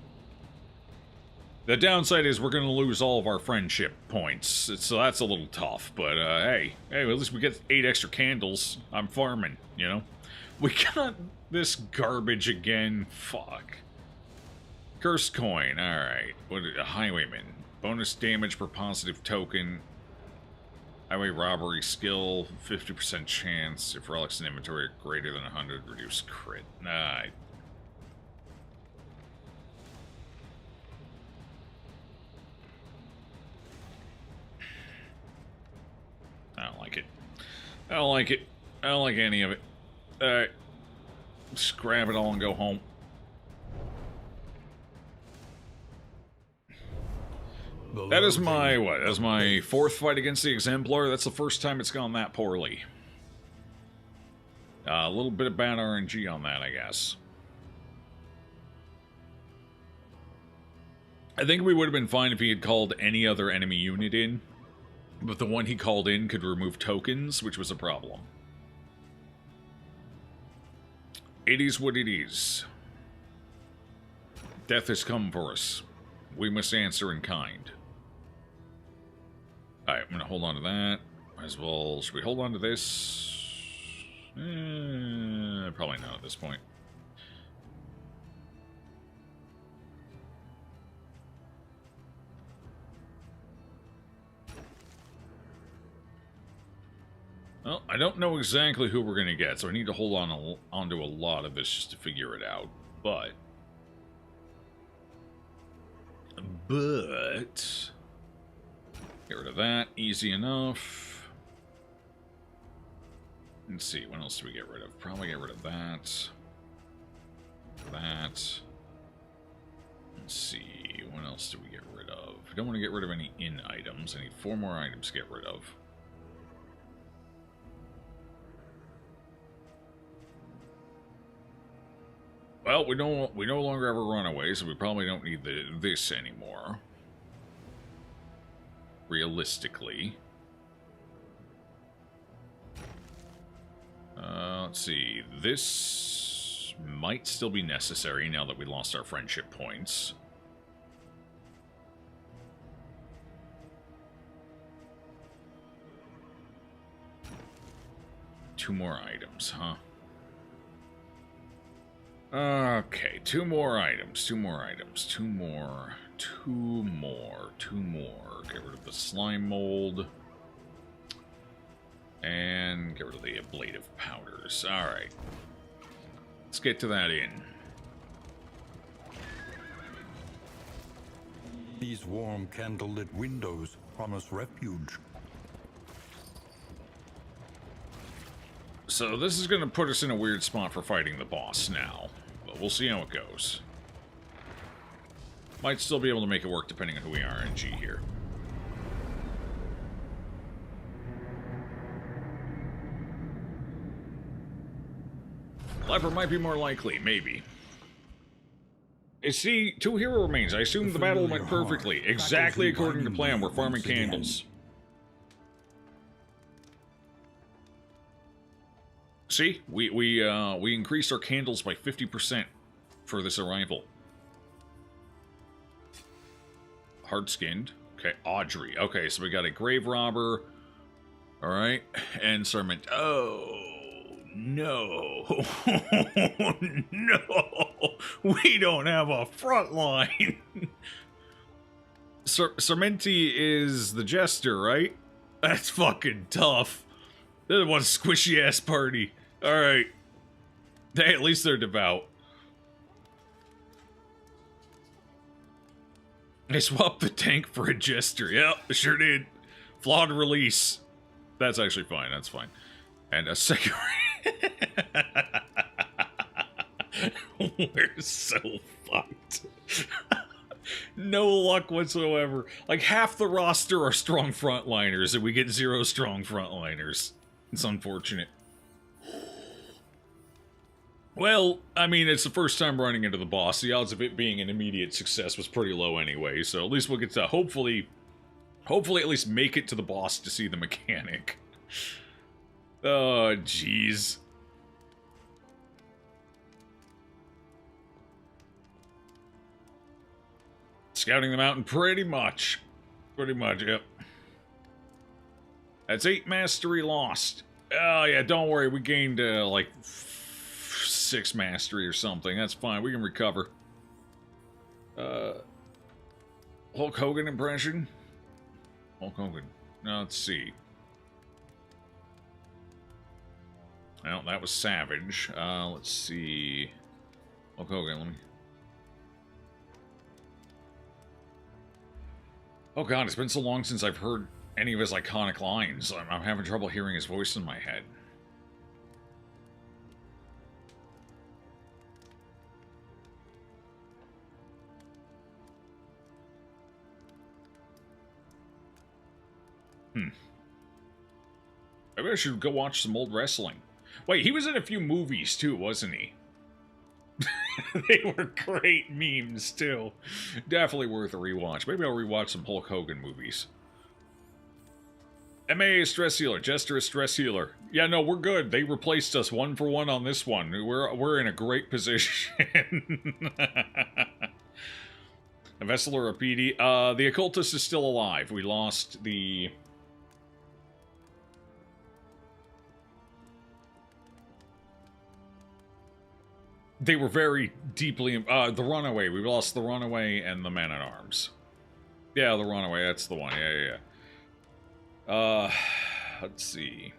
The downside is we're going to lose all of our friendship points, so that's a little tough. But, hey, at least we get 8 extra candles. I'm farming, you know? We got this garbage again. Fuck. Cursed coin. Alright. What? A highwayman. Bonus damage per positive token. Highway robbery skill. 50% chance. If relics in inventory are greater than 100, reduce crit. Nah. I don't like it. I don't like it. I don't like any of it. Alright. Just grab it all and go home. That is my, what? That's my 4th fight against the Exemplar. That's the first time it's gone that poorly. A little bit of bad RNG on that, I guess. I think we would have been fine if he had called any other enemy unit in. But the one he called in could remove tokens, which was a problem. It is what it is. Death has come for us. We must answer in kind. Alright, I'm going to hold on to that. Might as well... Should we hold on to this? Probably not at this point. Well, I don't know exactly who we're going to get, so I need to hold onto a lot of this just to figure it out. But... Get rid of that. Easy enough. Let's see. What else do we get rid of? Probably get rid of that. That. Let's see. What else do we get rid of? I don't want to get rid of any in items. I need 4 more items to get rid of. Well, we no longer have a runaway, so we probably don't need this anymore. Realistically. Let's see. This might still be necessary now that we lost our friendship points. Two more items, huh? Okay, 2 more items, 2 more items, 2 more, 2 more, 2 more. Get rid of the slime mold. And get rid of the ablative powders. Alright. Let's get to that in. These warm candlelit windows promise refuge. So this is going to put us in a weird spot for fighting the boss now. But we'll see how it goes. Might still be able to make it work depending on who we RNG here. Leper might be more likely, maybe. See, 2 hero remains. I assume the battle went perfectly. Exactly according to plan. We're farming candles. See, we increased our candles by 50% for this arrival. Hard-skinned. Okay, Audrey. Okay, so we got a grave robber. Alright, and sermon. Oh, no. No. We don't have a front line. Sermenti is the jester, right? That's fucking tough. This one squishy-ass party. Alright. Hey, at least they're devout. I swapped the tank for a jester. Yep, I sure did. Flawed release. That's actually fine. That's fine. And a second... We're so fucked. No luck whatsoever. Like, half the roster are strong frontliners, and we get 0 strong frontliners. It's unfortunate. Well, I mean, it's the first time running into the boss. The odds of it being an immediate success was pretty low anyway, so at least we'll get to hopefully at least make it to the boss to see the mechanic. Oh, jeez. Scouting the mountain, pretty much. Pretty much, yep. That's 8 mastery lost. Oh, yeah, don't worry. We gained, like, 6 mastery or something. That's fine. We can recover. Hulk Hogan impression? Hulk Hogan. Now, let's see. Well, that was Savage. Let's see. Hulk Hogan, let me... Oh god, it's been so long since I've heard any of his iconic lines. I'm having trouble hearing his voice in my head. Maybe I should go watch some old wrestling. Wait, he was in a few movies too, wasn't he? They were great memes too. Definitely worth a rewatch. Maybe I'll rewatch some Hulk Hogan movies. MA is stress healer. Jester is stress healer. Yeah, no, we're good. They replaced us 1 for 1 on this one. We're in a great position. A vessel or a PD. The occultist is still alive. We lost the... They were very deeply... the runaway. We lost the runaway and the man-at-arms. Yeah, the runaway. That's the one. Yeah. Let's see.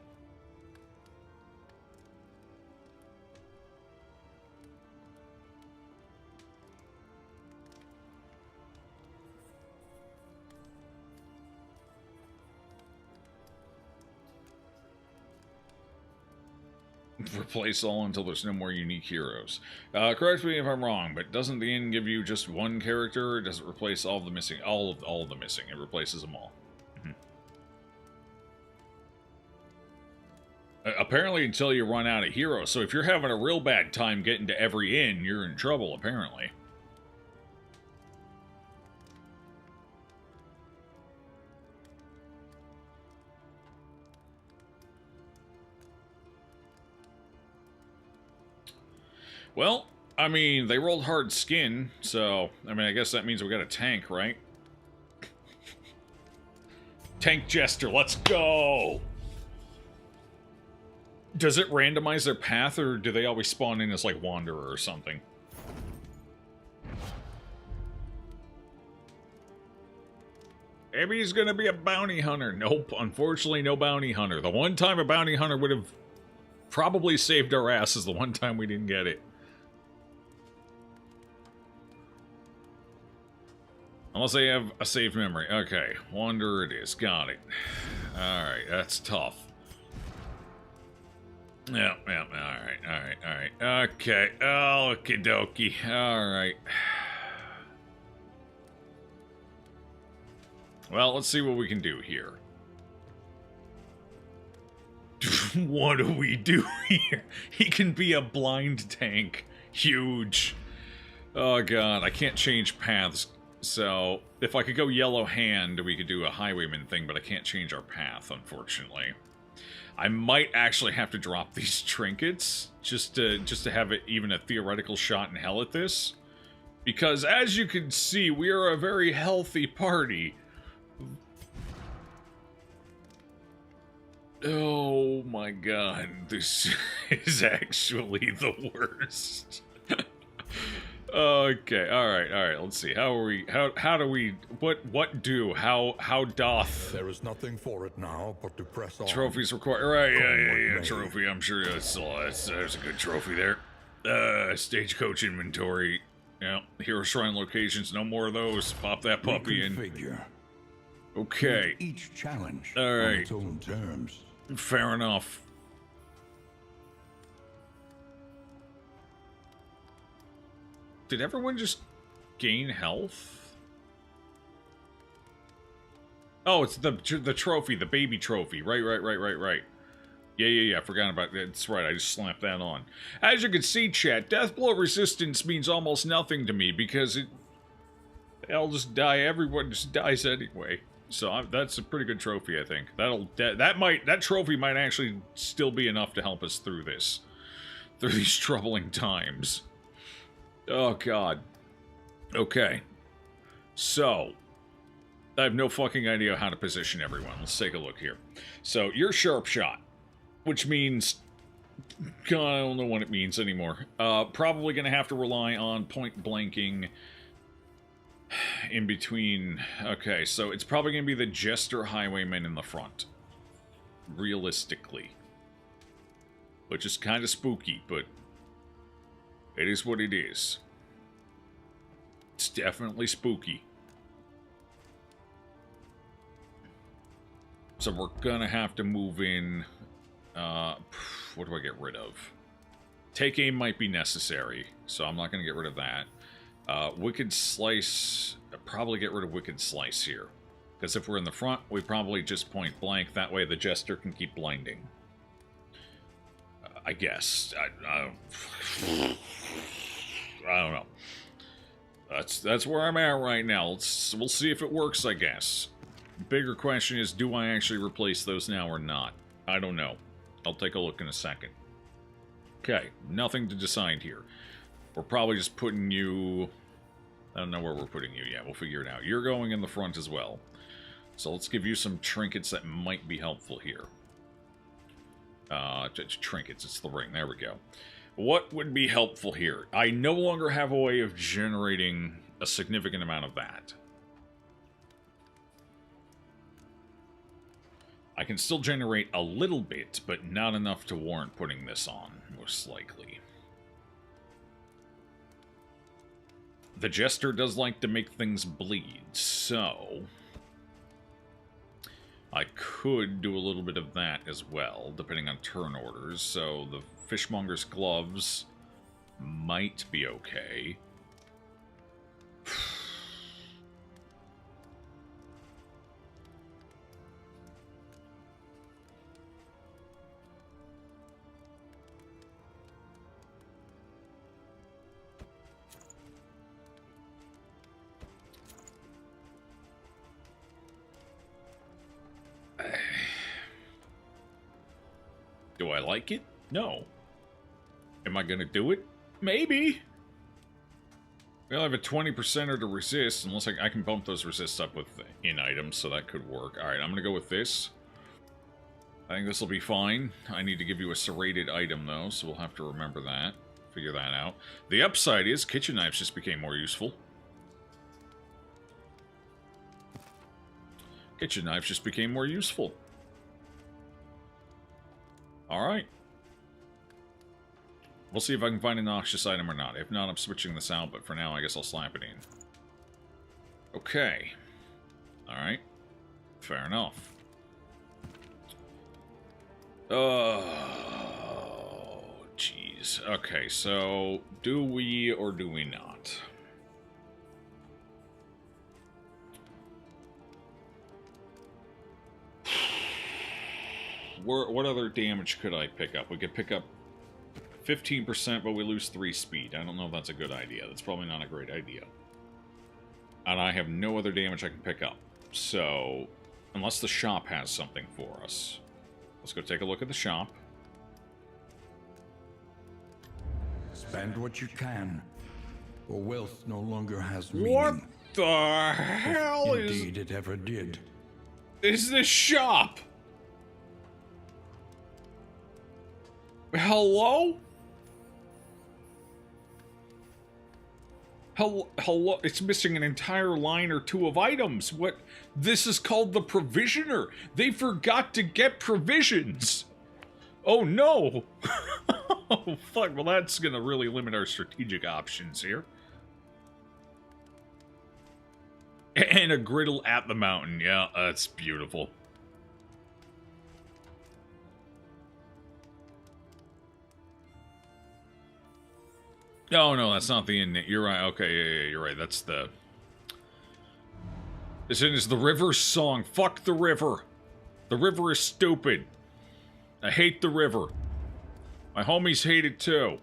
Replace all until there's no more unique heroes. Correct me if I'm wrong, but doesn't the inn give you just one character, or does it replace all of the missing? All of the missing. It replaces them all. Apparently until you run out of heroes. So if you're having a real bad time getting to every inn, you're in trouble, apparently. Well, I mean, they rolled hard skin, so, I mean, I guess that means we got a tank, right? Tank Jester, let's go! Does it randomize their path, or do they always spawn in as, like, Wanderer or something? Maybe he's gonna be a bounty hunter. Nope, unfortunately, no bounty hunter. The one time a bounty hunter would have probably saved our ass is the one time we didn't get it. Unless they have a saved memory. Okay, Wanderer it is. Got it. Alright, that's tough. Yeah, alright. Okay, okie dokie. Alright. Well, let's see what we can do here. What do we do here? He can be a blind tank. Huge. Oh god, I can't change paths. So, if I could go yellow hand, we could do a highwayman thing, but I can't change our path, unfortunately. I might actually have to drop these trinkets, just to have it even a theoretical shot in hell at this. Because, as you can see, we are a very healthy party. Oh my god, this is actually the worst. Okay, alright, let's see. How do we, how doth... There is nothing for it now but to press on. Trophies required, right, yeah, trophy, I'm sure there's a good trophy there. Stagecoach inventory. Yeah, Hero Shrine locations, no more of those. Pop that puppy in. Okay. Each challenge alright. on its own terms. Fair enough. Did everyone just gain health? Oh, it's the trophy, the baby trophy. Right. Yeah, I forgot about that. That's right, I just slapped that on. As you can see, chat, death blow resistance means almost nothing to me because I'll just die, everyone just dies anyway. So that's a pretty good trophy, I think. That trophy might actually still be enough to help us through this. Through these troubling times. Oh, God. Okay. So, I have no fucking idea how to position everyone. Let's take a look here. So, you're sharp shot, which means... God, I don't know what it means anymore. Probably gonna have to rely on point blanking in between. Okay, so it's probably gonna be the Jester Highwayman in the front. Realistically. Which is kind of spooky, but... it is what it is. It's definitely spooky. So we're gonna have to move in... what do I get rid of? Take aim might be necessary, so I'm not gonna get rid of that. Wicked Slice... probably get rid of Wicked Slice here. Because if we're in the front, we probably just point blank. That way the Jester can keep blinding. I guess. I don't know. That's where I'm at right now. We'll see if it works, I guess. Bigger question is, do I actually replace those now or not? I don't know. I'll take a look in a second. Okay, nothing to decide here. We're probably just putting you... I don't know where we're putting you yet. We'll figure it out. You're going in the front as well. So let's give you some trinkets that might be helpful here. Trinkets, it's the ring. There we go. What would be helpful here? I no longer have a way of generating a significant amount of that. I can still generate a little bit, but not enough to warrant putting this on, most likely. The Jester does like to make things bleed, so... I could do a little bit of that as well, depending on turn orders. So the Fishmonger's Gloves might be okay. Do I like it? No. Am I gonna do it? Maybe. Well, I have a 20%er to resist, unless I can bump those resists up with in items, so that could work. Alright, I'm gonna go with this. I think this will be fine. I need to give you a serrated item, though, so we'll have to remember that. Figure that out. The upside is kitchen knives just became more useful. Kitchen knives just became more useful. Alright. We'll see if I can find a noxious item or not. If not, I'm switching this out, but for now, I guess I'll slap it in. Okay. Alright. Fair enough. Oh, jeez. Okay, so do we or do we not? What other damage could I pick up? We could pick up 15%, but we lose 3 speed. I don't know if that's a good idea. That's probably not a great idea. And I have no other damage I can pick up. So, unless the shop has something for us. Let's go take a look at the shop. Spend what you can, or wealth no longer has meaning. What the hell Indeed it ever did. is this shop? Hello? Hello? It's missing an entire line or 2 of items. What? This is called the Provisioner. They forgot to get provisions. Oh no! Oh fuck, well that's gonna really limit our strategic options here. And a griddle at the mountain, yeah, that's beautiful. Oh no, that's not the inn. You're right, okay, yeah, you're right, that's the... This inn is the river's song. Fuck the river. The river is stupid. I hate the river. My homies hate it too.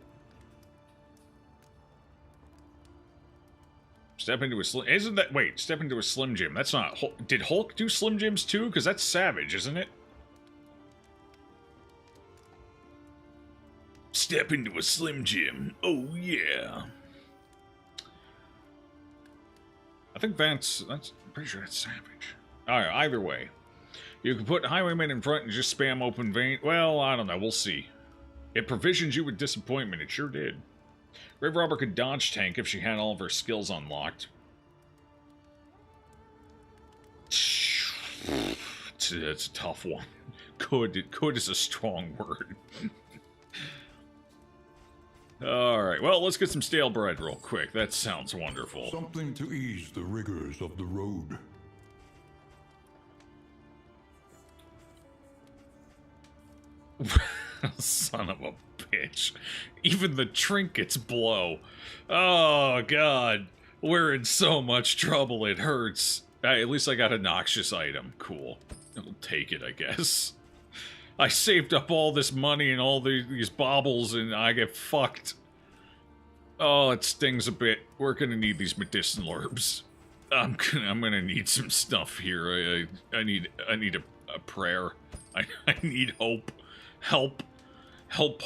Step into a Slim... Isn't that... Wait, step into a Slim Jim. That's not... Did Hulk do Slim Jims too? Because that's savage, isn't it? Step into a Slim Jim. Oh, yeah. I think that's... I'm pretty sure that's savage. Alright, either way. You can put Highwayman in front and just spam open vein. Well, I don't know. We'll see. It provisions you with disappointment. It sure did. Grave Robber could dodge tank if she had all of her skills unlocked. It's a tough one. Could is a strong word. Alright, well, let's get some stale bread real quick. That sounds wonderful. Something to ease the rigors of the road. Son of a bitch. Even the trinkets blow. Oh, God. We're in so much trouble, it hurts. At least I got a noxious item. Cool. I'll take it, I guess. I saved up all this money and all these baubles, and I get fucked. Oh, it stings a bit. We're gonna need these medicinal herbs. I'm gonna need some stuff here. I need a prayer. I need hope. Help. Help.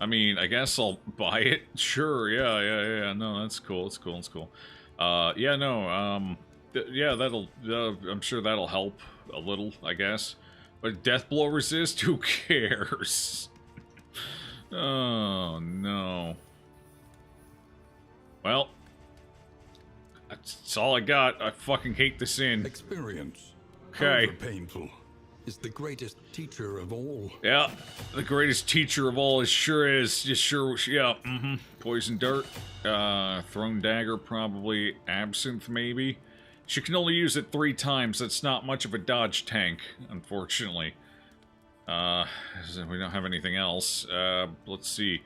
I mean, I guess I'll buy it. Sure, yeah. No, that's cool. Yeah, no, yeah, that'll, I'm sure that'll help a little, I guess. But death blow resist? Who cares? Oh, no. Well, that's all I got. I fucking hate this inn. Experience, okay, however painful, is the greatest teacher of all. Yeah, the greatest teacher of all. It sure is. Just sure, yeah. Poison dart, thrown dagger, probably absinthe, maybe. She can only use it 3 times. That's not much of a dodge tank, unfortunately. We don't have anything else. Let's see.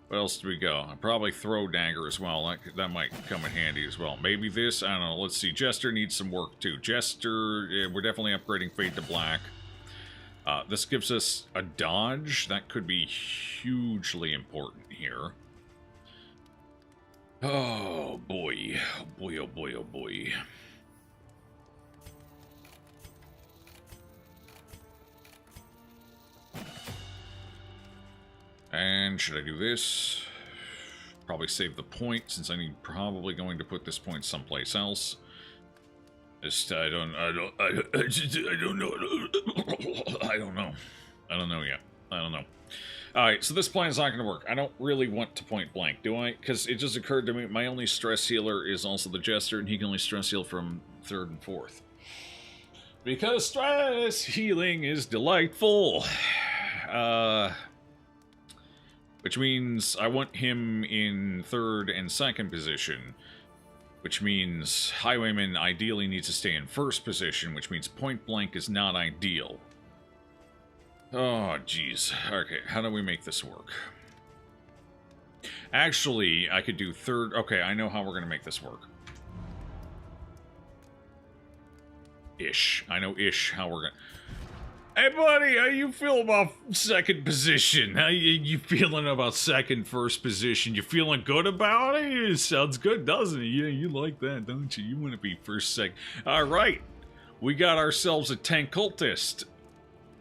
What else do we go? I'll probably throw dagger as well. That might come in handy as well. Maybe this? I don't know. Let's see. Jester needs some work, too. Jester, yeah, we're definitely upgrading Fade to Black. This gives us a dodge. That could be hugely important here. Oh, boy. Oh, boy, oh, boy, oh, boy. And should I do this? Probably save the point, since I'm probably going to put this point someplace else. I don't know. I don't know yet. I don't know. Alright, so this plan is not going to work. I don't really want to point blank, do I? Because it just occurred to me, my only stress healer is also the Jester, and he can only stress heal from 3rd and 4th. Because stress healing is delightful. Which means I want him in 3rd and 2nd position. Which means Highwayman ideally needs to stay in 1st position, which means point blank is not ideal. Oh, jeez. Okay, how do we make this work? Actually, I could do 3rd... Okay, I know how we're going to make this work. Ish. I know ish how we're gonna... Hey, buddy, how you feel about second position? How you feeling about second, first position? You feeling good about it? It sounds good, doesn't it? Yeah, you like that, don't you? You want to be first, second. All right. We got ourselves a tank cultist.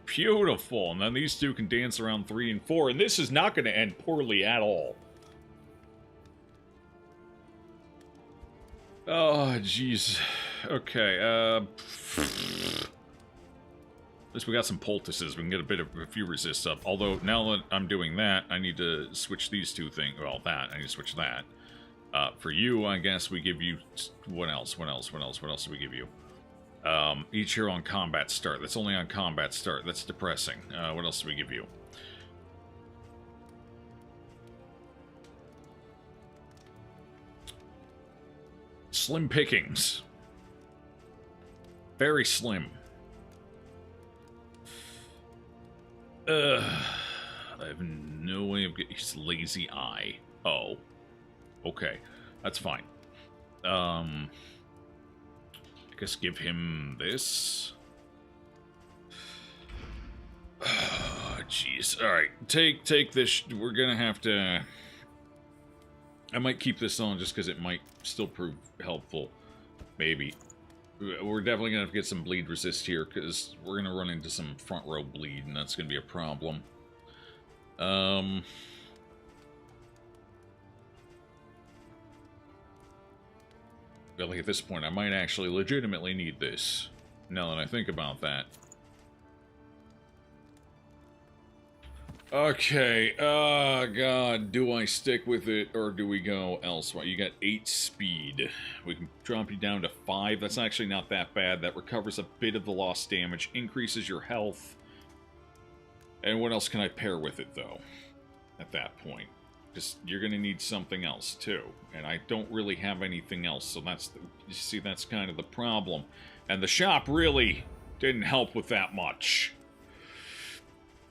Beautiful. And then these two can dance around 3 and 4. And this is not going to end poorly at all. Oh, jeez. Okay, at least we got some poultices. We can get a few resists up. Although, now that I'm doing that, I need to switch these two things. Well, I need to switch that. For you, I guess we give you... What else? What else do we give you? Each hero on combat start. That's only on combat start. That's depressing. What else do we give you? Slim pickings. Very slim. I have no way of getting... He's lazy eye. Oh. Okay. That's fine. I guess give him this. Oh, jeez. Alright. Take this. We're gonna have to... I might keep this on just because it might still prove helpful. Maybe. We're definitely going to have to get some bleed resist here, because we're going to run into some front row bleed, and that's going to be a problem. I feel like at this point I might actually legitimately need this, now that I think about that. Okay, god, do I stick with it, or do we go elsewhere? You got 8 speed. We can drop you down to 5. That's actually not that bad. That recovers a bit of the lost damage, increases your health. And what else can I pair with it, though, at that point? Because you're going to need something else, too. And I don't really have anything else, so that's... You see, that's kind of the problem. And the shop really didn't help with that much.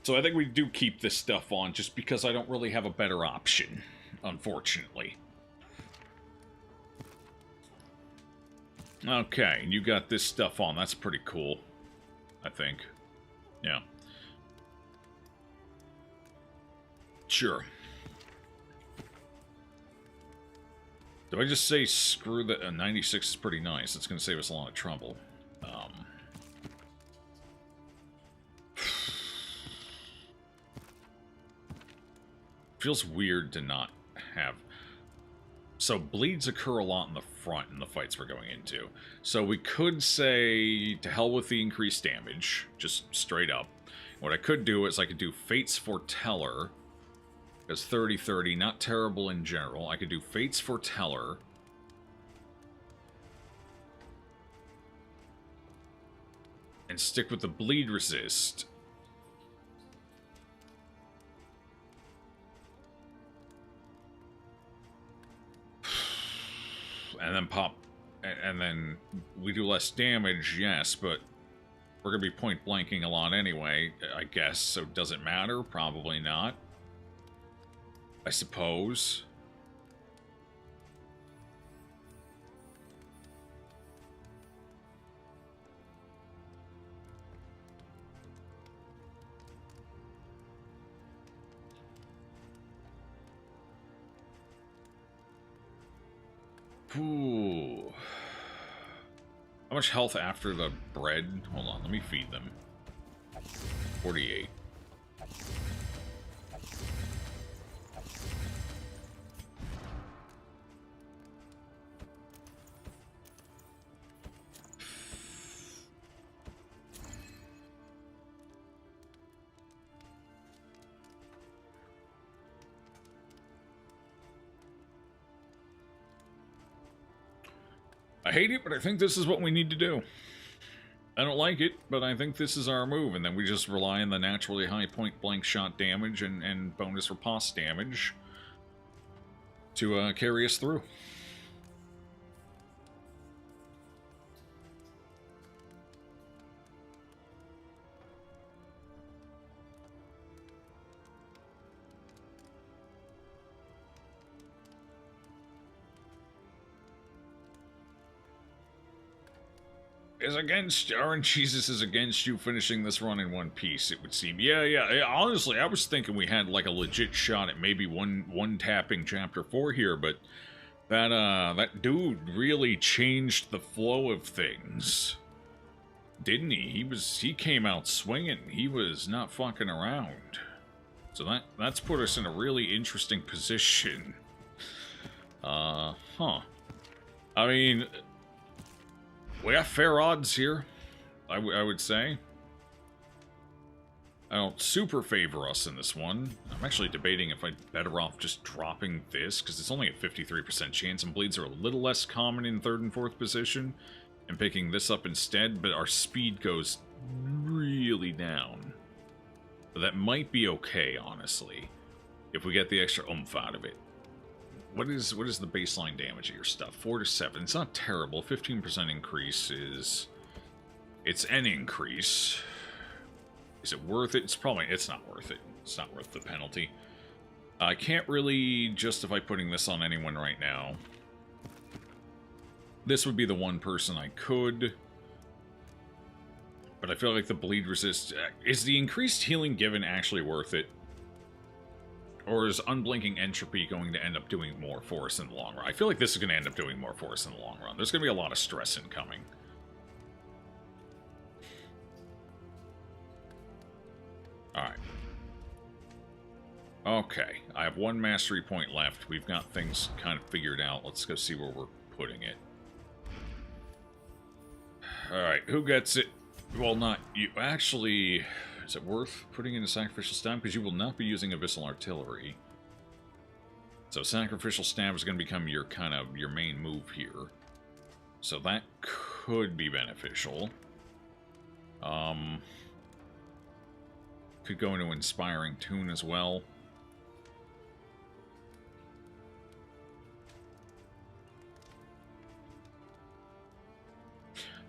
So I think we do keep this stuff on, just because I don't really have a better option, unfortunately. Okay, you got this stuff on. That's pretty cool, I think. Yeah. Sure. Do I just say screw the... 96 is pretty nice. It's going to save us a lot of trouble. Feels weird to not have... So, bleeds occur a lot in the front in the fights we're going into. So we could say, to hell with the increased damage, just straight up. What I could do is I could do Fate's Foreteller, because 30-30, not terrible in general. I could do Fate's Foreteller. And stick with the bleed resist. And then pop, and then we do less damage, yes, but we're going to be point blanking a lot anyway, I guess, so does it matter? Probably not. I suppose. Ooh. How much health after the bread? Hold on, let me feed them. 48. I hate it, but I think this is what we need to do. I don't like it, but I think this is our move, and then we just rely on the naturally high point-blank shot damage and bonus riposte damage to carry us through. is against RNGesus is against you finishing this run in one piece, it would seem. Yeah. Honestly, I was thinking we had like a legit shot at maybe one tapping chapter 4 here, but that dude really changed the flow of things. Didn't he? He came out swinging. He was not fucking around. So that's put us in a really interesting position. I mean, we got fair odds here, I would say. I don't super favor us in this one. I'm actually debating if I'd better off just dropping this, because it's only a 53% chance, and bleeds are a little less common in 3rd and 4th position, and picking this up instead, but our speed goes really down. But that might be okay, honestly, if we get the extra oomph out of it. What is the baseline damage of your stuff? 4 to 7. It's not terrible. 15% increase is... It's an increase. Is it worth it? It's not worth it. It's not worth the penalty. I can't really justify putting this on anyone right now. This would be the one person I could. But I feel like the bleed resist... Is the increased healing given actually worth it? Or is unblinking entropy going to end up doing more for us in the long run? I feel like this is going to end up doing more for us in the long run. There's going to be a lot of stress incoming. Alright. Okay, I have 1 mastery point left. We've got things kind of figured out. Let's go see where we're putting it. Alright, who gets it? Well, not you. Actually, is it worth putting in a sacrificial stab? Because you will not be using abyssal artillery. So sacrificial stab is going to become your your main move here. So that could be beneficial. Could go into inspiring tune as well.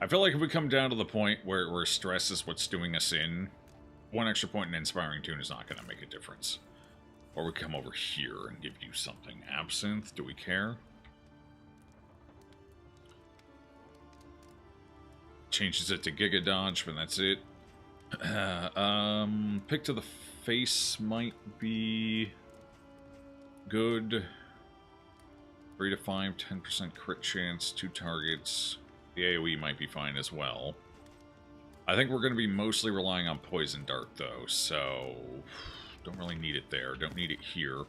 I feel like if we come down to the point where stress is what's doing us in, 1 extra point in inspiring tune is not going to make a difference. Or we come over here and give you something. Absinthe, do we care? Changes it to Giga Dodge, but that's it. Pick to the face might be good. 3 to 5, 10% crit chance, 2 targets. The AoE might be fine as well. I think we're going to be mostly relying on Poison Dart, though, so don't really need it there. Don't need it here.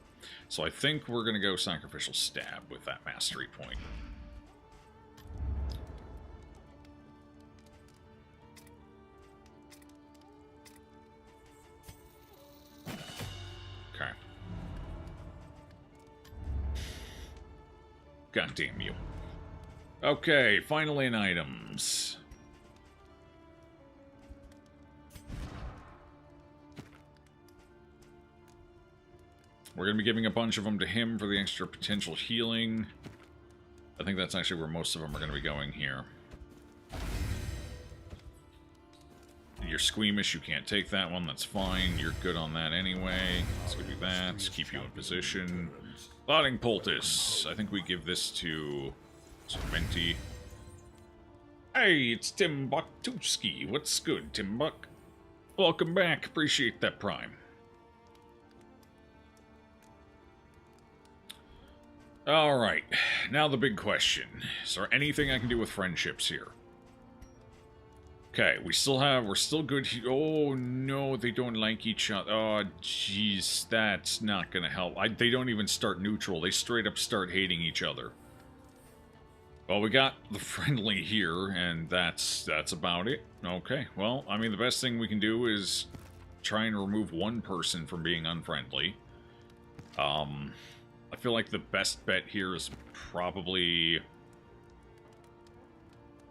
So I think we're going to go Sacrificial Stab with that Mastery point. Okay. God damn you. Okay, finally in items. We're going to be giving a bunch of them to him for the extra potential healing. I think that's actually where most of them are going to be going here. You're squeamish, you can't take that one, that's fine. You're good on that anyway. Let's go do that, keep you in position. Plotting Poultice. I think we give this to Venti. Hey, it's Timbuktuski. What's good, Timbuk? Welcome back. Appreciate that prime. Alright, now the big question. Is there anything I can do with friendships here? Okay, we're still good. Oh no, they don't like each other. Oh jeez, that's not gonna help. They don't even start neutral. They straight up start hating each other. Well, we got the friendly here, and that's about it. Okay, well, I mean, the best thing we can do is try and remove one person from being unfriendly. I feel like the best bet here is probably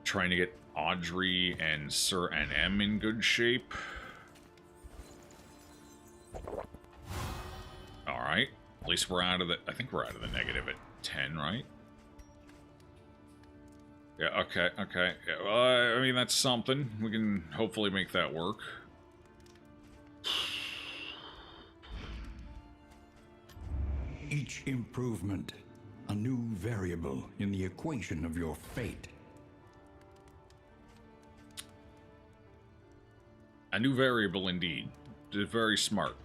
trying to get Audrey and Sir NM in good shape. Alright, at least we're out of the... I think we're out of the negative at 10, right? Yeah, okay. Yeah, I mean, that's something. We can hopefully make that work. Each improvement, a new variable in the equation of your fate. A new variable indeed. Very smart.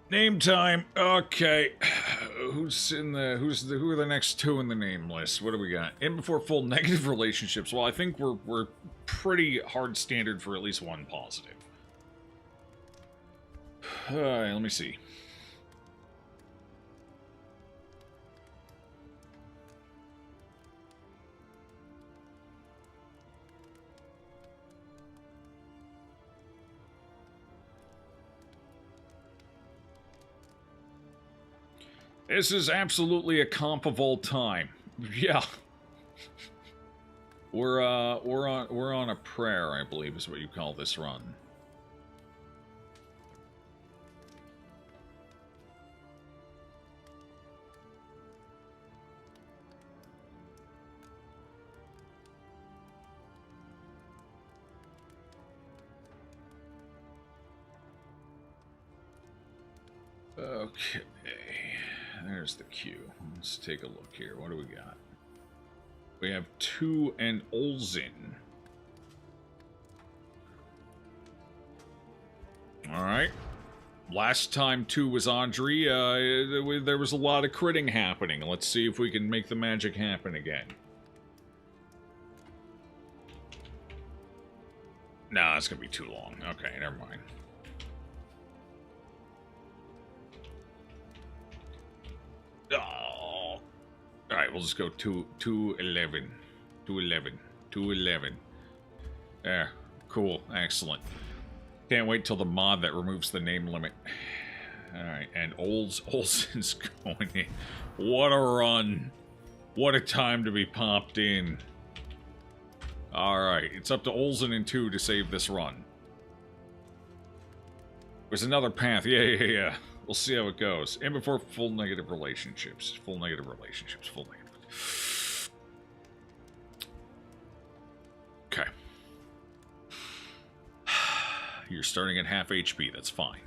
Name time. Okay. Who are the next two in the name list? What do we got? In before full negative relationships. Well, I think we're pretty hard standard for at least one positive. Let me see. This is absolutely a comp of all time. Yeah. We're on a prayer, I believe is what you call this run. Okay. There's the queue. Let's take a look here. What do we got? We have 2 and Olsen. Alright. Last time 2 was Audrey, there was a lot of critting happening. Let's see if we can make the magic happen again. Nah, it's gonna be too long. Okay, never mind. Oh. Alright, we'll just go 211. 211. There. Cool. Excellent. Can't wait till the mod that removes the name limit. Alright, and Olsen's going in. What a run. What a time to be popped in. Alright, it's up to Olsen and 2 to save this run. There's another path. Yeah. We'll see how it goes. And before full negative relationships. Full negative. Okay. You're starting at half HP. That's fine.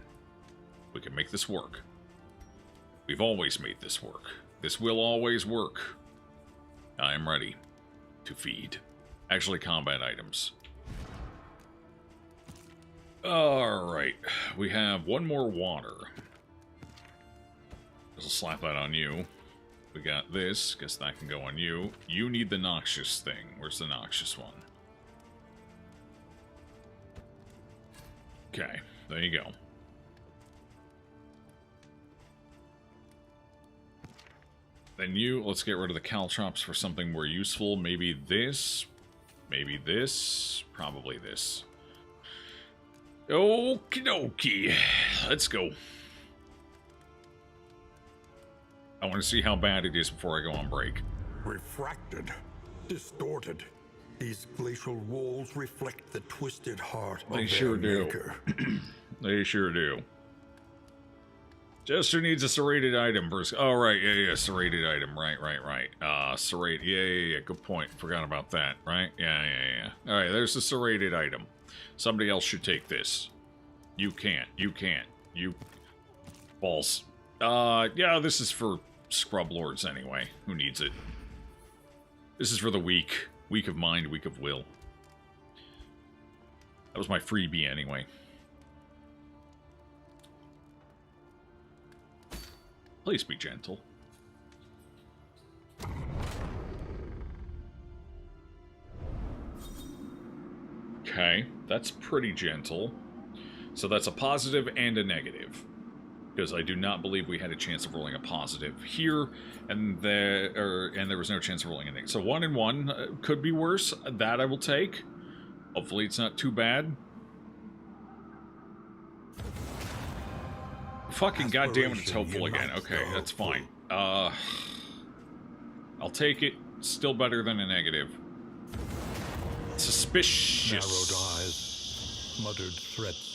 We can make this work. We've always made this work. This will always work. I am ready to feed. Actually, combat items. Alright. We have one more water. I'll slap that on you. We got this. Guess that can go on you. You need the noxious thing. Where's the noxious one? Okay, there you go. Then you, let's get rid of the caltrops for something more useful. Maybe this. Maybe this. Probably this. Okie dokie. Let's go. I want to see how bad it is before I go on break. Refracted, distorted. These glacial walls reflect the twisted heart of They sure their do. maker. They sure do. Jester needs a serrated item versus... Oh, right, yeah, serrated item. Right. Serrated, yeah, good point. Forgot about that, right? Yeah. Alright, there's the serrated item. Somebody else should take this. You can't. You... Balls. Yeah, this is for scrub lords anyway. Who needs it? This is for the weak. Weak of mind, weak of will. That was my freebie anyway. Please be gentle. Okay, that's pretty gentle. So that's a positive and a negative. Because I do not believe we had a chance of rolling a positive here, and there was no chance of rolling a negative. So 1 and 1 could be worse. That I will take. Hopefully it's not too bad. Fucking goddamn it, it's hopeful again. Okay, that's fine. I'll take it. Still better than a negative. Suspicious. Narrowed eyes, muttered threats.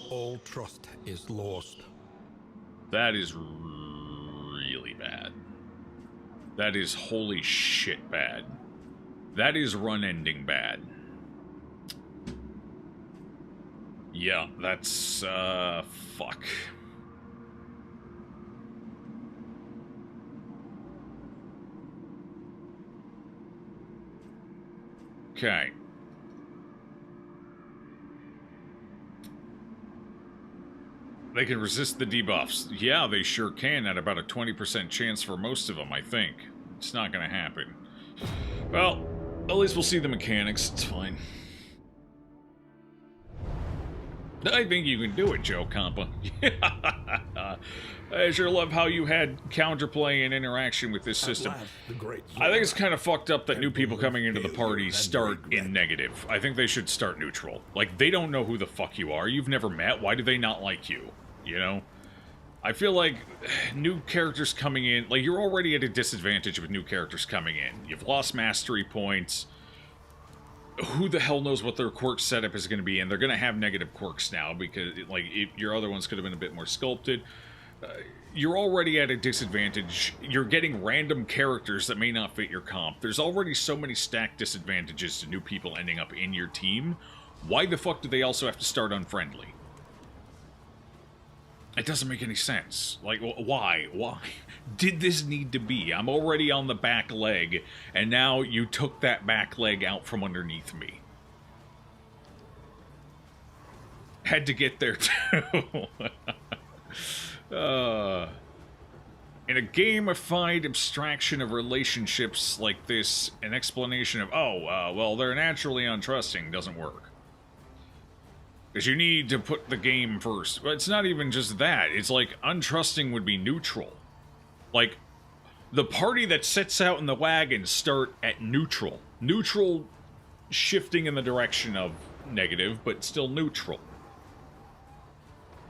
All trust is lost. That is really bad. That is holy shit bad. That is run-ending bad. Yeah, that's, fuck. Okay. They can resist the debuffs. Yeah, they sure can at about a 20% chance for most of them, I think. It's not gonna happen. Well, at least we'll see the mechanics. It's fine. I think you can do it, Joe Compa. I sure love how you had counterplay and interaction with this system. I think it's kind of fucked up that new people coming into the party start in negative. I think they should start neutral. Like, they don't know who the fuck you are. You've never met. Why do they not like you? You know? I feel like new characters coming in... Like, you're already at a disadvantage with new characters coming in. You've lost mastery points. Who the hell knows what their quirk setup is going to be, and they're going to have negative quirks now because, like, your other ones could have been a bit more sculpted. You're already at a disadvantage. You're getting random characters that may not fit your comp. There's already so many stacked disadvantages to new people ending up in your team. Why the fuck do they also have to start unfriendly? It doesn't make any sense. Like, why? Why did this need to be? I'm already on the back leg, and now you took that back leg out from underneath me. Had to get there, too. In a gamified abstraction of relationships like this, an explanation of, well, they're naturally untrusting doesn't work. Because you need to put the game first. But it's not even just that. It's like, untrusting would be neutral. Like, the party that sets out in the wagon start at neutral. Neutral shifting in the direction of negative, but still neutral.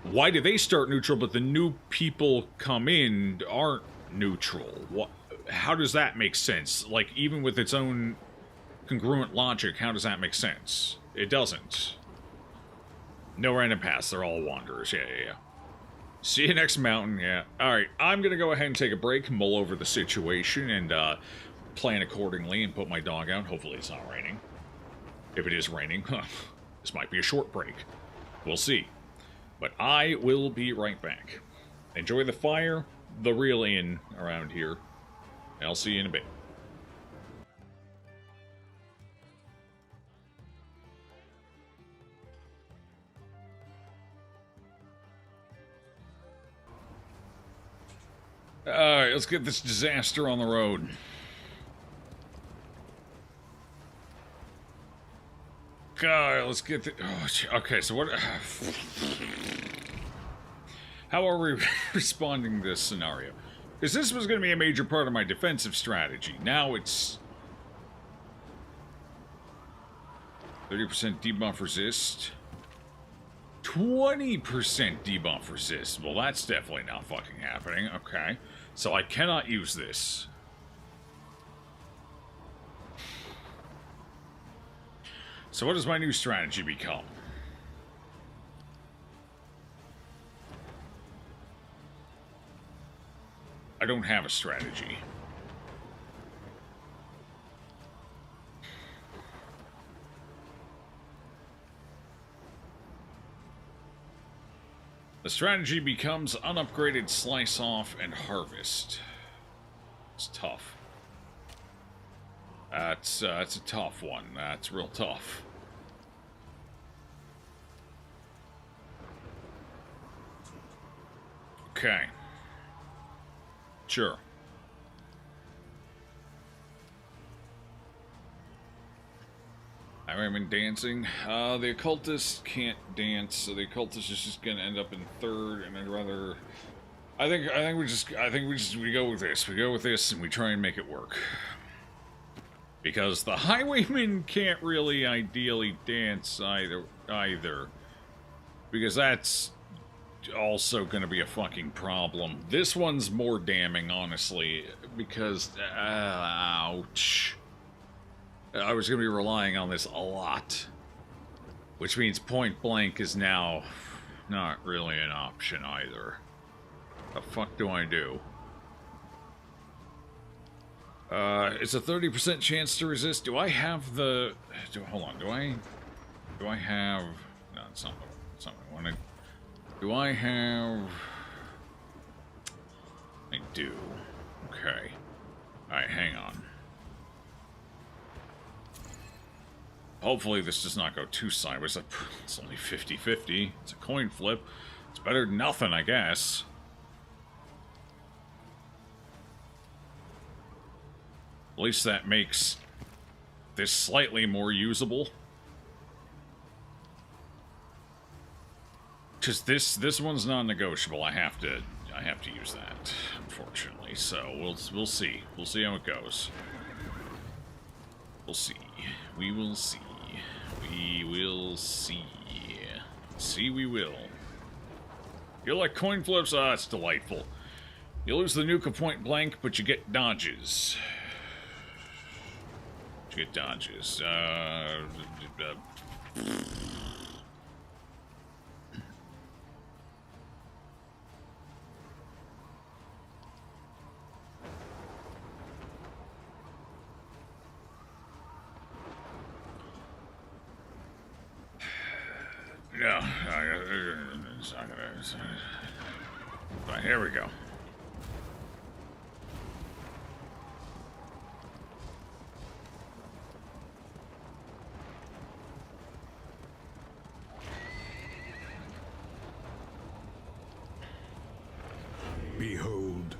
Why do they start neutral, but the new people come in aren't neutral? What? How does that make sense? Like, even with its own congruent logic, how does that make sense? It doesn't. No random paths, they're all wanderers. Yeah. See you next mountain, yeah. Alright, I'm gonna go ahead and take a break, mull over the situation, and plan accordingly and put my dog out. Hopefully it's not raining. If it is raining, this might be a short break. We'll see. But I will be right back. Enjoy the fire, the real inn around here. And I'll see you in a bit. Alright, let's get this disaster on the road. Alright, let's get the... Oh, okay, so what... How are we responding to this scenario? Because this was going to be a major part of my defensive strategy. Now it's... 30% debuff resist. 20% debuff resist. Well, that's definitely not fucking happening. Okay. So I cannot use this. So what does my new strategy become? I don't have a strategy. The strategy becomes unupgraded slice off and harvest. It's tough. That's a tough one. That's real tough. Okay. Sure. I recommend dancing. The occultist can't dance, so the occultist is just gonna end up in third, and I'd rather. I think we go with this. We go with this, and we try and make it work. Because the highwayman can't really ideally dance either. Because that's also gonna be a fucking problem. This one's more damning, honestly, because ouch. I was going to be relying on this a lot. Which means point blank is now not really an option either. The fuck do I do? It's a 30% chance to resist. Do I have the... hold on, do I have... No, it's not what I wanted. Do I have... I do. Okay. Alright, hang on. Hopefully this does not go too sideways. It's only 50-50. It's a coin flip. It's better than nothing, I guess. At least that makes this slightly more usable. Because this one's non-negotiable. I have to use that, unfortunately. So we'll see. We'll see how it goes. We'll see. We will see. We will see. See, we will. You like coin flips? Ah, it's delightful. You lose the nuke of point blank, but you get dodges. You get dodges. No, it's not gonna. Right, here we go. Behold,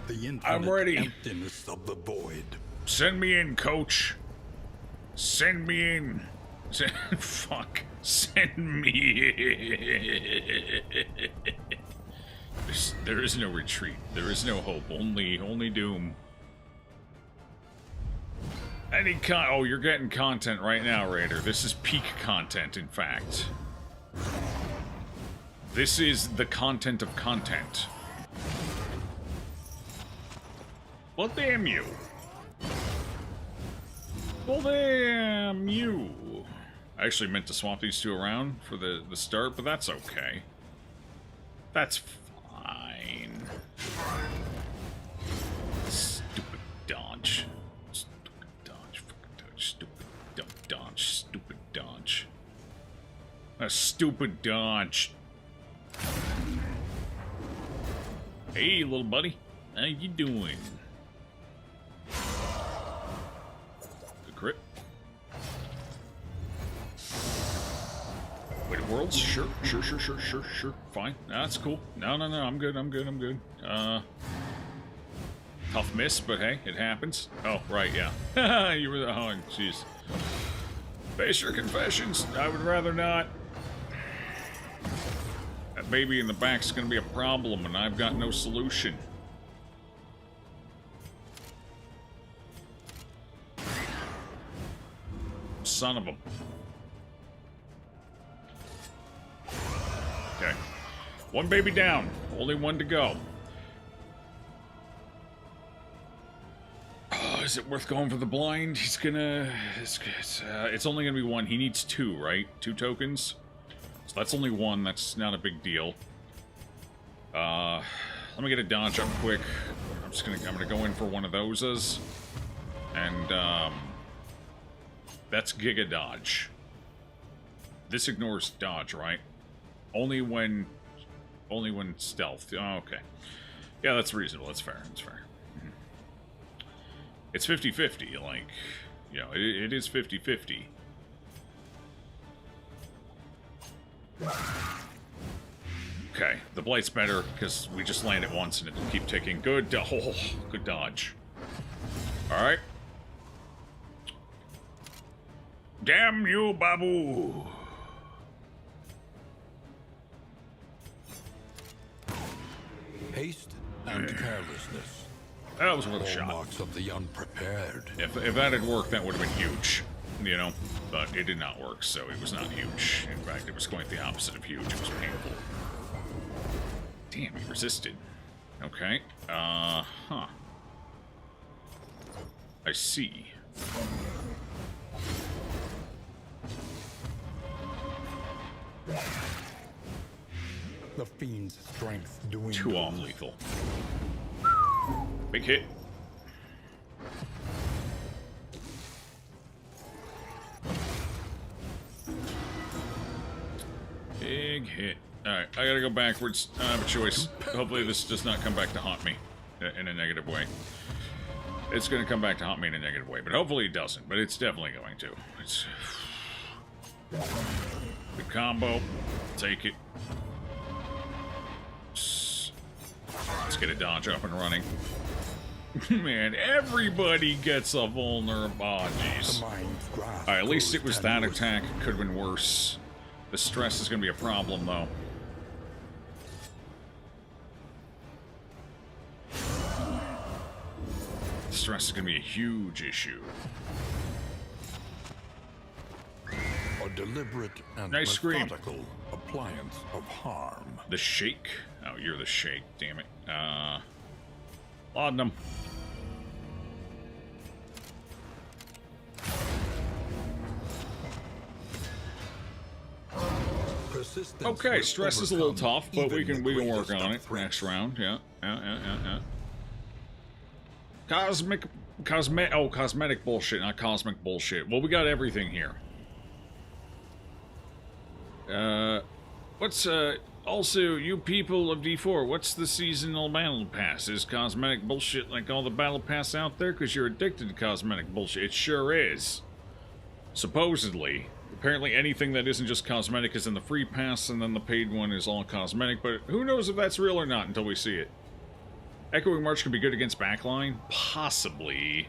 the I'm infinite ready. emptiness of the void. Send me in, coach. Send me in. Fuck. Send me in. There is no retreat. There is no hope. Only doom. Oh, you're getting content right now, Raider. This is peak content, in fact. This is the content of content. Well, damn you. Well, damn you. I actually meant to swap these two around for the start, but that's okay. That's fine. Stupid dodge. Stupid dodge. Fucking dodge. Stupid dodge. Stupid dodge. A stupid dodge. Hey, little buddy. How you doing? Good crit. Wait, worlds? Sure. Fine. Nah, that's cool. No, I'm good. Tough miss, but hey, it happens. Oh, right, yeah. You were the... Oh, jeez. Face your confessions. I would rather not. That baby in the back's gonna be a problem, and I've got no solution. Son of a... Okay. One baby down. Only one to go. Oh, is it worth going for the blind? He's gonna... It's only gonna be one. He needs two, right? 2 tokens? So that's only one. That's not a big deal. Let me get a dodge up quick. I'm gonna go in for one of those. And, that's Giga Dodge. This ignores dodge, right? Only when stealth. Oh, okay. Yeah, that's reasonable. That's fair. That's fair. It's 50-50. Like, you know, it is 50-50. Okay, the blight's better because we just land it once and it will keep ticking. Good. Oh, good dodge. All right. Damn you, Babu! Haste and carelessness. That was worth a All shot. marks of the unprepared. If that had worked, that would have been huge. You know? But it did not work, so it was not huge. In fact, it was quite the opposite of huge. It was painful. Damn, he resisted. Okay. Huh. I see. The fiend's strength doing Too off lethal. Big hit. Big hit. Alright, I gotta go backwards. I have a choice. Hopefully this does not come back to haunt me in a negative way. It's gonna come back to haunt me in a negative way, but hopefully it doesn't. But it's definitely going to. It's... Good combo. Take it. get a dodge up and running. Man, everybody gets a vulnerable. Oh, jeez. Alright, at least it was that attack. It could have been worse. The stress is going to be a problem, though. Stress is going to be a huge issue. A deliberate and nice methodical appliance of harm. The shake? Oh, you're the shake, damn it. Laudanum. Okay, stress is a little tough, but we can work on it next round. Yeah. Cosmetic bullshit, not cosmic bullshit. Well, we got everything here. Also, you people of D4, what's the seasonal battle pass? Is cosmetic bullshit like all the battle pass out there? Because you're addicted to cosmetic bullshit. It sure is. Supposedly. Apparently anything that isn't just cosmetic is in the free pass, and then the paid one is all cosmetic, but who knows if that's real or not until we see it. Echoing March could be good against backline? Possibly.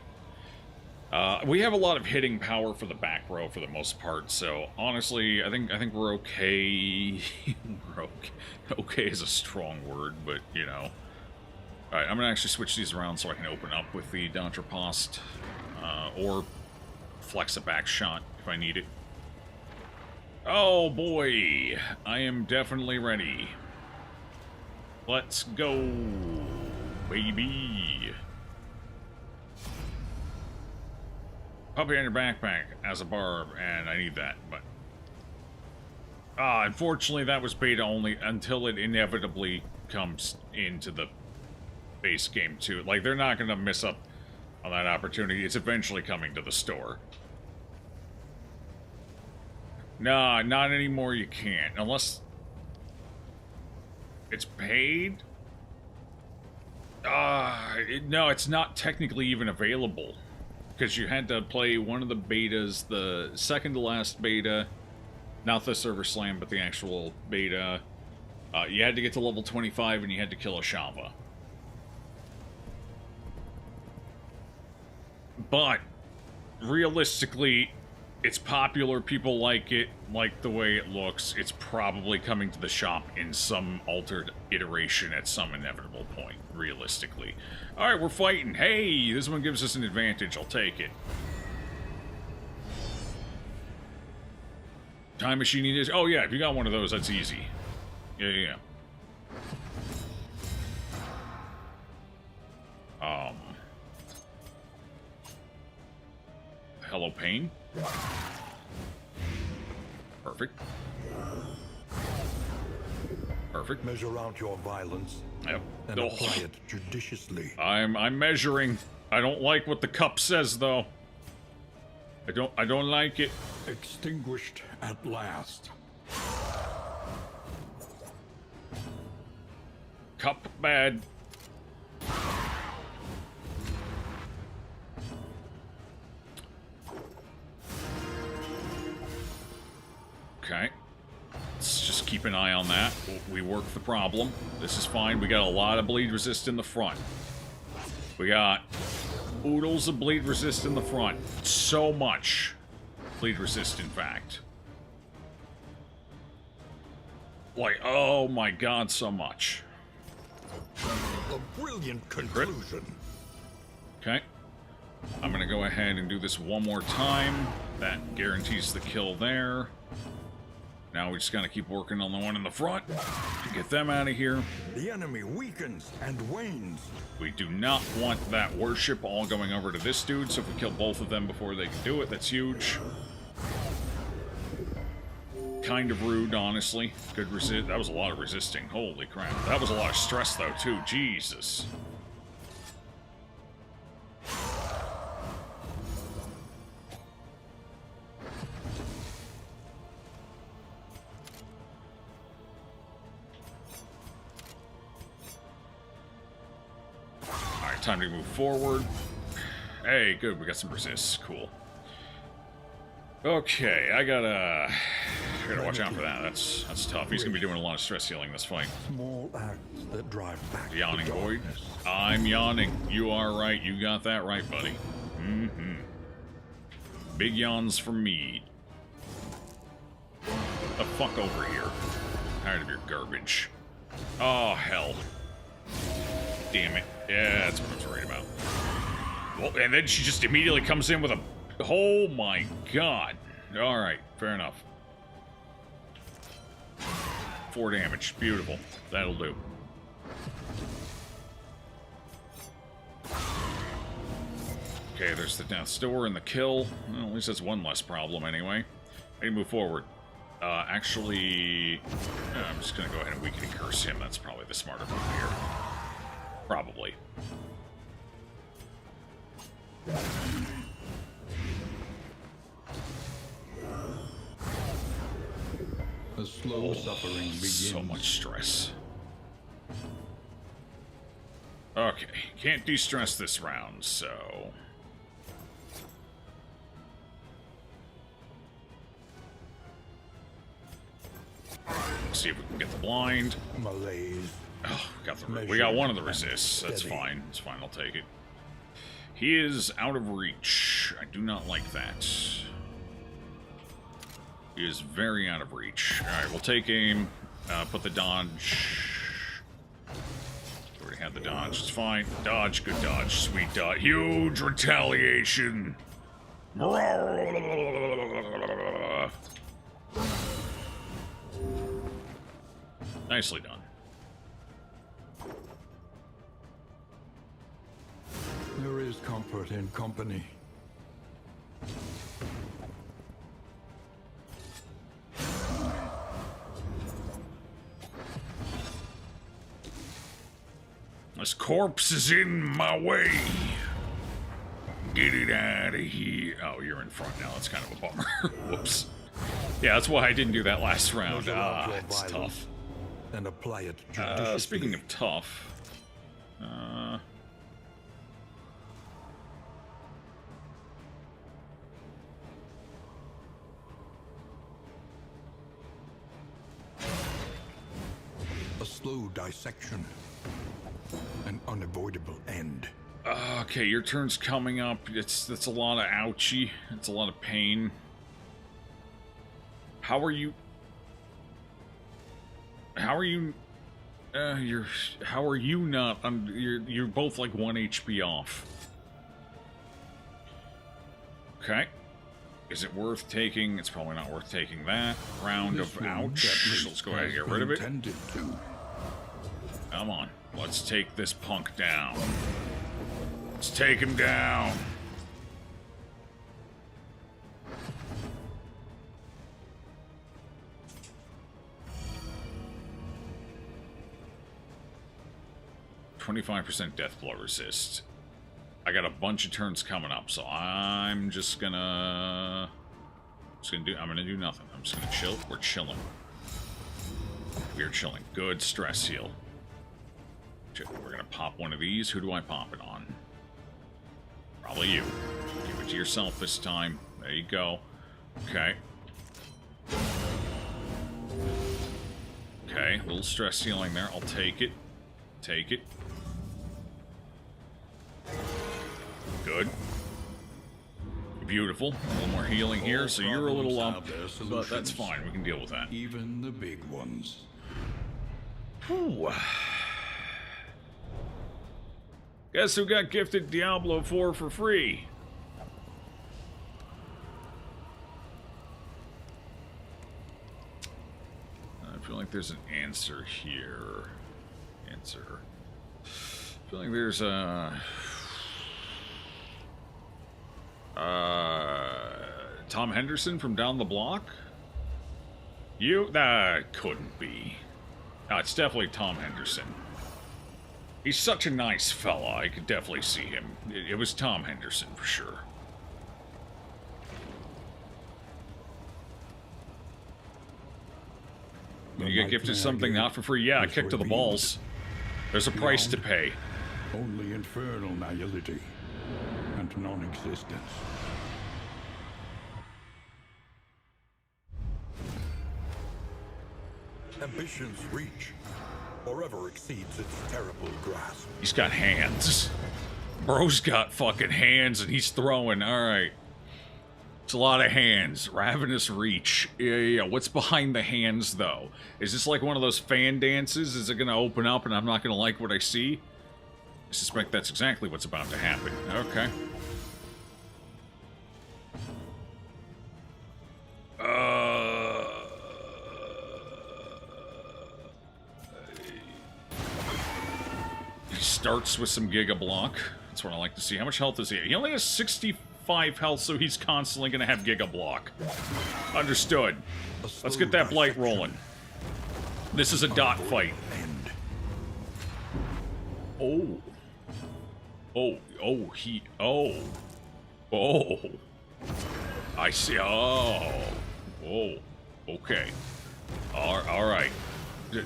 We have a lot of hitting power for the back row for the most part, so honestly, I think we're okay. We're okay. Okay is a strong word, but you know. Alright, I'm gonna actually switch these around so I can open up with the Dontrapost, or flex a back shot if I need it. Oh boy, I am definitely ready. Let's go, baby. Puppy on your backpack as a barb, and I need that, but... unfortunately that was beta only until it inevitably comes into the base game too. Like, they're not gonna miss up on that opportunity. It's eventually coming to the store. Nah, not anymore, you can't. Unless... it's paid? No, it's not technically even available. Because you had to play one of the betas, the second to last beta, not the server slam, but the actual beta. You had to get to level 25 and you had to kill a Shava. But, realistically, it's popular, people like it, like the way it looks. It's probably coming to the shop in some altered iteration at some inevitable point, realistically. Alright, we're fighting. Hey, this one gives us an advantage. I'll take it. Time machine is... oh yeah, if you got one of those, that's easy. Yeah. Hello, pain. Perfect. Perfect. Measure out your violence. Yep. And apply it judiciously. I'm measuring. I don't like what the cup says though. I don't like it. Extinguished at last. Cup bad. Okay. Let's just keep an eye on that. We work the problem. This is fine. We got a lot of bleed resist in the front. We got oodles of bleed resist in the front. So much bleed resist, in fact. Like, oh my god, so much. A brilliant conclusion. Okay. I'm gonna go ahead and do this one more time. That guarantees the kill there. Now we just gotta keep working on the one in the front to get them out of here. The enemy weakens and wanes. We do not want that worship all going over to this dude, so if we kill both of them before they can do it, that's huge. Kind of rude, honestly. Good resist. That was a lot of resisting. Holy crap. That was a lot of stress, though, too. Jesus. Alright, time to move forward. Hey, good. We got some resists. Cool. Okay, I gotta watch out for that. That's tough. He's gonna be doing a lot of stress healing this fight. Small acts that drive back Yawning the void. darkness. I'm yawning. You are right. You got that right, buddy. Mm-hmm. Big yawns from me. Get the fuck over here. Tired of your garbage. Oh, hell. Damn it. Yeah, that's what I was worried about. Well, and then she just immediately comes in with a... Oh my god. Alright, fair enough. 4 damage. Beautiful. That'll do. Okay, there's the Death's Door and the kill. Well, at least that's one less problem anyway. I can move forward. Actually... I'm just gonna go ahead and weaken and curse him. That's probably the smarter move here. Probably. The slow suffering begins. So much stress. Okay, can't de-stress this round, so... See if we can get the blind. Malaise. Oh, we got one of the resists. That's fine. That's fine. I'll take it. He is out of reach. I do not like that. He is very out of reach. Alright, we'll take aim. Put the dodge. Already had the dodge. It's fine. Dodge. Good dodge. Sweet dodge. Huge retaliation. Nicely done. There is comfort in company. This corpse is in my way. Get it out of here. Oh, you're in front now. That's kind of a bummer. Whoops. Yeah, that's why I didn't do that last round. Ah, it's tough. And apply it judiciously. Speaking of tough, 'A slow dissection. An unavoidable end. okay, your turn's coming up. That's a lot of ouchie. It's a lot of pain. How are you? How are you? How are you not? You're both like 1 HP off. Okay. Is it worth taking? It's probably not worth taking that round of ouch. Let's go ahead and get rid of it. Come on. Let's take this punk down. Let's take him down. %, death blow resist. I got a bunch of turns coming up, so I'm just gonna I'm gonna do nothing. I'm just gonna chill. We're chilling. We're chilling. Good stress heal. We're gonna pop one of these. Who do I pop it on? Probably you. Give it to yourself this time. There you go. Okay. Okay, a little stress healing there. I'll take it. Take it. Good. Beautiful. A little more healing here, so you're a little up, but that's fine. We can deal with that. Even the big ones. Whew. Guess who got gifted Diablo 4 for free? I feel like there's an answer here. Answer. I feel like there's a... Tom Henderson from down the block? You? That couldn't be. No, it's definitely Tom Henderson. He's such a nice fella, I could definitely see him. It was Tom Henderson, for sure. You get gifted something not for free? Yeah, kick to the balls. There's a price to pay. Only infernal nihility and non-existence. Ambition's reach forever exceeds its terrible grasp. He's got hands. Bro's got fucking hands and he's throwing. Alright. It's a lot of hands. Ravenous reach. Yeah. What's behind the hands, though? Is this like one of those fan dances? Is it going to open up and I'm not going to like what I see? I suspect that's exactly what's about to happen. Okay. He starts with some Giga Block. That's what I like to see. How much health is he? He only has 65 health, so he's constantly going to have Giga Block. Understood. Let's get that blight rolling. This is a dot fight. Oh. I see. Okay. Alright.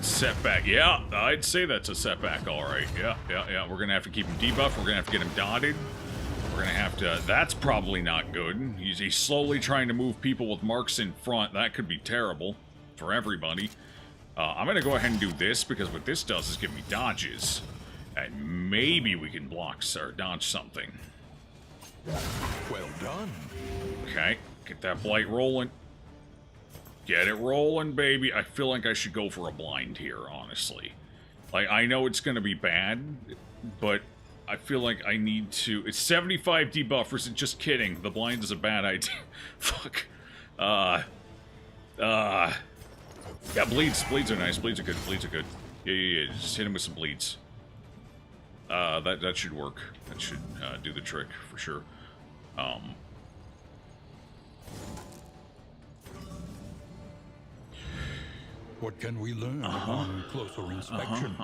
Setback. Yeah, I'd say that's a setback, alright. Yeah. We're gonna have to keep him debuffed. We're gonna have to get him dotted. We're gonna have to... That's probably not good. He's slowly trying to move people with marks in front. That could be terrible for everybody. I'm gonna go ahead and do this, because what this does is give me dodges. And maybe we can block or dodge something. Well done. Okay, get that blight rolling. Get it rolling, baby. I feel like I should go for a blind here, honestly. Like, I know it's gonna be bad, but I feel like I need to... It's 75 debuffers, and just kidding. The blind is a bad idea. Fuck. Yeah, bleeds. Bleeds are nice. Bleeds are good. Bleeds are good. Yeah. Just hit him with some bleeds. That should work. That should do the trick for sure. What can we learn upon closer inspection?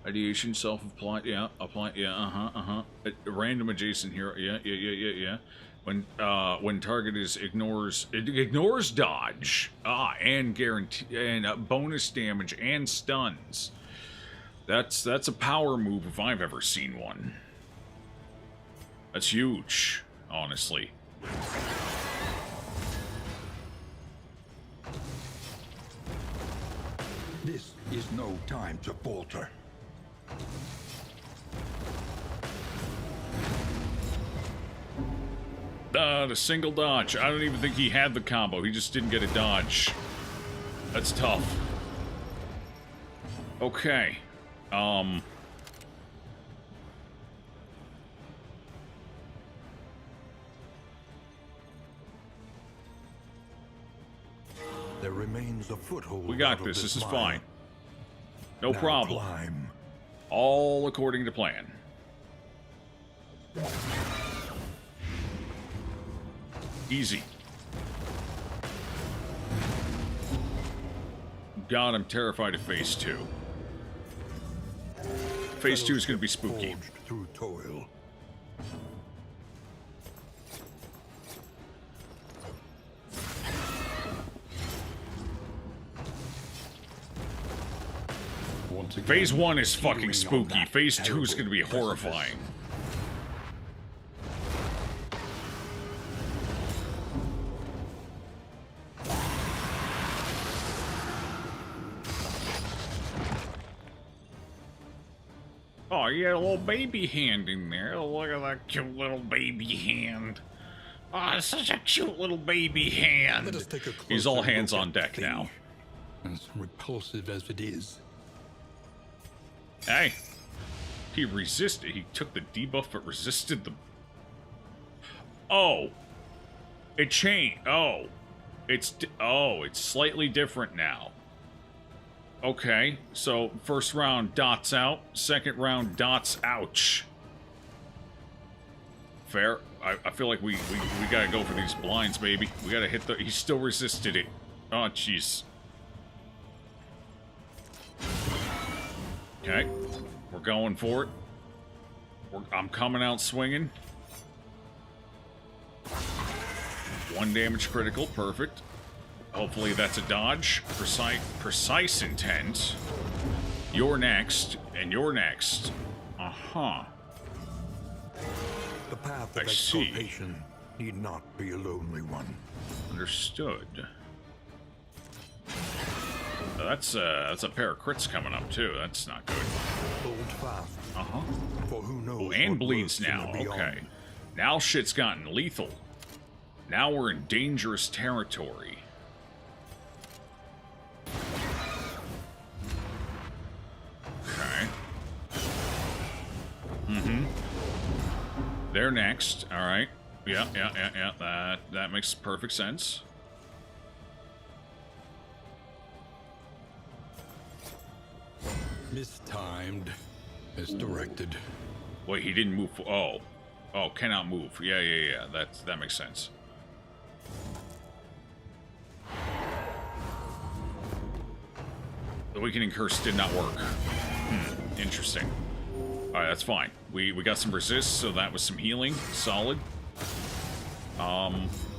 Ideation, self-apply, yeah, apply, yeah, random adjacent hero, yeah. When target ignores dodge, and guarantee, and bonus damage and stuns. That's a power move if I've ever seen one. That's huge, honestly. This is no time to falter. The single dodge. I don't even think he had the combo. He just didn't get a dodge. That's tough. Okay. There remains a foothold. We got this. This is fine. No Now problem. Climb. All according to plan. Easy. God, I'm terrified of phase 2. Phase 2 is going to be spooky. Forged through toil. Phase 1 is fucking spooky. Phase 2 is going to be horrifying. Oh, you had a little baby hand in there. Oh, look at that cute little baby hand. Oh, it's such a cute little baby hand. Let us take a He's all closer hands look on at deck the now. As repulsive as it is. Hey, he resisted. He took the debuff but resisted the... Oh. It changed. Oh. It's slightly different now. Okay, so first round, dots out. Second round, dots ouch. Fair. I feel like we gotta go for these blinds, baby. We gotta hit the... He still resisted it. Oh, jeez. Okay. We're going for it. I'm coming out swinging. 1 damage critical. Perfect. Hopefully that's a dodge. Precise intent. You're next, and you're next. Uh-huh. The path of I see. exculpation need not be a lonely one. Understood. That's a pair of crits coming up, too. That's not good. Hold fast. Uh-huh. For who knows Oh, and what bleeds lurks in now. the beyond. Okay. Now shit's gotten lethal. Now we're in dangerous territory. Okay. Mm-hmm. They're next. All right. Yeah. That makes perfect sense. Mistimed. Misdirected. Wait, he didn't move. Oh, cannot move. Yeah. That makes sense. The weakening curse did not work. Interesting. All right, that's fine. We got some resist, so that was some healing. Solid.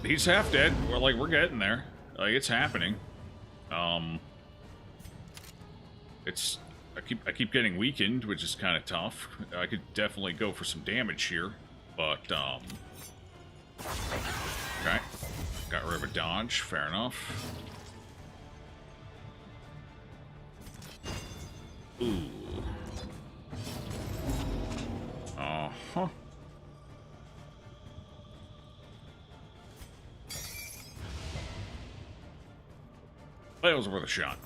He's half dead. We're getting there. Like, it's happening. It's I keep getting weakened, which is kind of tough. I could definitely go for some damage here, but okay. Got rid of a dodge. Fair enough. Ooh. Uh-huh. That was worth a shot.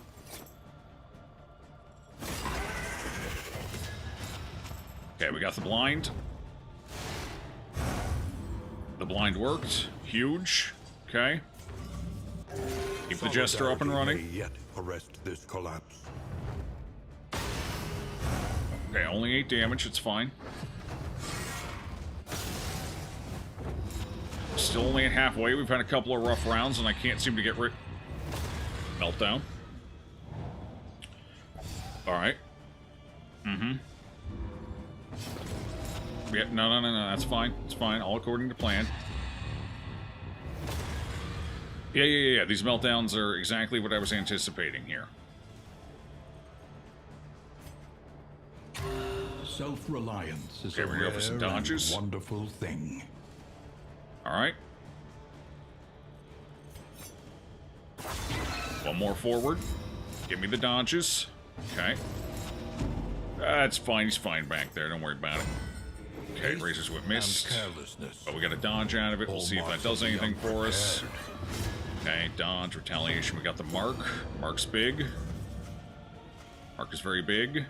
Okay, we got the blind. The blind worked. Huge. Okay. Keep the jester up and running. May yet arrest this collapse. Okay, only 8 damage. It's fine. Still only at halfway. We've had a couple of rough rounds, and I can't seem to get rid... Meltdown. Alright. Mm-hmm. Yeah, no, that's fine. It's fine. All according to plan. Yeah. These meltdowns are exactly what I was anticipating here. Self-reliance is Okay, we're gonna go for some rare and dodges. wonderful thing. Alright. One more forward. Give me the dodges. Okay. That's fine. He's fine back there. Don't worry about it. Okay, Razor's Whip missed. But we got a dodge out of it. We'll see if that does anything for us. Okay, dodge, retaliation. We got the mark. Mark's big. Mark is very big.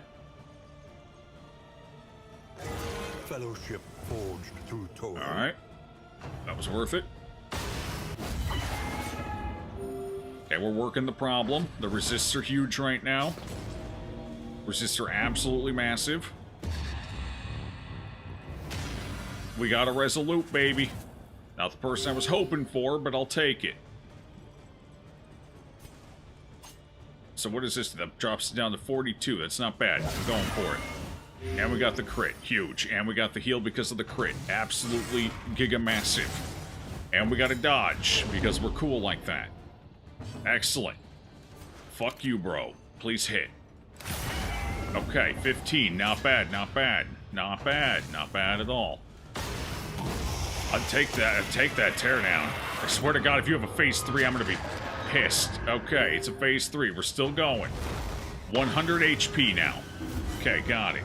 Fellowship forged through toil. Alright. That was worth it. Okay, we're working the problem. The resists are huge right now. Resists are absolutely massive. We got a resolute, baby. Not the person I was hoping for, but I'll take it. So what is this? That drops down to 42. That's not bad. I'm going for it. And we got the crit. Huge. And we got the heal because of the crit. Absolutely giga massive. And we got a dodge because we're cool like that. Excellent. Fuck you, bro. Please hit. Okay, 15. Not bad, not bad. Not bad. Not bad at all. I'd take that. I'd take that teardown. I swear to God, if you have a phase 3, I'm gonna be pissed. Okay, it's a phase 3. We're still going. 100 HP now. Okay, got it.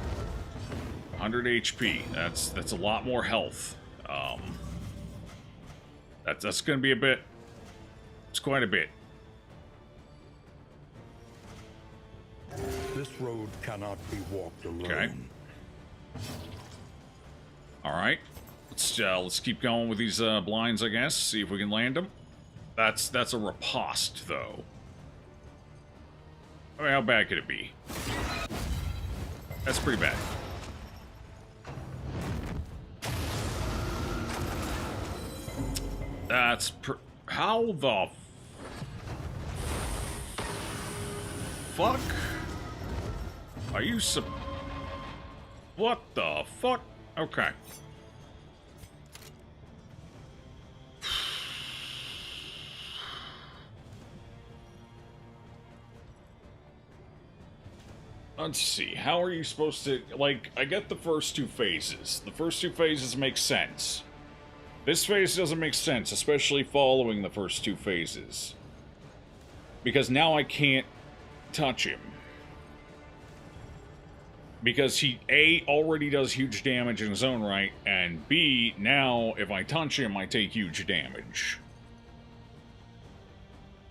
100 HP. That's a lot more health. That's gonna be a bit. It's quite a bit. This road cannot be walked alone. Okay. All right. Let's keep going with these blinds, I guess. See if we can land them. That's a riposte, though. I mean, how bad could it be? That's pretty bad. That's how the fuck are you what the fuck? Okay. Let's see. How are you supposed to... Like, I get the first 2 phases. The first 2 phases make sense. This phase doesn't make sense, especially following the first 2 phases. Because now I can't touch him. Because he, A, already does huge damage in his own right, and B, now, if I touch him, I take huge damage.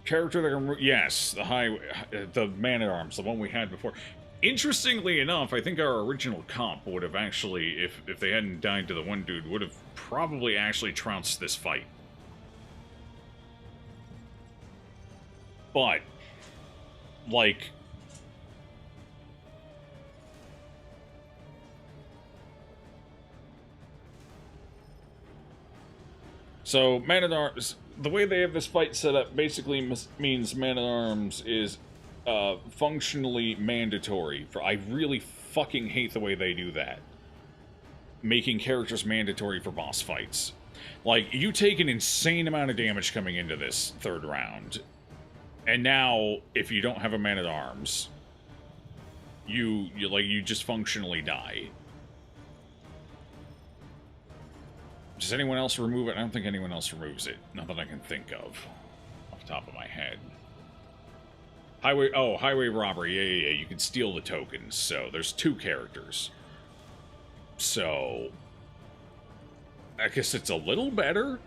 Character that can... Yes, the Man-at-Arms, the one we had before. Interestingly enough, I think our original comp would have actually, if they hadn't died to the one dude, would have probably actually trounced this fight. But, like... So, Man-at-Arms, the way they have this fight set up basically means Man-at-Arms is functionally mandatory. I really fucking hate the way they do that. Making characters mandatory for boss fights. Like, you take an insane amount of damage coming into this third round, and now, if you don't have a Man-at-Arms, you just functionally die. Does anyone else remove it? I don't think anyone else removes it. Not that I can think of. Off the top of my head. Highway robbery. Yeah. You can steal the tokens. So, there's 2 characters. So... I guess it's a little better.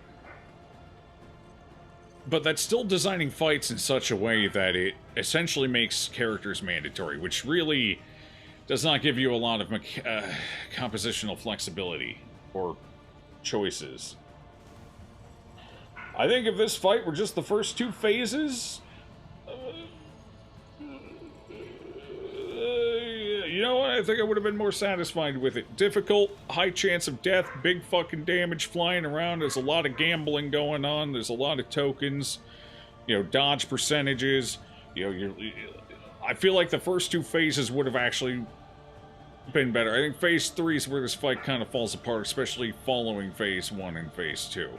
But that's still designing fights in such a way that it essentially makes characters mandatory, which really does not give you a lot of compositional flexibility. Or... choices. I think if this fight were just the first 2 phases, you know what? I think I would have been more satisfied with it. Difficult, high chance of death, big fucking damage flying around. There's a lot of gambling going on. There's a lot of tokens. You know, dodge percentages. You know, I feel like the first 2 phases would have actually been better. I think phase 3 is where this fight kind of falls apart, especially following phase 1 and phase 2.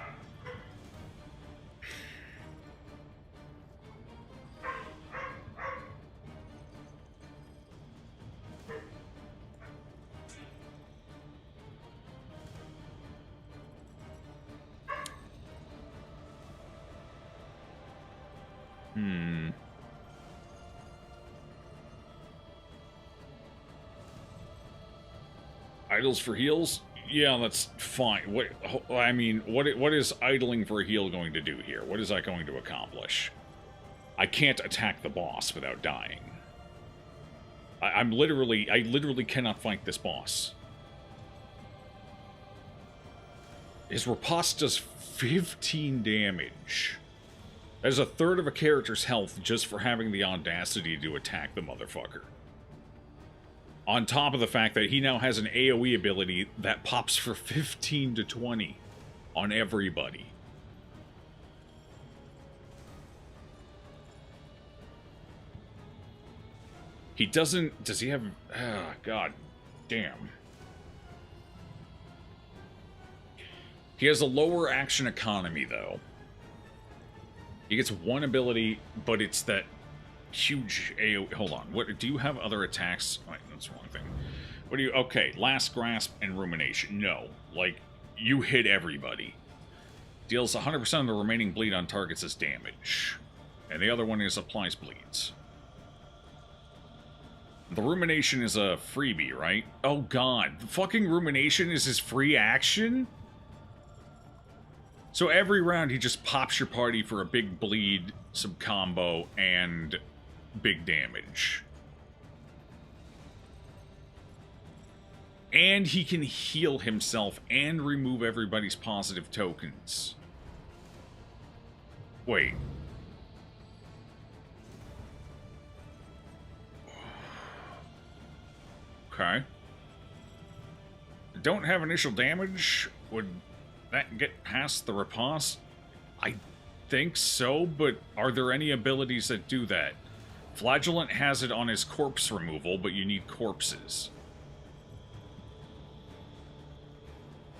Idles for heals? Yeah, that's fine. What is idling for a heal going to do here? What is that going to accomplish? I can't attack the boss without dying. I literally cannot fight this boss. His riposte does 15 damage. That is a third of a character's health just for having the audacity to attack the motherfucker. On top of the fact that he now has an AoE ability that pops for 15 to 20 on everybody. He doesn't... Does he have... Ah, god damn. He has a lower action economy, though. He gets one ability, but it's that huge AoE... Hold on. What, do you have other attacks? Wait, that's the wrong thing. What do you... Okay, Last Grasp and Rumination. No. Like, you hit everybody. Deals 100% of the remaining bleed on targets as damage. And the other one is applies bleeds. The Rumination is a freebie, right? Oh god. Fucking Rumination is his free action? So every round he just pops your party for a big bleed, some combo, and big damage. And he can heal himself and remove everybody's positive tokens. Wait. Okay. Don't have initial damage? Would that get past the riposte? I think so, but are there any abilities that do that? Flagellant has it on his corpse removal, but you need corpses.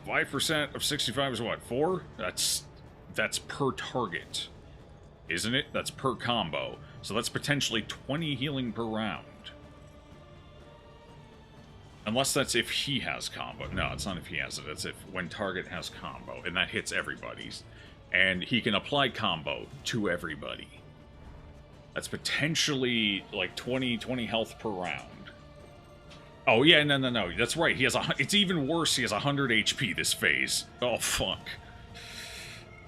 5% of 65 is what, 4? That's per target, isn't it? That's per combo. So that's potentially 20 healing per round. Unless that's if he has combo. No, it's not if he has it. It's if when target has combo, and that hits everybody's. And he can apply combo to everybody. That's potentially like 20 health per round. Oh, yeah, no. That's right. He has it's even worse. He has 100 HP this phase. Oh, fuck.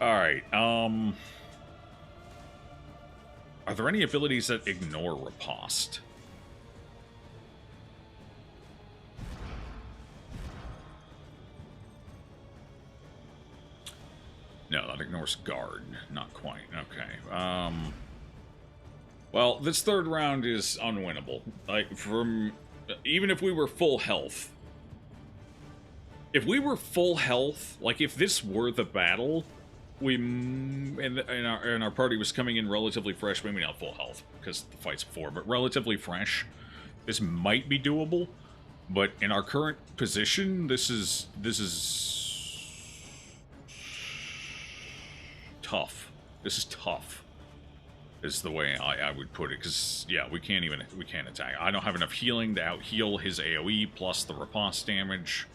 Alright, are there any abilities that ignore riposte? No, that ignores guard. Not quite. Okay. Well, this third round is unwinnable. Like, even if we were full health. If we were full health, like, if this were the battle, and our party was coming in relatively fresh, maybe not full health, because the fight's before, but relatively fresh, this might be doable. But in our current position, this is tough. This is tough, is the way I would put it, because, yeah, we can't attack. I don't have enough healing to out-heal his AoE, plus the riposte damage.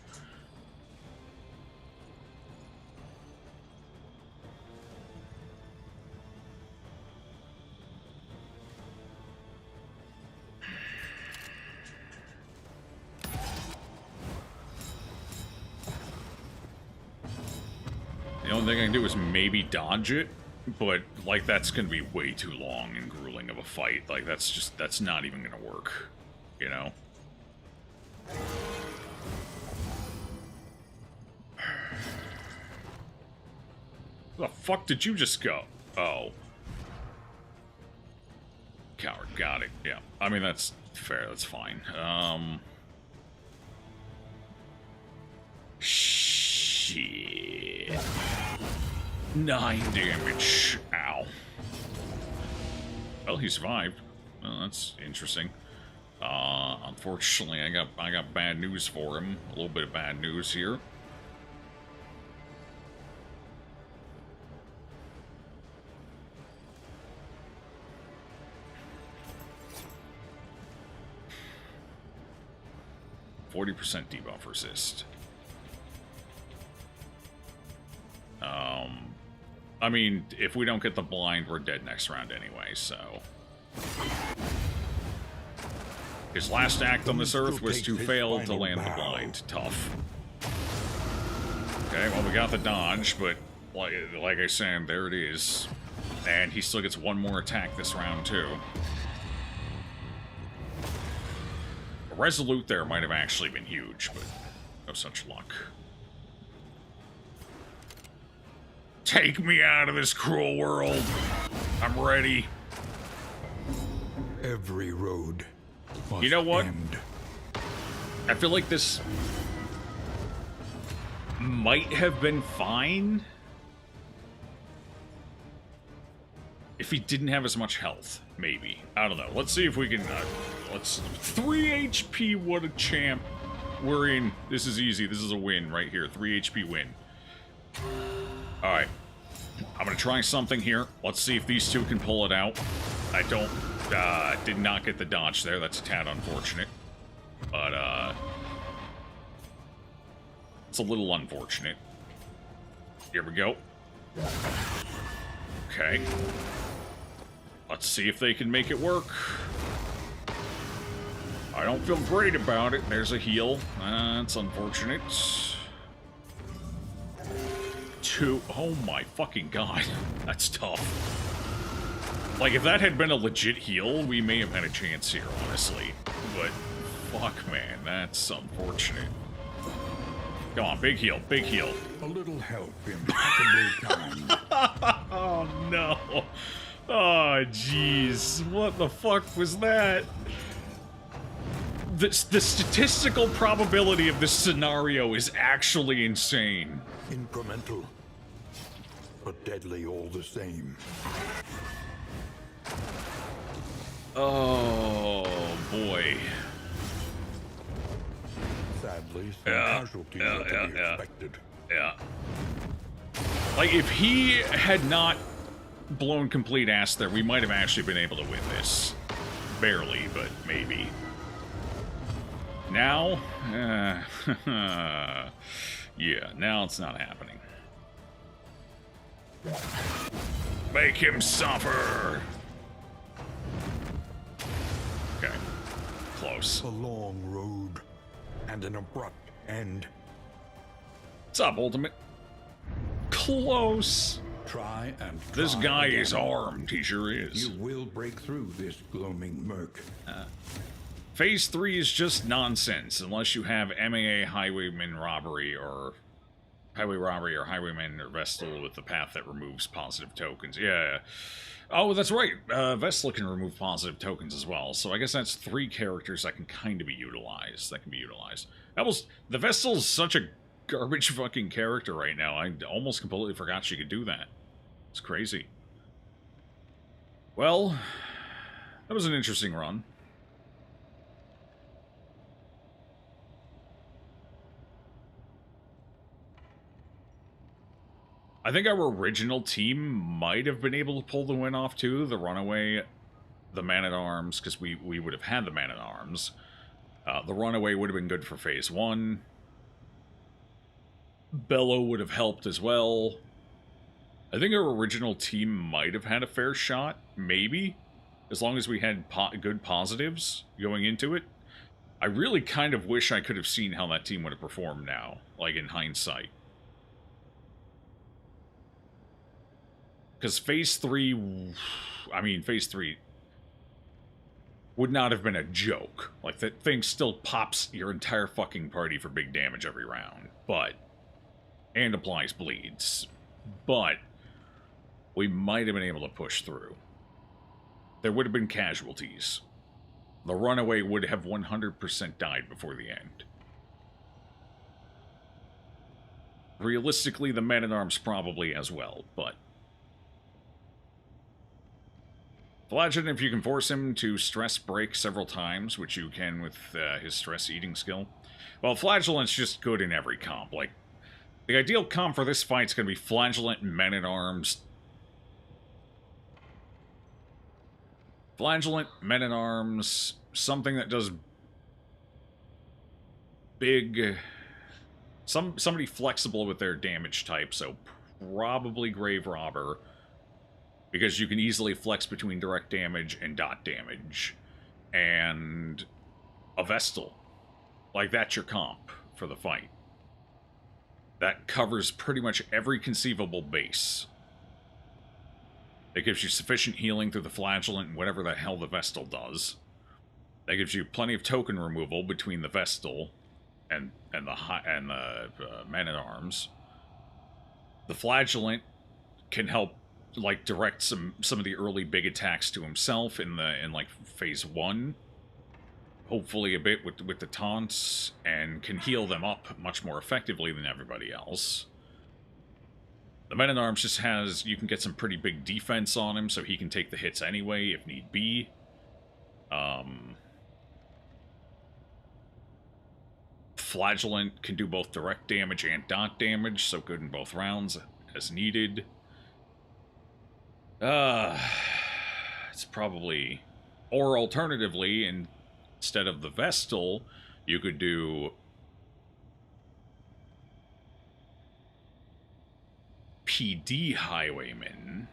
The only thing I can do is maybe dodge it, but, like, that's gonna be way too long and grueling of a fight. Like, that's not even gonna work, you know? Where the fuck did you just go? Oh. Coward, got it, yeah. I mean, that's fair, that's fine. Shit. 9 damage. Ow. Well, he survived. Well, that's interesting. Unfortunately, I got bad news for him. A little bit of bad news here. %40 debuff resist. I mean, if we don't get the blind, we're dead next round anyway, so... His last act on this earth was to fail to land the blind. Tough. Okay, well, we got the dodge, but like I said, there it is. And he still gets one more attack this round, too. A Resolute there might have actually been huge, but no such luck. Take me out of this cruel world. I'm ready. Every road must You know what? end. I feel like this might have been fine if he didn't have as much health. Maybe. I don't know. Let's see if we can... let's... 3 HP, what a champ. We're in. This is easy. This is a win right here. 3 HP win. Alright. I'm gonna try something here. Let's see if these two can pull it out. I don't... did not get the dodge there. That's a tad unfortunate. But, it's a little unfortunate. Here we go. Okay. Let's see if they can make it work. I don't feel great about it. There's a heal. That's unfortunate. 2. Oh my fucking god. That's tough. Like, if that had been a legit heal, we may have had a chance here, honestly. But, fuck, man. That's unfortunate. Come on, big heal, big heal. A little help impeccably timed. Oh, no. Oh, jeez. What the fuck was that? The statistical probability of this scenario is actually insane. Incremental, but deadly all the same. Oh, boy. Sadly, some casualties are to be expected. Yeah. Like, if he had not blown complete ass there, we might have actually been able to win this. Barely, but maybe. Now? Yeah, now it's not happening. Make him suffer! close. A long road and an abrupt end. What's up, Ultimate? Close. Try and try This guy again. is armed. He sure is. You will break through this gloaming murk. Phase 3 is just nonsense, unless you have MAA highwayman robbery or highwayman or Vestal with the path that removes positive tokens. Yeah. Oh, that's right. Vestal can remove positive tokens as well. So I guess that's 3 characters that can kind of be utilized. The Vestal's such a garbage fucking character right now. I almost completely forgot she could do that. It's crazy. Well, that was an interesting run. I think our original team might have been able to pull the win off too. The Runaway, the Man-at-Arms, because we would have had the Man-at-Arms. The Runaway would have been good for Phase 1. Bello would have helped as well. I think our original team might have had a fair shot, maybe, as long as we had good positives going into it. I really kind of wish I could have seen how that team would have performed now, like in hindsight. Because Phase 3 would not have been a joke. Like, that thing still pops your entire fucking party for big damage every round. And applies bleeds. But we might have been able to push through. There would have been casualties. The Runaway would have 100% died before the end. Realistically, the Man-at-Arms probably as well, but... Flagellant, if you can force him to stress break several times, which you can with his stress eating skill. Well, Flagellant's just good in every comp. Like, the ideal comp for this fight's gonna be Flagellant, Men-at-Arms. Flagellant, Men-at-Arms, something that does big... Somebody flexible with their damage type, so probably Grave Robber. Because you can easily flex between direct damage and dot damage. And a Vestal. Like, that's your comp for the fight. That covers pretty much every conceivable base. It gives you sufficient healing through the Flagellant and whatever the hell the Vestal does. That gives you plenty of token removal between the Vestal and the Man-at-Arms. The Flagellant can help, like, direct some of the early big attacks to himself in like Phase 1. Hopefully a bit with the taunts, and can heal them up much more effectively than everybody else. The Men-at-Arms just has... You can get some pretty big defense on him, so he can take the hits anyway, if need be. Flagellant can do both direct damage and dot damage, so good in both rounds as needed. It's probably... Or alternatively, instead of the Vestal, you could do... PD Highwayman.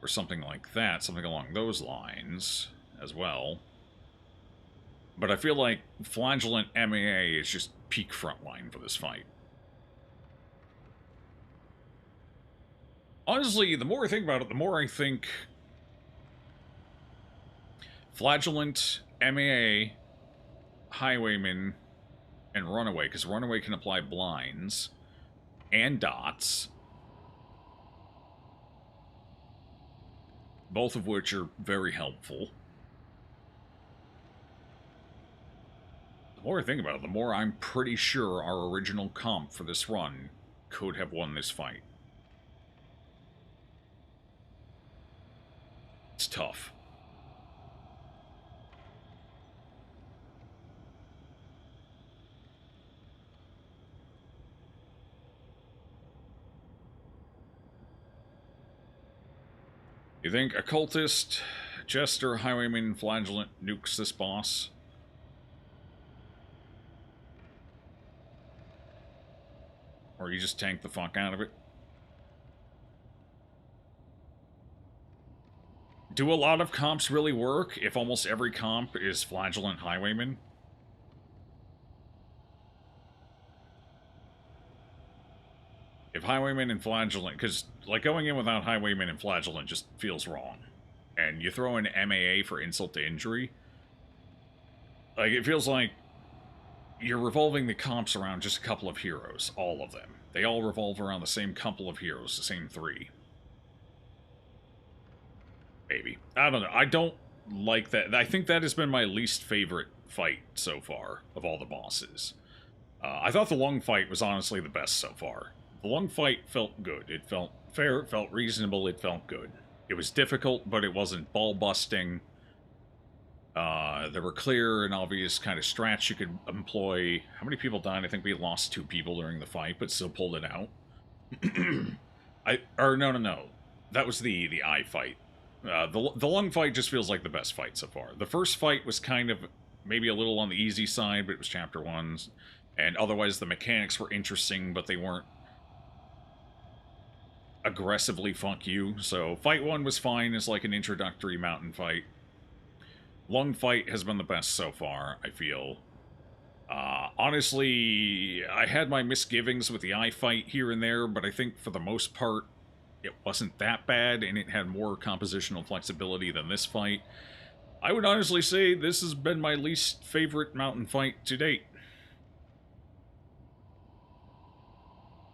Or something like that, something along those lines as well. But I feel like Flagellant MAA is just peak frontline for this fight. Honestly, the more I think about it, the more I think Flagellant, MAA, Highwayman, and Runaway, because Runaway can apply blinds and dots, both of which are very helpful. The more I think about it, the more I'm pretty sure our original comp for this run could have won this fight. It's tough. You think Occultist, Jester, Highwayman, Flagellant nukes this boss? Or you just tank the fuck out of it? Do a lot of comps really work if almost every comp is Flagellant Highwayman? If Highwayman and Flagellant, because like going in without Highwayman and Flagellant just feels wrong. And you throw in MAA for insult to injury, like it feels like you're revolving the comps around just a couple of heroes, all of them. They all revolve around the same couple of heroes, the same 3. Maybe. I don't know. I don't like that. I think that has been my least favorite fight so far of all the bosses. I thought the lung fight was honestly the best so far. The lung fight felt good. It felt fair, it felt reasonable, it felt good. It was difficult, but it wasn't ball-busting. There were clear and obvious kind of strats you could employ. How many people died? I think we lost 2 people during the fight, but still pulled it out. No. That was the eye fight. The lung fight just feels like the best fight so far. The first fight was kind of maybe a little on the easy side, but it was chapter 1. And otherwise the mechanics were interesting, but they weren't aggressively fuck you. So fight 1 was fine as like an introductory mountain fight. Lung fight has been the best so far, I feel. Honestly, I had my misgivings with the eye fight here and there, but I think for the most part, it wasn't that bad, and it had more compositional flexibility than this fight. I would honestly say this has been my least favorite mountain fight to date.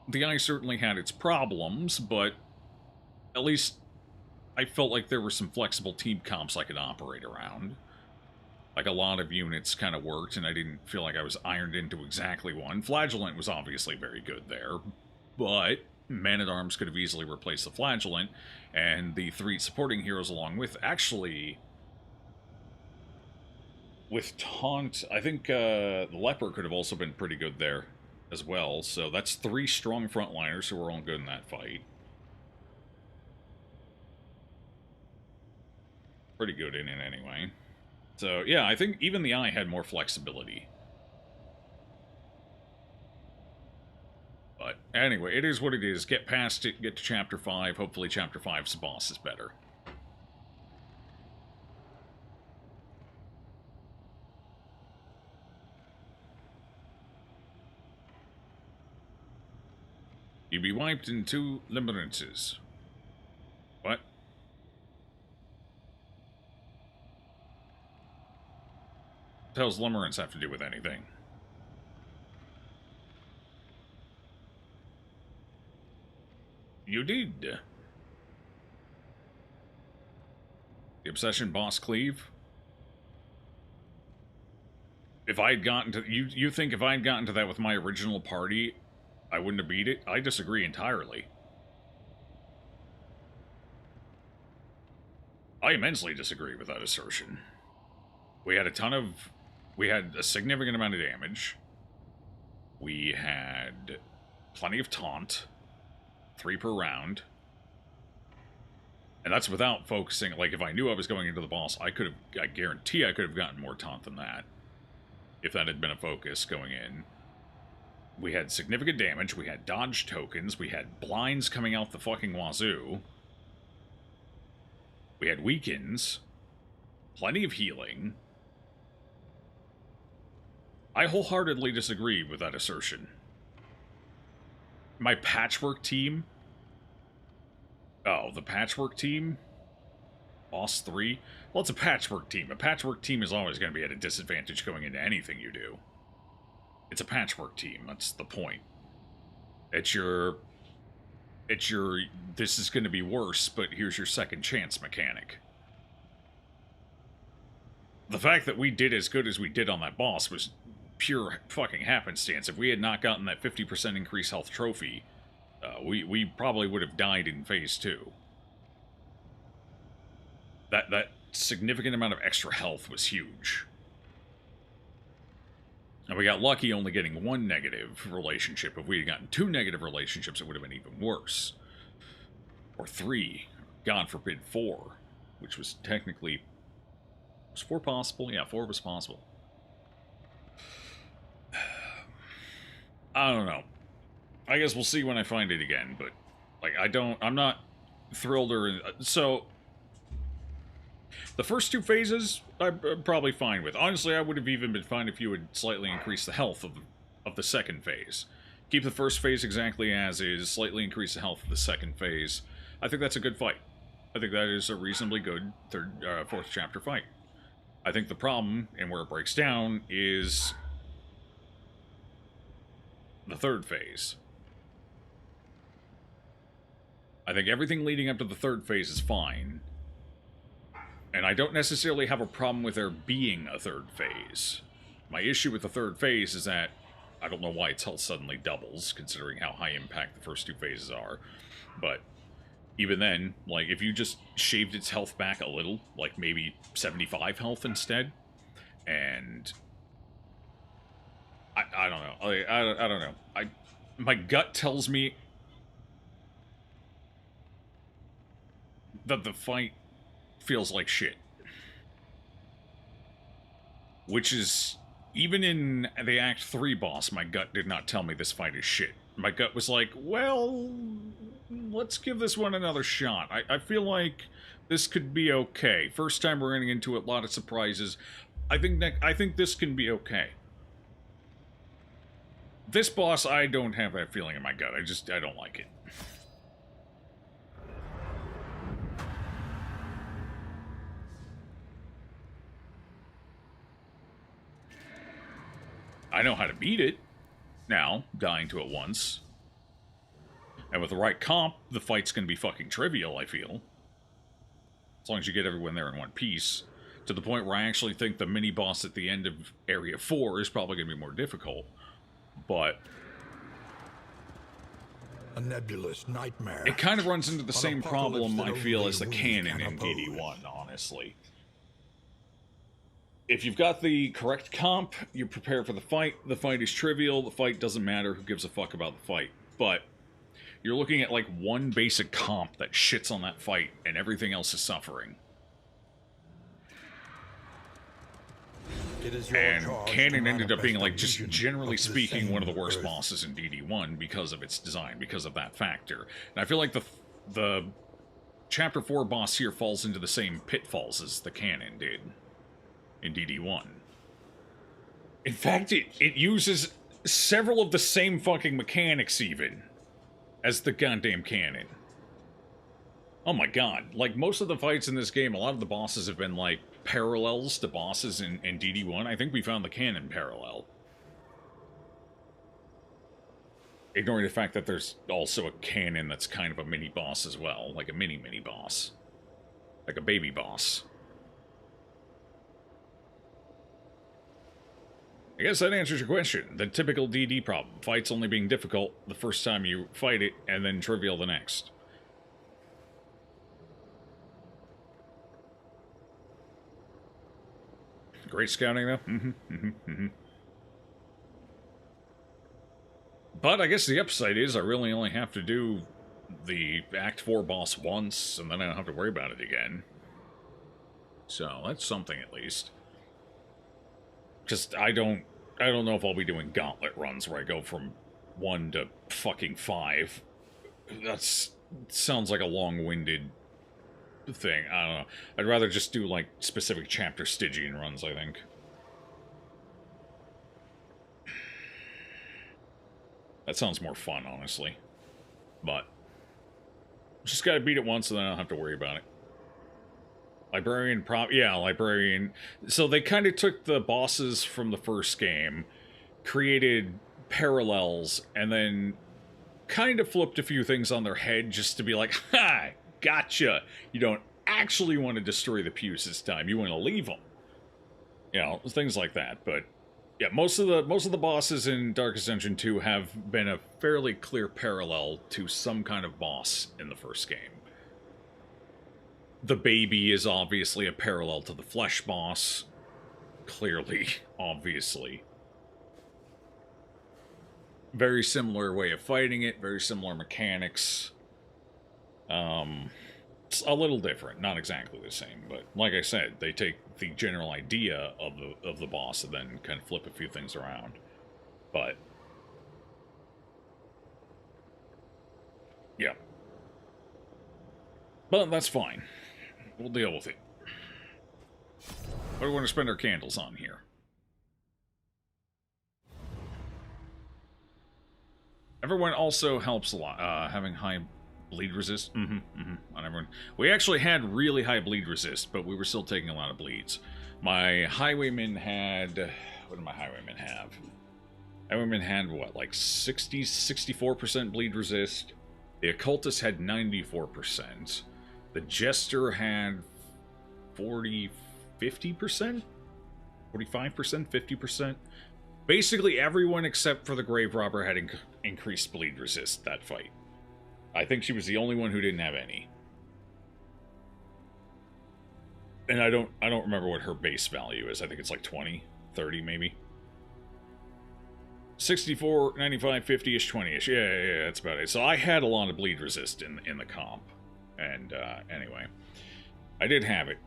The eye certainly had its problems, but at least I felt like there were some flexible team comps I could operate around. Like, a lot of units kind of worked, and I didn't feel like I was ironed into exactly one. Flagellant was obviously very good there, but Man-at-Arms could have easily replaced the Flagellant, and the 3 supporting heroes along with. Actually, with Taunt, I think the Leper could have also been pretty good there as well, so that's 3 strong frontliners who were all good in that fight. Pretty good in it anyway. So, yeah, I think even the eye had more flexibility. But anyway, it is what it is. Get past it, get to Chapter 5. Hopefully Chapter 5's boss is better. You'd be wiped in 2 limerances. What? What the hell's limerence have to do with anything? You did. The Obsession boss cleave? If I had gotten to... You think if I had gotten to that with my original party, I wouldn't have beat it? I disagree entirely. I immensely disagree with that assertion. We had a significant amount of damage. We had plenty of taunt. 3 per round. And that's without focusing, like, if I knew I was going into the boss, I guarantee I could have gotten more taunt than that. If that had been a focus going in. We had significant damage, we had dodge tokens, we had blinds coming out the fucking wazoo. We had weakens. Plenty of healing. I wholeheartedly disagree with that assertion. My patchwork team... Oh, the patchwork team? Boss 3? Well, it's a patchwork team. A patchwork team is always going to be at a disadvantage going into anything you do. It's a patchwork team, that's the point. It's your... this is going to be worse, but here's your second chance mechanic. The fact that we did as good as we did on that boss was pure fucking happenstance. If we had not gotten that 50% increased health trophy, we probably would have died in phase 2. That significant amount of extra health was huge. And we got lucky only getting 1 negative relationship. If we had gotten 2 negative relationships, it would have been even worse. Or 3. God forbid 4. Which was technically... Was 4 possible? Yeah, 4 was possible. I don't know. I guess we'll see when I find it again, but... Like, I'm not thrilled or... So... The first two phases, I'm probably fine with. Honestly, I would have even been fine if you would slightly increase the health of the second phase. Keep the first phase exactly as is, slightly increase the health of the second phase. I think that's a good fight. I think that is a reasonably good fourth chapter fight. I think the problem, and where it breaks down, is the third phase. I think everything leading up to the third phase is fine. And I don't necessarily have a problem with there being a third phase. My issue with the third phase is that I don't know why its health suddenly doubles, considering how high impact the first two phases are. But even then, like, if you just shaved its health back a little, like maybe 75 health instead, and I don't know. I don't know. My gut tells me that the fight feels like shit. Which is, even in the Act 3 boss, my gut did not tell me this fight is shit. My gut was like, well, let's give this one another shot. I feel like this could be okay. First time we're running into a lot of surprises. I think this can be okay. This boss, I don't have that feeling in my gut. I don't like it. I know how to beat it. Now, dying to it once. And with the right comp, the fight's gonna be fucking trivial, I feel. As long as you get everyone there in one piece. To the point where I actually think the mini-boss at the end of Area 4 is probably gonna be more difficult. But a nebulous nightmare. It kind of runs into the same problem, I feel, as the canon in DD1, honestly. If you've got the correct comp, you prepare for the fight is trivial, the fight doesn't matter, who gives a fuck about the fight. But you're looking at like one basic comp that shits on that fight, and everything else is suffering. And Canon ended up being, like, just generally speaking, one of the worst bosses in DD1 because of its design, because of that factor. And I feel like the Chapter 4 boss here falls into the same pitfalls as the Canon did in DD1. In fact, it uses several of the same fucking mechanics, even, as the goddamn Canon. Oh my god. Like, most of the fights in this game, a lot of the bosses have been, like, parallels to bosses in DD1. I think we found the canon parallel. Ignoring the fact that there's also a canon that's kind of a mini-boss as well. Like a mini-boss. Like a baby boss. I guess that answers your question. The typical DD problem. Fights only being difficult the first time you fight it, and then trivial the next. Great scouting, though. But I guess the upside is I really only have to do the Act 4 boss once, and then I don't have to worry about it again. So, that's something, at least. Just, I don't know if I'll be doing gauntlet runs where I go from 1 to fucking 5. That sounds like a long-winded thing. I don't know. I'd rather just do, like, specific chapter Stygian runs, I think. That sounds more fun, honestly. But just gotta beat it once and then I don't have to worry about it. Librarian Librarian. So they kind of took the bosses from the first game, created parallels, and then kind of flipped a few things on their head just to be like, ha! Gotcha! You don't actually want to destroy the pews this time. You want to leave them. You know, things like that. But yeah, most of the bosses in Darkest Dungeon 2 have been a fairly clear parallel to some kind of boss in the first game. The baby is obviously a parallel to the flesh boss. Clearly, obviously. Very similar way of fighting it, very similar mechanics. It's a little different, not exactly the same, but like I said, they take the general idea of the boss and then kind of flip a few things around. But yeah. But that's fine. We'll deal with it. What do we want to spend our candles on here? Everyone also helps a lot. Having high bleed resist. On everyone. We actually had really high bleed resist, but we were still taking a lot of bleeds. My highwaymen had... What did my highwaymen have? Highwaymen had, what, like 60, 64% bleed resist. The occultist had 94%. The jester had 40, 50%? 45%? 50%? Basically everyone except for the grave robber had increased bleed resist that fight. I think she was the only one who didn't have any. And I don't remember what her base value is. I think it's like 20, 30 maybe. 64, 95, 50-ish, 20-ish. Yeah, that's about it. So I had a lot of bleed resist in the comp. And anyway, I did have it.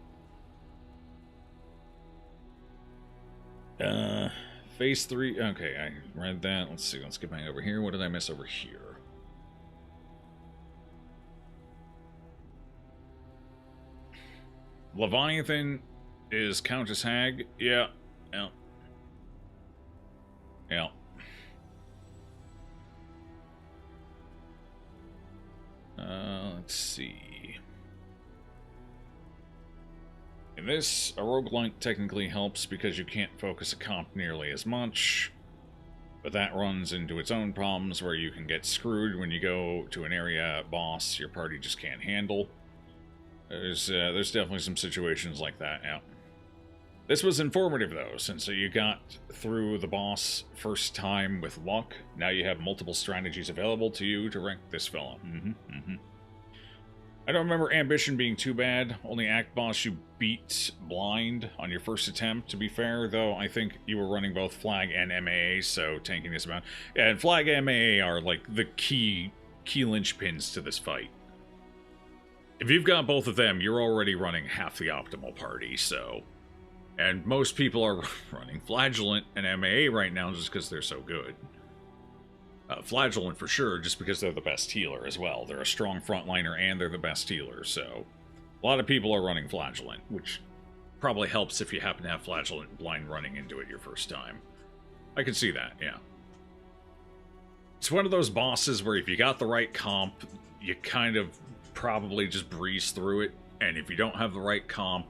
Phase 3. Okay, I read that. Let's see. Let's get back over here. What did I miss over here? Leviathan is Countess Hag. Yeah. Let's see. In this, a roguelike technically helps because you can't focus a comp nearly as much, but that runs into its own problems where you can get screwed when you go to an area boss your party just can't handle. There's definitely some situations like that, yeah. This was informative, though, since you got through the boss first time with luck. Now you have multiple strategies available to you to rank this fellow. I don't remember Ambition being too bad. Only Act Boss you beat blind on your first attempt, to be fair, though I think you were running both Flag and MAA, so tanking is about... Yeah, and Flag and MAA are, like, the key linchpins to this fight. If you've got both of them, you're already running half the optimal party, so... And most people are running Flagellant and MAA right now just because they're so good. Flagellant for sure, just because they're the best healer as well. They're a strong frontliner and they're the best healer, so... A lot of people are running Flagellant, which probably helps if you happen to have Flagellant blind running into it your first time. I can see that, yeah. It's one of those bosses where if you got the right comp, you kind of probably just breeze through it, and if you don't have the right comp,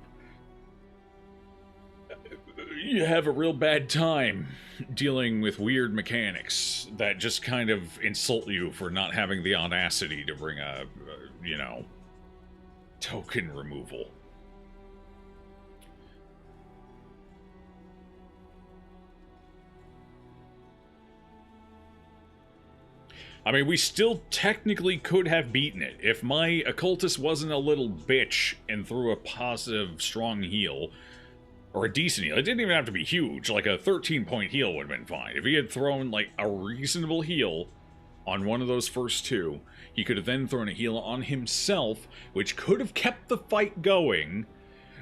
you have a real bad time dealing with weird mechanics that just kind of insult you for not having the audacity to bring a you know, token removal. I mean, we still technically could have beaten it. If my occultist wasn't a little bitch and threw a positive, strong heal, or a decent heal. It didn't even have to be huge. Like a 13-point heal would have been fine. If he had thrown, like, a reasonable heal on one of those first two, he could have then thrown a heal on himself, which could have kept the fight going,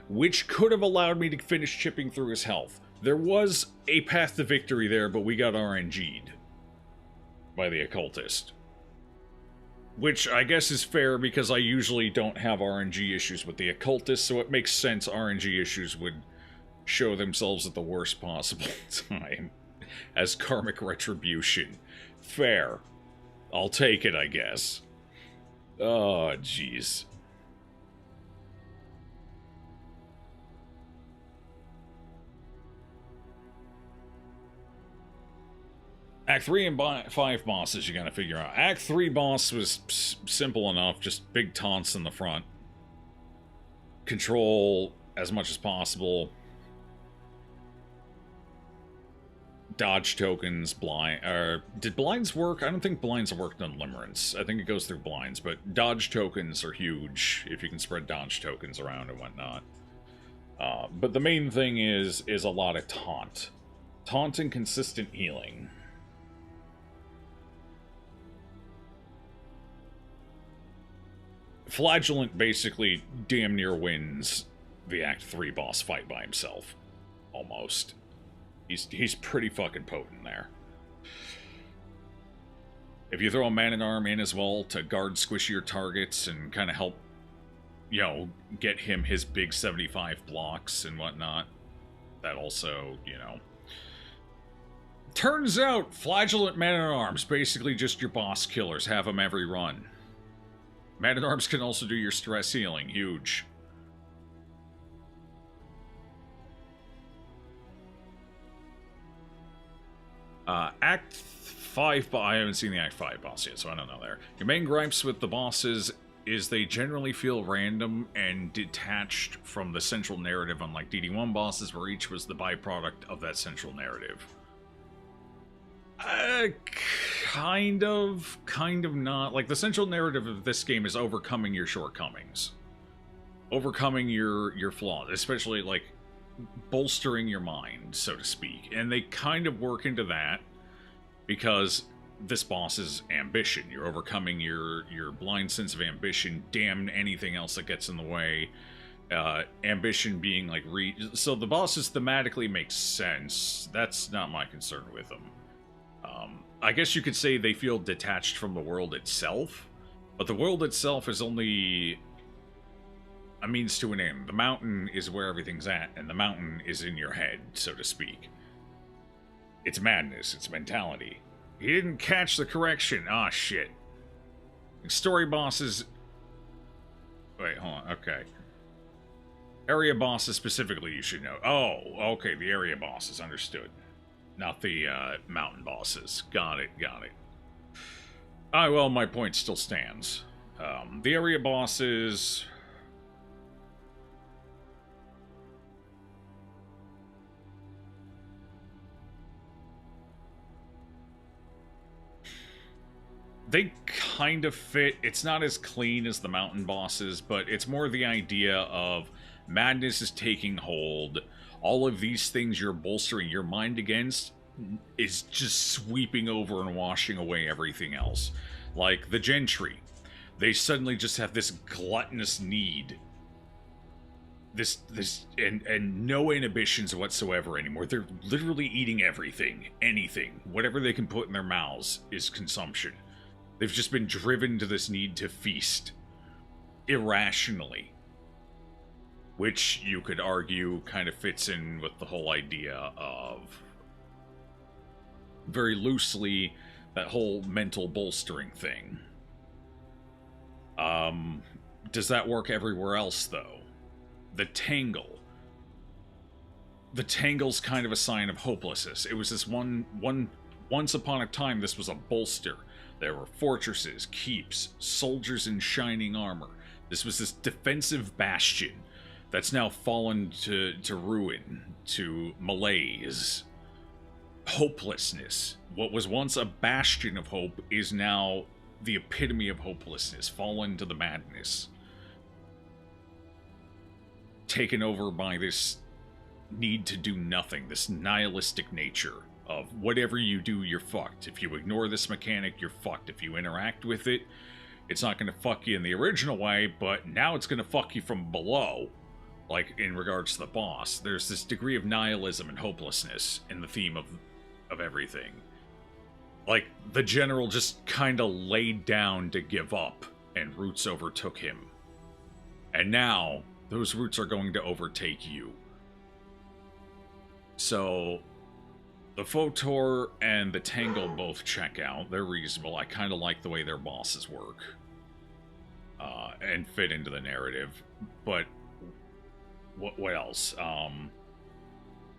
which could have allowed me to finish chipping through his health. There was a path to victory there, but we got RNG'd by the occultist. Which I guess is fair because I usually don't have RNG issues with the occultist, so it makes sense RNG issues would show themselves at the worst possible time as karmic retribution. Fair. I'll take it, I guess. Oh, jeez. Act 3 and 5 bosses you gotta figure out. Act 3 boss was simple enough, just big taunts in the front. Control as much as possible. Dodge tokens, blind, did blinds work? I don't think blinds worked on limerence. I think it goes through blinds, but dodge tokens are huge if you can spread dodge tokens around and whatnot. But the main thing is a lot of taunt. Taunt and consistent healing. Flagellant basically damn near wins the Act 3 boss fight by himself. Almost. He's pretty fucking potent there. If you throw a Man-at-Arm in as well to guard squishier targets and kind of help, you know, get him his big 75 blocks and whatnot, that also, you know... Turns out, Flagellant Man-at-Arms, basically just your boss killers, have them every run. Man-at-Arms can also do your stress healing, huge. Act 5, I haven't seen the Act 5 boss yet, so I don't know there. Your main gripes with the bosses is they generally feel random and detached from the central narrative, unlike DD1 bosses, where each was the byproduct of that central narrative. Kind of not. Like, the central narrative of this game is overcoming your shortcomings. Overcoming your flaws, especially, like, bolstering your mind, so to speak. And they kind of work into that because this boss is ambition. You're overcoming your blind sense of ambition. Damn anything else that gets in the way. Ambition being like so the bosses thematically make sense. That's not my concern with them. I guess you could say they feel detached from the world itself, but the world itself is only a means to an end. The mountain is where everything's at, and the mountain is in your head, so to speak. It's madness, it's mentality. He didn't catch the correction. Ah, shit. Story bosses... Wait, hold on, okay. Area bosses specifically you should know. Oh, okay, the area bosses, understood. Not the mountain bosses. Got it. Well, my point still stands. The area bosses... They kind of fit. It's not as clean as the mountain bosses, but it's more the idea of madness is taking hold. All of these things you're bolstering your mind against is just sweeping over and washing away everything else. Like the gentry. They suddenly just have this gluttonous need. And no inhibitions whatsoever anymore. They're literally eating everything. Anything. Whatever they can put in their mouths is consumption. They've just been driven to this need to feast. Irrationally. Which, you could argue, kind of fits in with the whole idea of... very loosely, that whole mental bolstering thing. Does that work everywhere else, though? The Tangle. The Tangle's kind of a sign of hopelessness. It was this once upon a time, this was a bolster. There were fortresses, keeps, soldiers in shining armor. This was this defensive bastion that's now fallen to ruin, to malaise. Hopelessness. What was once a bastion of hope is now the epitome of hopelessness, fallen to the madness. Taken over by this need to do nothing, this nihilistic nature of whatever you do, you're fucked. If you ignore this mechanic, you're fucked. If you interact with it, it's not going to fuck you in the original way, but now it's going to fuck you from below. Like, in regards to the boss. There's this degree of nihilism and hopelessness in the theme of everything. Like, the general just kind of laid down to give up, and roots overtook him. And now, those roots are going to overtake you. So... the Photor and the Tangle both check out. They're reasonable. I kind of like the way their bosses work. And fit into the narrative. But, what else?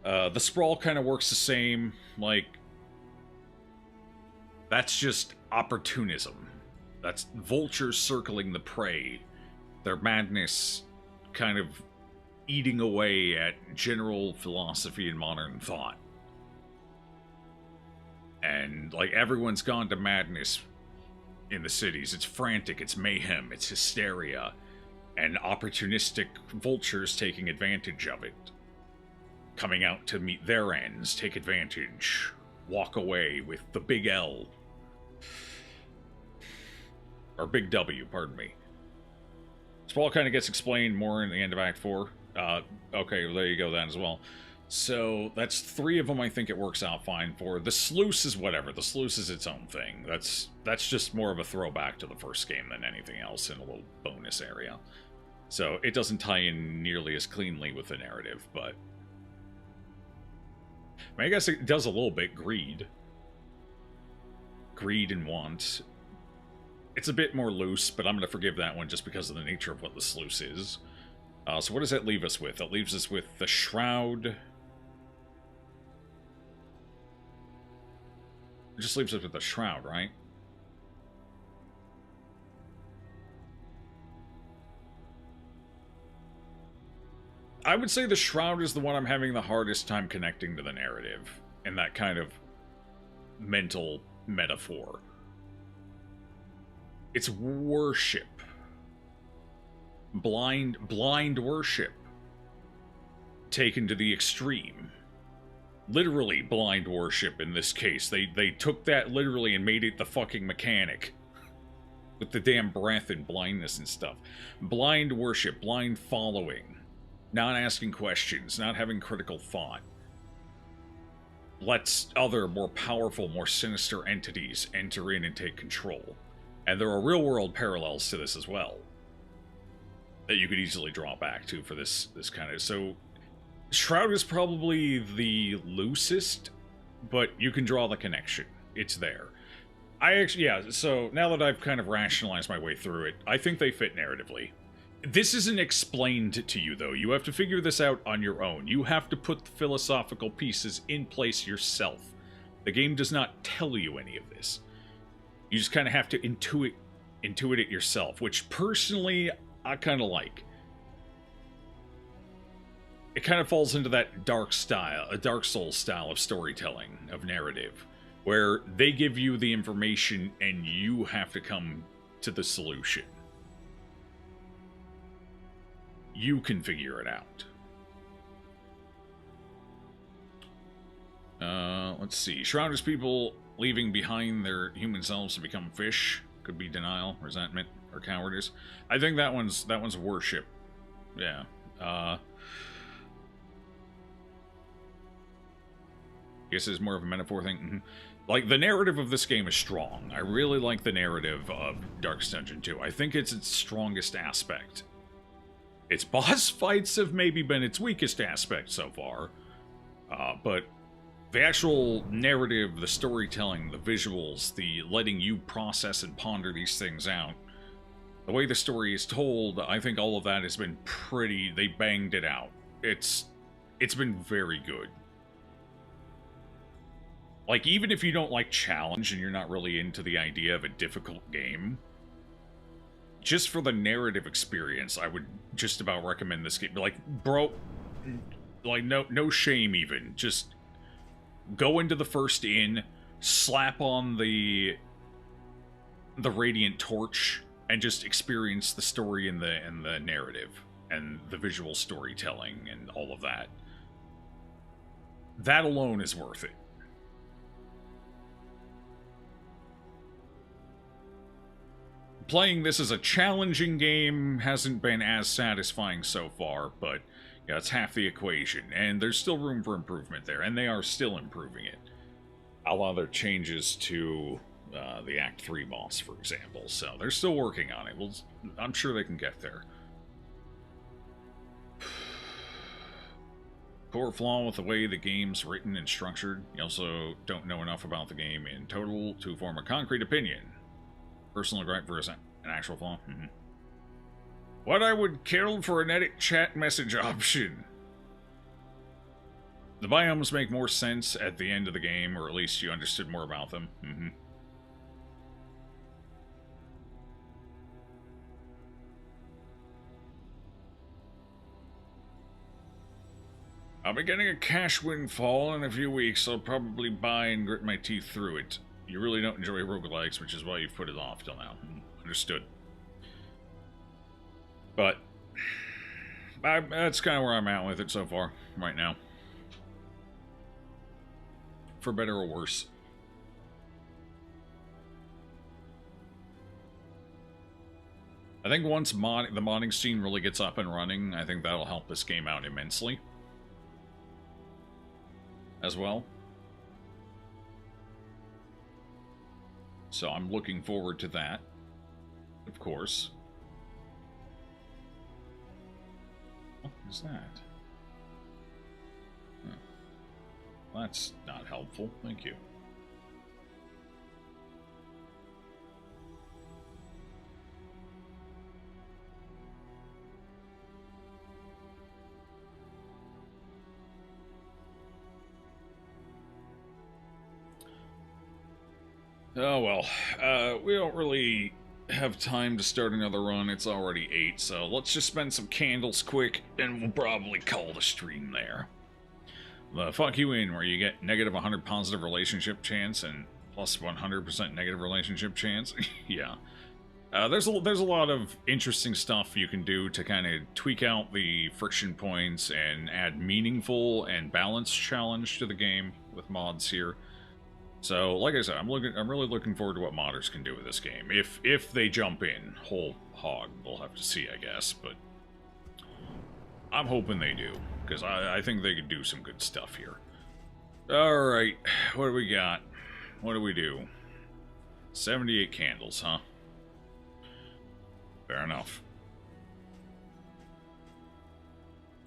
The Sprawl kind of works the same. Like, that's just opportunism. That's vultures circling the prey. Their madness kind of eating away at general philosophy and modern thought. And, like, everyone's gone to madness in the cities. It's frantic, it's mayhem, it's hysteria. And opportunistic vultures taking advantage of it. Coming out to meet their ends, take advantage, walk away with the big L. Or big W, pardon me. Sprawl kind of gets explained more in the end of Act 4. Okay, well, there you go then as well. So, that's 3 of them I think it works out fine for. The Sluice is whatever. The Sluice is its own thing. That's just more of a throwback to the first game than anything else in a little bonus area. So, it doesn't tie in nearly as cleanly with the narrative, but... I guess it does a little bit. Greed. Greed and want. It's a bit more loose, but I'm going to forgive that one just because of the nature of what the sluice is. So what does that leave us with? That leaves us with the Shroud. It just leaves us with the Shroud, right? I would say the Shroud is the one I'm having the hardest time connecting to the narrative in that kind of mental metaphor. It's worship. Blind worship. Taken to the extreme. Literally blind worship in this case. They took that literally and made it the fucking mechanic. With the damn breath and blindness and stuff. Blind worship, blind following. Not asking questions, not having critical thought. Lets other, more powerful, more sinister entities enter in and take control. And there are real-world parallels to this as well. That you could easily draw back to for this kind of... So, Shroud is probably the loosest, but you can draw the connection. It's there. So now that I've kind of rationalized my way through it, I think they fit narratively. This isn't explained to you, though. You have to figure this out on your own. You have to put the philosophical pieces in place yourself. The game does not tell you any of this. You just kind of have to intuit it yourself, which personally, I kind of like. It kind of falls into that Dark Souls style of storytelling, of narrative, where they give you the information and you have to come to the solution. You can figure it out. Let's see. Shroud is people leaving behind their human selves to become fish. Could be denial, resentment, or cowardice. I think that one's worship. Yeah. Guess it's more of a metaphor thing. Mm-hmm. Like, the narrative of this game is strong. I really like the narrative of Darkest Dungeon 2. I think it's its strongest aspect. Its boss fights have maybe been its weakest aspect so far. But the actual narrative, the storytelling, the visuals, the letting you process and ponder these things out, the way the story is told, I think all of that has been pretty... They banged it out. It's been very good. Like, even if you don't like challenge and you're not really into the idea of a difficult game, just for the narrative experience, I would just about recommend this game. Like, bro, like, no shame even. Just go into the first inn, slap on the Radiant Torch, and just experience the story and the narrative, and the visual storytelling, and all of that. That alone is worth it. Playing this as a challenging game hasn't been as satisfying so far, but yeah, it's half the equation, and there's still room for improvement there, and they are still improving it. A lot of their changes to the Act 3 boss, for example, so they're still working on it. Well, I'm sure they can get there. Core flaw with the way the game's written and structured. You also don't know enough about the game in total to form a concrete opinion. Personal gripe versus an actual flaw. Mm-hmm. What I would kill for an edit chat message option. The biomes make more sense at the end of the game, or at least you understood more about them. Mm-hmm. I'll be getting a cash windfall in a few weeks, so I'll probably buy and grit my teeth through it. You really don't enjoy roguelikes, which is why you've put it off till now. Understood. But that's kind of where I'm at with it so far, right now. For better or worse. I think once the modding scene really gets up and running, I think that'll help this game out immensely. As well. So I'm looking forward to that, of course. What is that? Huh. That's not helpful. Thank you. Oh well, we don't really have time to start another run. It's already 8, so let's just spend some candles quick, and we'll probably call the stream there. The fuck you in, where you get negative 100 positive relationship chance and plus 100% negative relationship chance. Yeah. There's a lot of interesting stuff you can do to kind of tweak out the friction points and add meaningful and balanced challenge to the game with mods here. So, like I said, I'm really looking forward to what modders can do with this game. If they jump in whole hog, we'll have to see, I guess, but I'm hoping they do, because I think they could do some good stuff here. Alright, what do we got? What do we do? 78 candles, huh? Fair enough.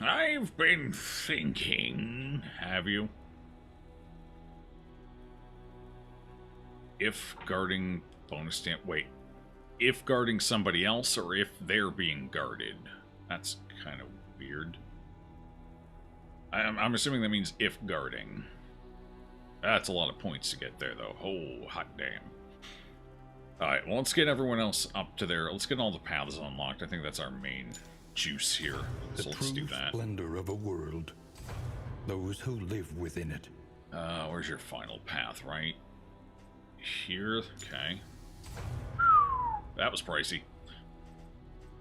I've been thinking... Have you? If guarding bonus stamp... Wait. If guarding somebody else, or if they're being guarded? That's kind of weird. I'm assuming that means if guarding. That's a lot of points to get there, though. Oh, hot damn. Alright, well, let's get everyone else up to there. Let's get all the paths unlocked. I think that's our main juice here. So let's do that. The splendor of a world. Those who live within it. Where's your final path, right? Here? Okay. That was pricey.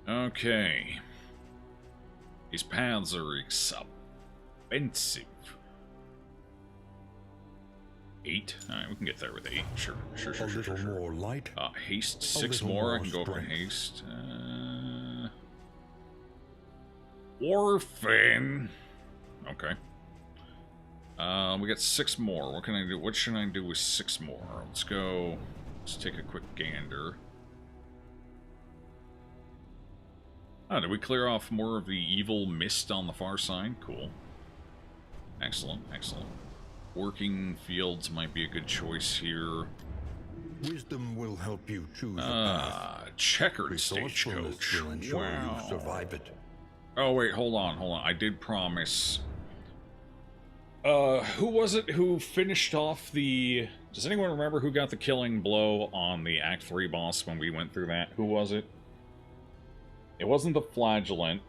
Okay. These paths are expensive. 8? Alright, we can get there with 8. Sure. A little more light. Haste 6 more. I can go for haste. Orphan. Okay. We got 6 more. What can I do? What should I do with 6 more? Let's go. Let's take a quick gander. Oh, did we clear off more of the evil mist on the far side? Cool. Excellent. Working fields might be a good choice here. Wisdom will help you choose a path. Checkered stagecoach. Will ensure you survive it. Oh, wait, hold on. I did promise. Who was it who finished off the... Does anyone remember who got the killing blow on the Act 3 boss when we went through that? Who was it? It wasn't the Flagellant.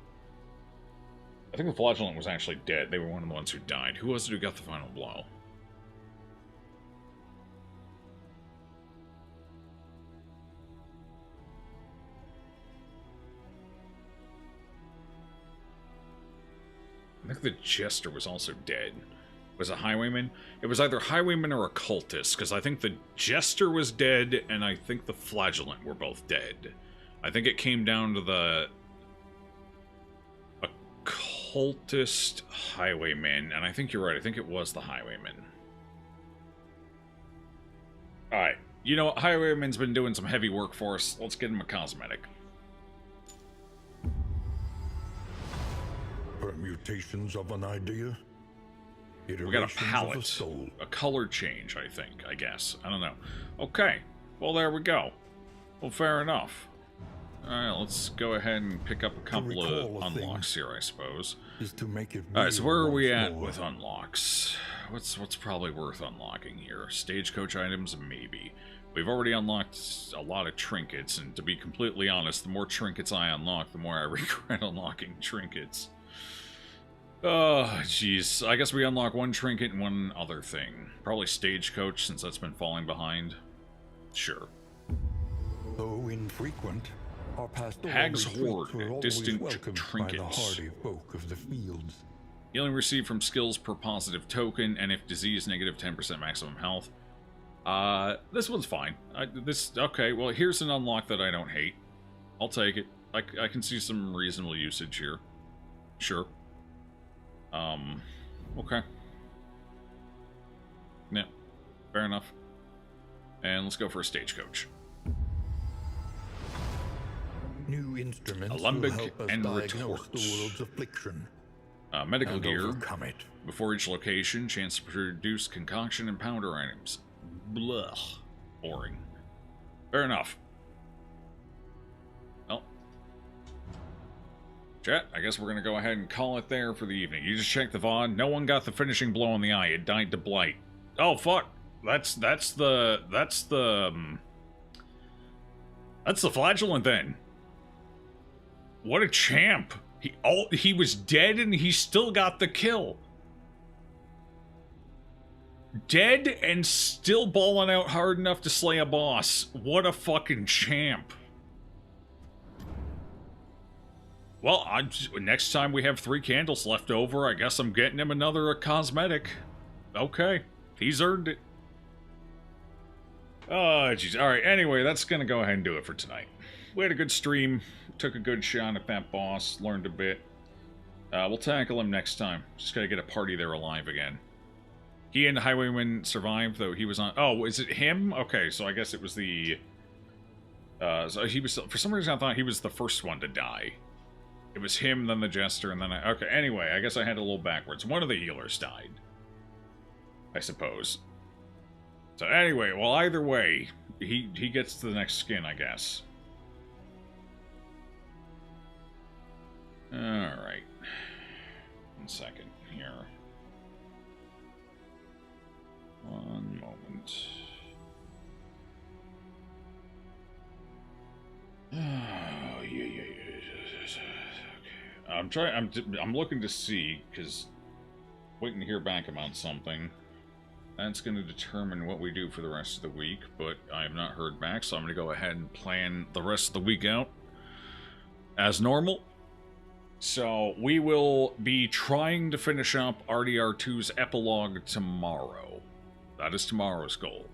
I think the Flagellant was actually dead. They were one of the ones who died. Who was it who got the final blow? I think the Jester was also dead. Was it Highwayman? It was either Highwayman or Occultist, because I think the Jester was dead, and I think the Flagellant were both dead. I think it came down to the Occultist Highwayman, and I think you're right. I think it was the Highwayman. Alright. You know what? Highwayman's been doing some heavy work for us. Let's get him a cosmetic. Permutations of an idea. We got a palette. A color change, I think. I guess. I don't know. Okay. Well, there we go. Well, fair enough. Alright, let's go ahead and pick up a couple of unlocks here, I suppose. Alright, so where are we at with unlocks? What's probably worth unlocking here? Stagecoach items? Maybe. We've already unlocked a lot of trinkets, and to be completely honest, the more trinkets I unlock, the more I regret unlocking trinkets. Oh, jeez. I guess we unlock one trinket and one other thing. Probably Stagecoach, since that's been falling behind. Sure. Though infrequent, our pastoral Hag's retreats Hoard, were always distant welcomed trinkets. by the hardy folk of the fields. Healing received from skills per positive token, and if disease, negative 10% maximum health. This one's fine. Okay, well, here's an unlock that I don't hate. I'll take it. I can see some reasonable usage here. Sure. Okay. Yeah, fair enough. And let's go for a stagecoach. New instruments Alembic will help us and diagnose retort. the world's affliction. Medical and gear. overcome it. Before each location, chance to produce concoction and powder items. Blah. Boring. Fair enough. Well. Chat, I guess we're going to go ahead and call it there for the evening. You just checked the VOD. No one got the finishing blow in the eye. It died to blight. Oh, fuck. That's the flagellant then. What a champ. He was dead and he still got the kill. Dead and still balling out hard enough to slay a boss. What a fucking champ. Well, next time we have 3 candles left over, I guess I'm getting him another cosmetic. Okay, he's earned it. Oh, jeez. Alright, anyway, that's gonna go ahead and do it for tonight. We had a good stream, took a good shot at that boss, learned a bit. We'll tackle him next time. Just gotta get a party there alive again. He and the Highwayman survived, though he was on... Oh, is it him? Okay, so I guess it was the... so he was... For some reason, I thought he was the first one to die. It was him, then the Jester, and then I... Okay, anyway, I guess I had it a little backwards. One of the healers died. I suppose. So anyway, well, either way, he gets to the next skin, I guess. Alright. 1 second here. One moment. Oh, yeah. Okay. I'm looking to see, because waiting to hear back about something. That's going to determine what we do for the rest of the week, but I have not heard back, so I'm going to go ahead and plan the rest of the week out as normal. So, we will be trying to finish up RDR2's epilogue tomorrow. That is tomorrow's goal.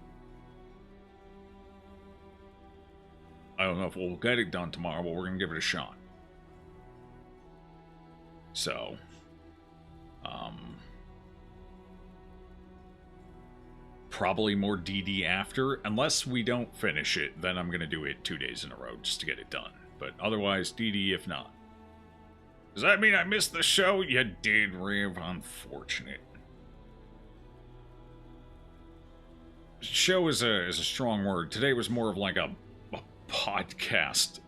I don't know if we'll get it done tomorrow, but we're going to give it a shot. So, probably more DD after. Unless we don't finish it, then I'm going to do it 2 days in a row just to get it done. But otherwise, DD if not. Does that mean I missed the show? You did, Riv. Unfortunate. Show is a strong word. Today was more of like a podcast.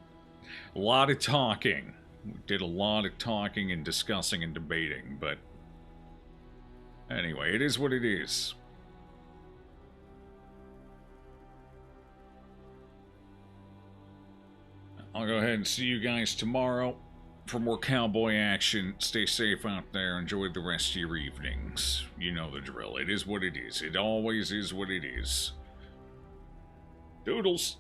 A lot of talking. We did a lot of talking and discussing and debating, but anyway, it is what it is. I'll go ahead and see you guys tomorrow for more cowboy action. Stay safe out there. Enjoy the rest of your evenings. You know the drill. It is what it is. It always is what it is. Doodles.